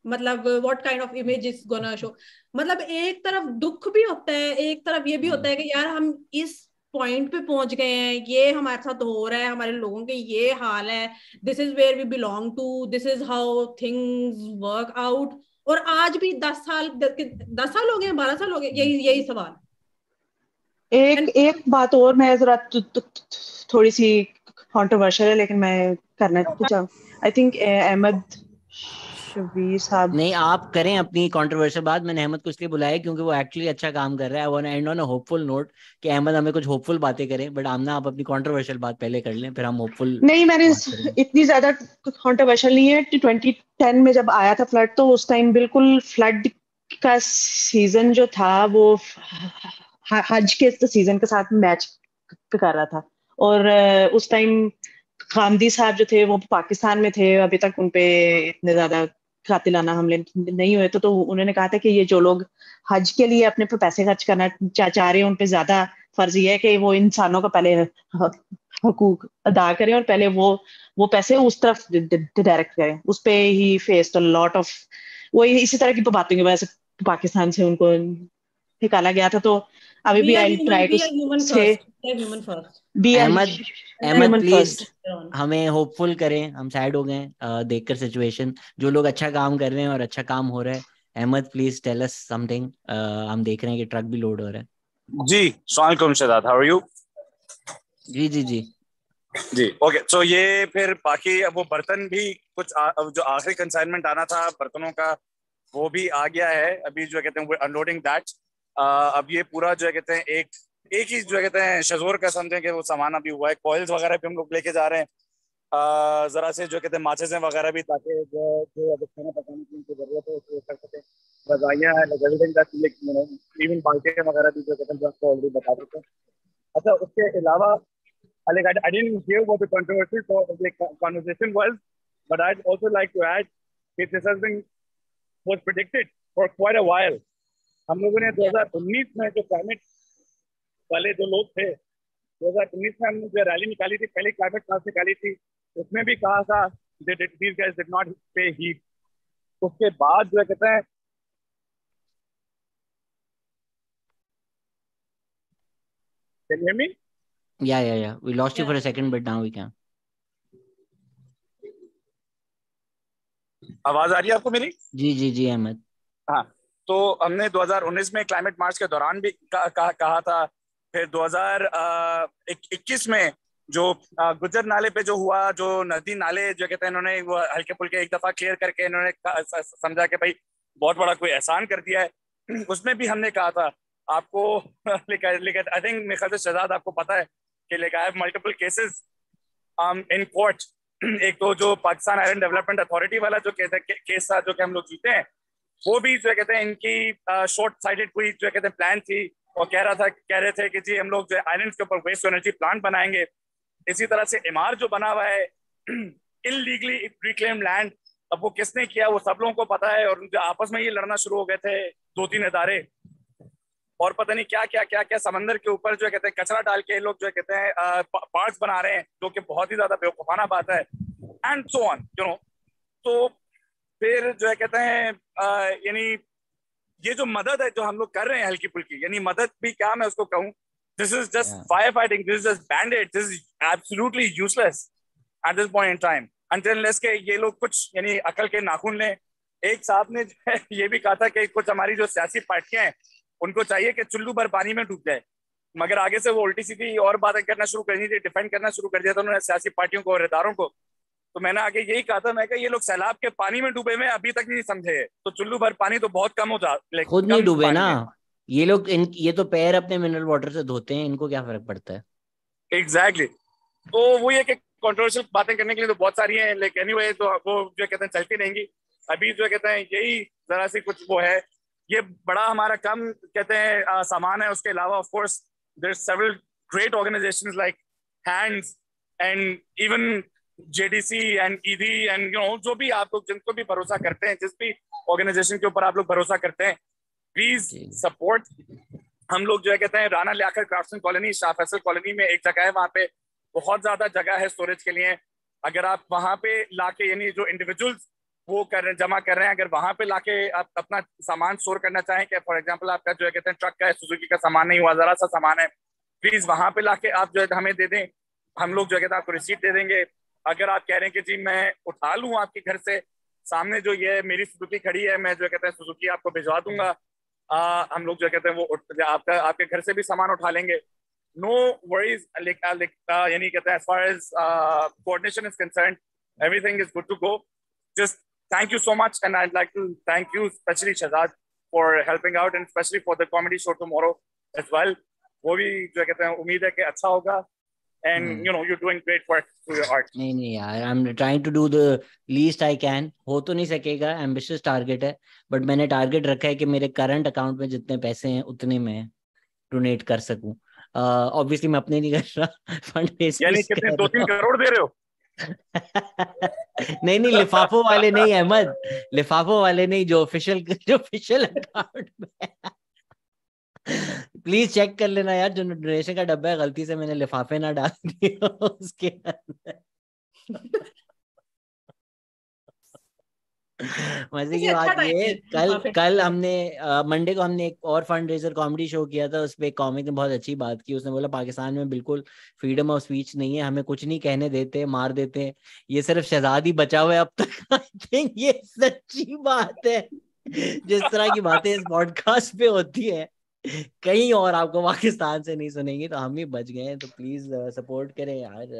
मतलब what kind of image is gonna show. मतलब एक तरफ दुख भी होता है, एक तरफ ये भी होता है कि यार हम इस पॉइंट पे पहुंच गए हैं, ये हमारे साथ हो रहा है, हमारे लोगों के ये हाल है, this is where we belong to, this is how things work out. और आज भी 10 साल हो गए, 12 साल हो गए, यही यही सवाल। एक बात और, मैं जरा थोड़ी सी कंट्रोवर्शियल है लेकिन मैं करना चाहूँ। आई थिंक अहमद शबीर साहब, नहीं, आप करें अपनी कंट्रोवर्शियल बात। मैंने अहमद को इसलिए बुलाया क्योंकि वो एक्चुअली अच्छा काम कर रहा है। One and on a hopeful note कि अहमद हमें कुछ होपफुल बातें करें, बट आमना आप अपनी कंट्रोवर्शियल बात पहले कर लें, फिर हम होपफुल नहीं मैंने बात करेंगे। इतनी ज्यादा कंट्रोवर्शियल नहीं है। 2010 में जब आया था फ्लड, तो उस टाइम बिल्कुल फ्लड का सीजन जो था वो हज के सीजन के साथ मैच कर रहा था। और उस टाइम गांधी साहब जो थे वो पाकिस्तान में थे, अभी तक उनपे इतने ज्यादा कातिलाना हमले नहीं हुए, तो उन्होंने कहा था कि ये जो लोग हज के लिए अपने पे पैसे खर्च करना चाह रहे हैं, उन पे ज्यादा फर्ज ये है कि वो इंसानों का पहले हकूक अदा करें और पहले वो पैसे उस तरफ डायरेक्ट करें। उस पे ही फेस्ड अ लॉट ऑफ वही इसी तरह की बातों की वजह से पाकिस्तान से उनको निकाला गया था। तो अभी भी I try to say be Ahmed Ahmed human please first. हमें होपफुल करें, हम सैड हो गए देखकर सिचुएशन। जो लोग अच्छा काम कर रहे हैं और अच्छा काम हो रहा है, Ahmed please tell us something. हम देख रहे हैं कि ट्रक भी लोड हो रहा है। जी, अस्सलाम वालेकुम शहजाद, हाउ आर यू? जी जी जी जी, ओके। सो ये फिर बाकी अब वो बर्तन भी कुछ अब जो आखिरी कंसाइनमेंट आना था बर्तनों का वो भी आ गया है। अभी जो कहते हैं अनलोडिंग दैट। अब ये पूरा जो कहते हैं एक ही जो कहते हैं शजोर का समझें कि वो सामान अभी हुआ है। कॉइल्स वगैरह भी हम लोग लेके जा रहे हैं, जरा से जो कहते हैं माचिसें वगैरह भी, ताकि जो जो अगर खाना पकाने की उनको जरूरत है उसको कर सकें। रजाइयाँ हैं, इवन बाल्टियाँ वगैरह भी जो कहते हैं जो आपको ऑलरेडी बता देते हैं। अच्छा, उसके अलावा like I didn't hear what the controversial conversation was, but I'd also like to add that this was predicted for quite a while. हम लोगों ने 2019 में जो क्लाइमेट वाले जो लोग थे, 2019 में हमने जो रैली निकाली थी, पहली क्लाइमेट क्लास निकाली थी, उसमें भी कहा था these guys did not pay heed. उसके बाद जो कहते हैं can you hear me? Yeah. We lost you for a second, but now we can. आवाज आ रही है आपको मेरी? जी अहमद। हाँ, तो हमने 2019 में क्लाइमेट मार्च के दौरान भी कहा था। फिर 2021 में जो गुजर नाले पे जो हुआ, जो नदी नाले जो कहते हैं इन्होंने वो हल्के फुल्के एक दफा क्लियर करके इन्होंने समझा कि भाई बहुत बड़ा कोई एहसान कर दिया है। उसमें भी हमने कहा था आपको लेकिन आई थिंक मेरे ख्याल से शहजाद आपको पता है कि like I have multiple cases in court. एक तो जो पाकिस्तान आयरन डेवलपमेंट अथॉरिटी वाला जो केस था जो कि हम लोग जीते हैं, वो भी जो कहते हैं इनकी शॉर्ट साइडेड कोई जो कहते हैं प्लान थी और कह रहे थे कि जी हम लोग जो आयरन के ऊपर वेस्ट एनर्जी प्लांट बनाएंगे। इसी तरह से इमार जो बना हुआ है इनलीगली रिक्लेम लैंड, अब वो किसने किया वो सब लोगों को पता है। और आपस में ये लड़ना शुरू हो गए थे 2-3 इदारे, और पता नहीं क्या समंदर के ऊपर जो कहते हैं कचरा डाल के लोग जो कहते हैं पार्क्स बना रहे हैं, जो कि बहुत ही ज्यादा बेवकूफाना बात है, एंड सो ऑन तो फिर जो है कहते हैं यानी ये जो मदद है जो हम लोग कर रहे हैं हल्की फुल्की, यानी मदद भी क्या मैं उसको कहूँ, this is just fire fighting, this is just bandaid, this is absolutely useless at this point in time until unless के ये लोग कुछ यानी अकल के नाखून लें। एक साहब ने ये भी कहा था कि कुछ हमारी जो सियासी पार्टियां हैं उनको चाहिए कि चुल्लू भर पानी में डूब जाए, मगर आगे से वो उल्टी सीधी और बातें करना शुरू कर दी थी, डिफेंड करना शुरू कर दिया था उन्होंने सियासी पार्टियों को और इदारों को। तो मैंने आगे यही कहा था, मैं कहा ये लोग सैलाब के पानी में डूबे हुए अभी तक नहीं समझे, तो चुल्लू भर पानी तो बहुत कम हो जाए, खुद नहीं डूबे ना ये लोग, ये तो पैर अपने मिनरल वाटर से धोते हैं, इनको क्या फर्क पड़ता है। एग्जैक्टली तो वो ये कि कंट्रोवर्शियल बातें करने के लिए तो बहुत सारी हैं, लेकिन एनीवे तो वो जो कहते हैं चलती रहेंगी। अभी जो कहते हैं यही जरा सी कुछ वो है, ये बड़ा हमारा कम कहते हैं सामान है, उसके अलावा of course there several great organisations like hands and even JDC and Edhi and जो भी आप लोग जिनको भी भरोसा करते हैं, जिस भी ऑर्गेनाइजेशन के ऊपर आप लोग भरोसा करते हैं, प्लीज सपोर्ट। हम लोग जो है कहते हैं Rana Liaquat craftsman colony, Shah Faisal colony में एक जगह है, वहाँ पे बहुत ज्यादा जगह है स्टोरेज के लिए। अगर आप वहाँ पे लाके यानी जो इंडिविजुअल्स वो जमा कर रहे हैं, अगर वहाँ पे लाके आप अपना सामान स्टोर करना चाहें, कि फॉर एग्जांपल आपका जो है कहते हैं ट्रक का सुजुकी का सामान नहीं हुआ, जरा सा सामान है, प्लीज वहाँ पे लाके आप जो है हमें दे दें, हम लोग जो है कहते हैं आपको रिसीट दे देंगे। अगर आप कह रहे हैं कि जी मैं उठा लूँ आपके घर से, सामने जो ये मेरी सुजुकी खड़ी है, मैं जो कहते हैं सुजुकी आपको भिजवा दूंगा, हम लोग जो कहते हैं वो आपके घर से भी सामान उठा लेंगे। नो वरीज, यानी कहते हैं as far as coordination is concerned, everything is good to go. Just thank you so much, and I'd like to thank you especially Shehzad for helping out, and especially for the comedy show tomorrow as well. वो भी जो कहते हैं उम्मीद है कि अच्छा होगा, and you're doing great work through your art. नहीं यार, I'm trying to do the least I can. हो तो नहीं सकेगा, ambitious target है, but मैंने टारगेट रखा है कि मेरे करंट अकाउंट में जितने पैसे हैं उतने मैं डोनेट कर सकूं। ऑब्वियसली मैं अपने नहीं कर रहा, फंड बेसिस यानी कितने 2-3 करोड़ दे रहे हो? नहीं नहीं, लिफाफों वाले नहीं अहमद, लिफाफों वाले नहीं, जो ऑफिशियल अकाउंट में। प्लीज चेक कर लेना यार, जो डोनेशन का डब्बा है, गलती से मैंने लिफाफे ना डाल दिया उसके अंदर। मजे की बात ये, कल हमने मंडे को हमने एक और फंड रेजर कॉमेडी शो किया था, उस पे एक कॉमिक ने बहुत अच्छी बात की। उसने बोला पाकिस्तान में बिल्कुल फ्रीडम ऑफ स्पीच नहीं है, हमें कुछ नहीं कहने देते, मार देते हैं, ये सिर्फ शहजाद ही बचा हुआ है अब तक। आई थिंक ये सच्ची बात है। जिस तरह की बातें इस पॉडकास्ट पे होती है कहीं और आपको पाकिस्तान से नहीं सुनेंगे, तो हम ही बच गए हैं। तो प्लीज सपोर्ट करें यार,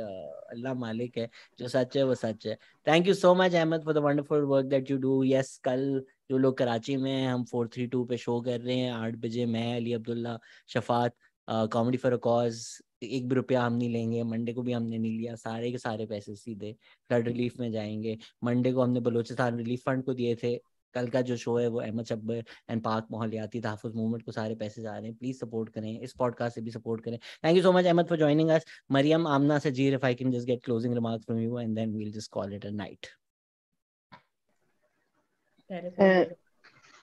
अल्लाह मालिक है, जो सच है वो सच है। Thank you so much Ahmed for the wonderful work that you do. Yes, कल जो लोग कराची में हैं, हम 432 पे शो कर रहे हैं 8 बजे, मैं, Ali Abdullah, Shafat, comedy for a cause. एक भी रुपया हम नहीं लेंगे, मंडे को भी हमने नहीं लिया, सारे के सारे पैसे सीधे फ्लड रिलीफ में जाएंगे। मंडे को हमने बलोचिस्तान रिलीफ फंड को दिए थे, कल का जो शो है वो अहमद शब्बर एंड पाक माहौलियाती तहफ़्फ़ुज़ मूवमेंट को सारे पैसे जा रहे हैं। प्लीज सपोर्ट करें, इस पॉडकास्ट से भी सपोर्ट करें। Thank you so much Ahmed for joining us. Maryam, Aamna, Sajeer, if I can just get closing remarks from you and then we will just call it a night.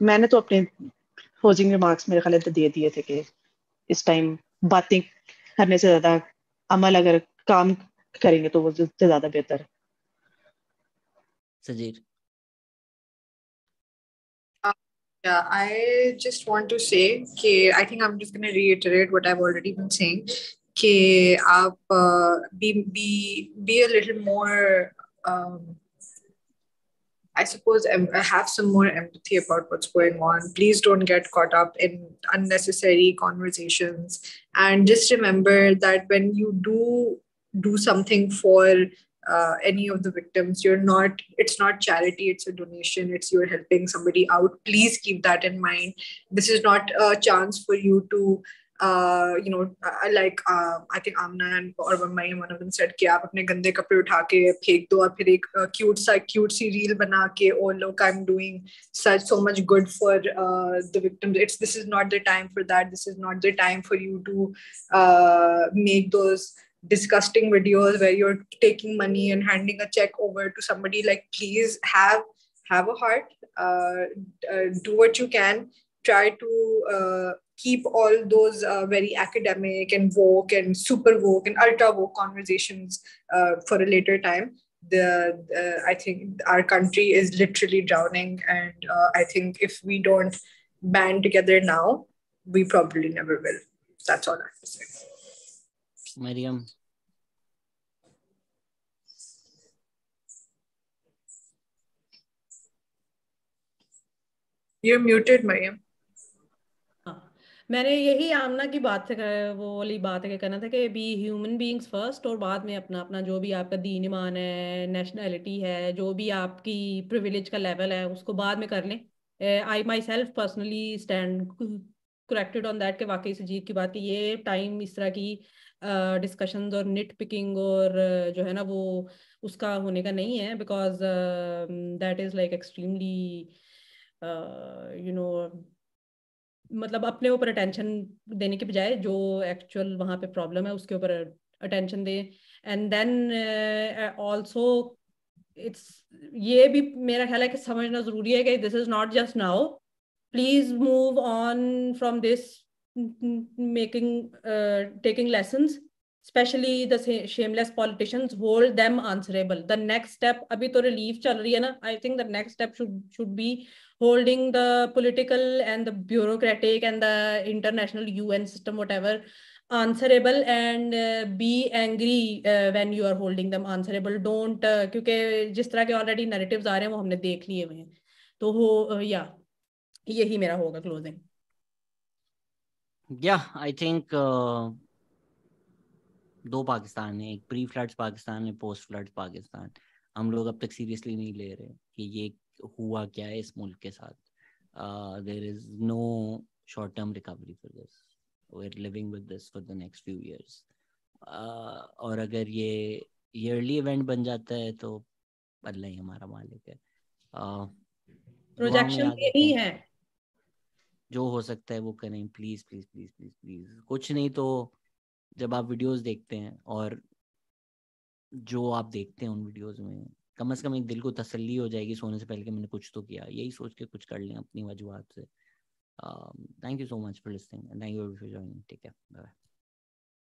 मैंने तो अपने क्लोजिंग रिमार्क्स मेरे ख्याल से दे दिए थे कि इस टाइम बातें करने से ज्यादा अमल अगर काम करेंगे तो वो ज्यादा बेहतर है। Sajid. Yeah, I just want to say कि I think I'm just going to reiterate what I've already been saying कि आप be a little more I suppose have some more empathy about what's going on. Please don't get caught up in unnecessary conversations, and just remember that when you do something for any of the victims, it's not charity, it's a donation, you're helping somebody out. Please keep that in mind. This is not a chance for you to I think Amna or Mariam, one of them said कि आप अपने गंदे कपड़े उठा के फेंक दो और फिर एक cute सी reel बना के, oh look, I'm doing so much good for the victims. This is not the time for that. This is not the time for you to make those disgusting videos where you're taking money and handing a check over to somebody. Like, please have a heart. Do what you can. Try to keep all those very academic and woke and super woke and ultra woke conversations for a later time. I think our country is literally drowning, and I think if we don't band together now, we probably never will. That's all I have to say. Mariam. You're muted, Mariam. मैंने यही आमना की बात से वो वाली बात है, कहना था कि बी ह्यूमन बीइंग्स फर्स्ट, और बाद में अपना अपना जो भी आपका दीन ईमान है, नेशनैलिटी है, जो भी आपकी प्रिविलेज का लेवल है, उसको बाद में कर लें। I myself personally stand corrected on that कि वाकई सजीर की बात, ये टाइम इस तरह की डिस्कशंस और निट पिकिंग और जो है ना वो उसका होने का नहीं है, because that is like extremely मतलब अपने ऊपर अटेंशन देने के बजाय जो एक्चुअल वहाँ पे प्रॉब्लम है उसके ऊपर अटेंशन दे। एंड देन ऑल्सो इट्स, ये भी मेरा ख्याल है कि समझना जरूरी है कि this is not just now, please move on from this, making taking lessons, especially the shameless politicians, hold them answerable. The next step, अभी तो relief चल रही है ना, I think the next step should be holding the political and the bureaucratic and the international UN system whatever answerable, and be angry when you are holding them answerable. Don't क्योंकि जिस तरह के already narratives आ रहे हैं वो हमने देख लिए हुए हैं, तो हो या यही मेरा होगा क्लोजिंग। आई थिंक दो पाकिस्तान है, एक प्री फ्लड्स पाकिस्तान है, पोस्ट फ्लड्स पाकिस्तान। हम लोग अब तक सीरियसली नहीं ले रहे कि ये हुआ क्या है इस मुल्क के साथ। There is no short term recovery for this, we are living with this for the next few years. और अगर ये ईयरली इवेंट बन जाता है तो अल्लाह ही हमारा मालिक है। दुआ में प्रोजेक्शन याद यही रखें, है, जो हो सकता है वो करें, please please please please please. कुछ नहीं तो जब आप वीडियोस देखते हैं और जो आप देखते हैं उन वीडियोस में कम से कम एक दिल को तसल्ली हो जाएगी सोने से पहले कि मैंने कुछ तो किया, यही सोच के कुछ कर लें अपनी वजूहत से। Thank you so much for listening and thank you for joining. Take care, bye.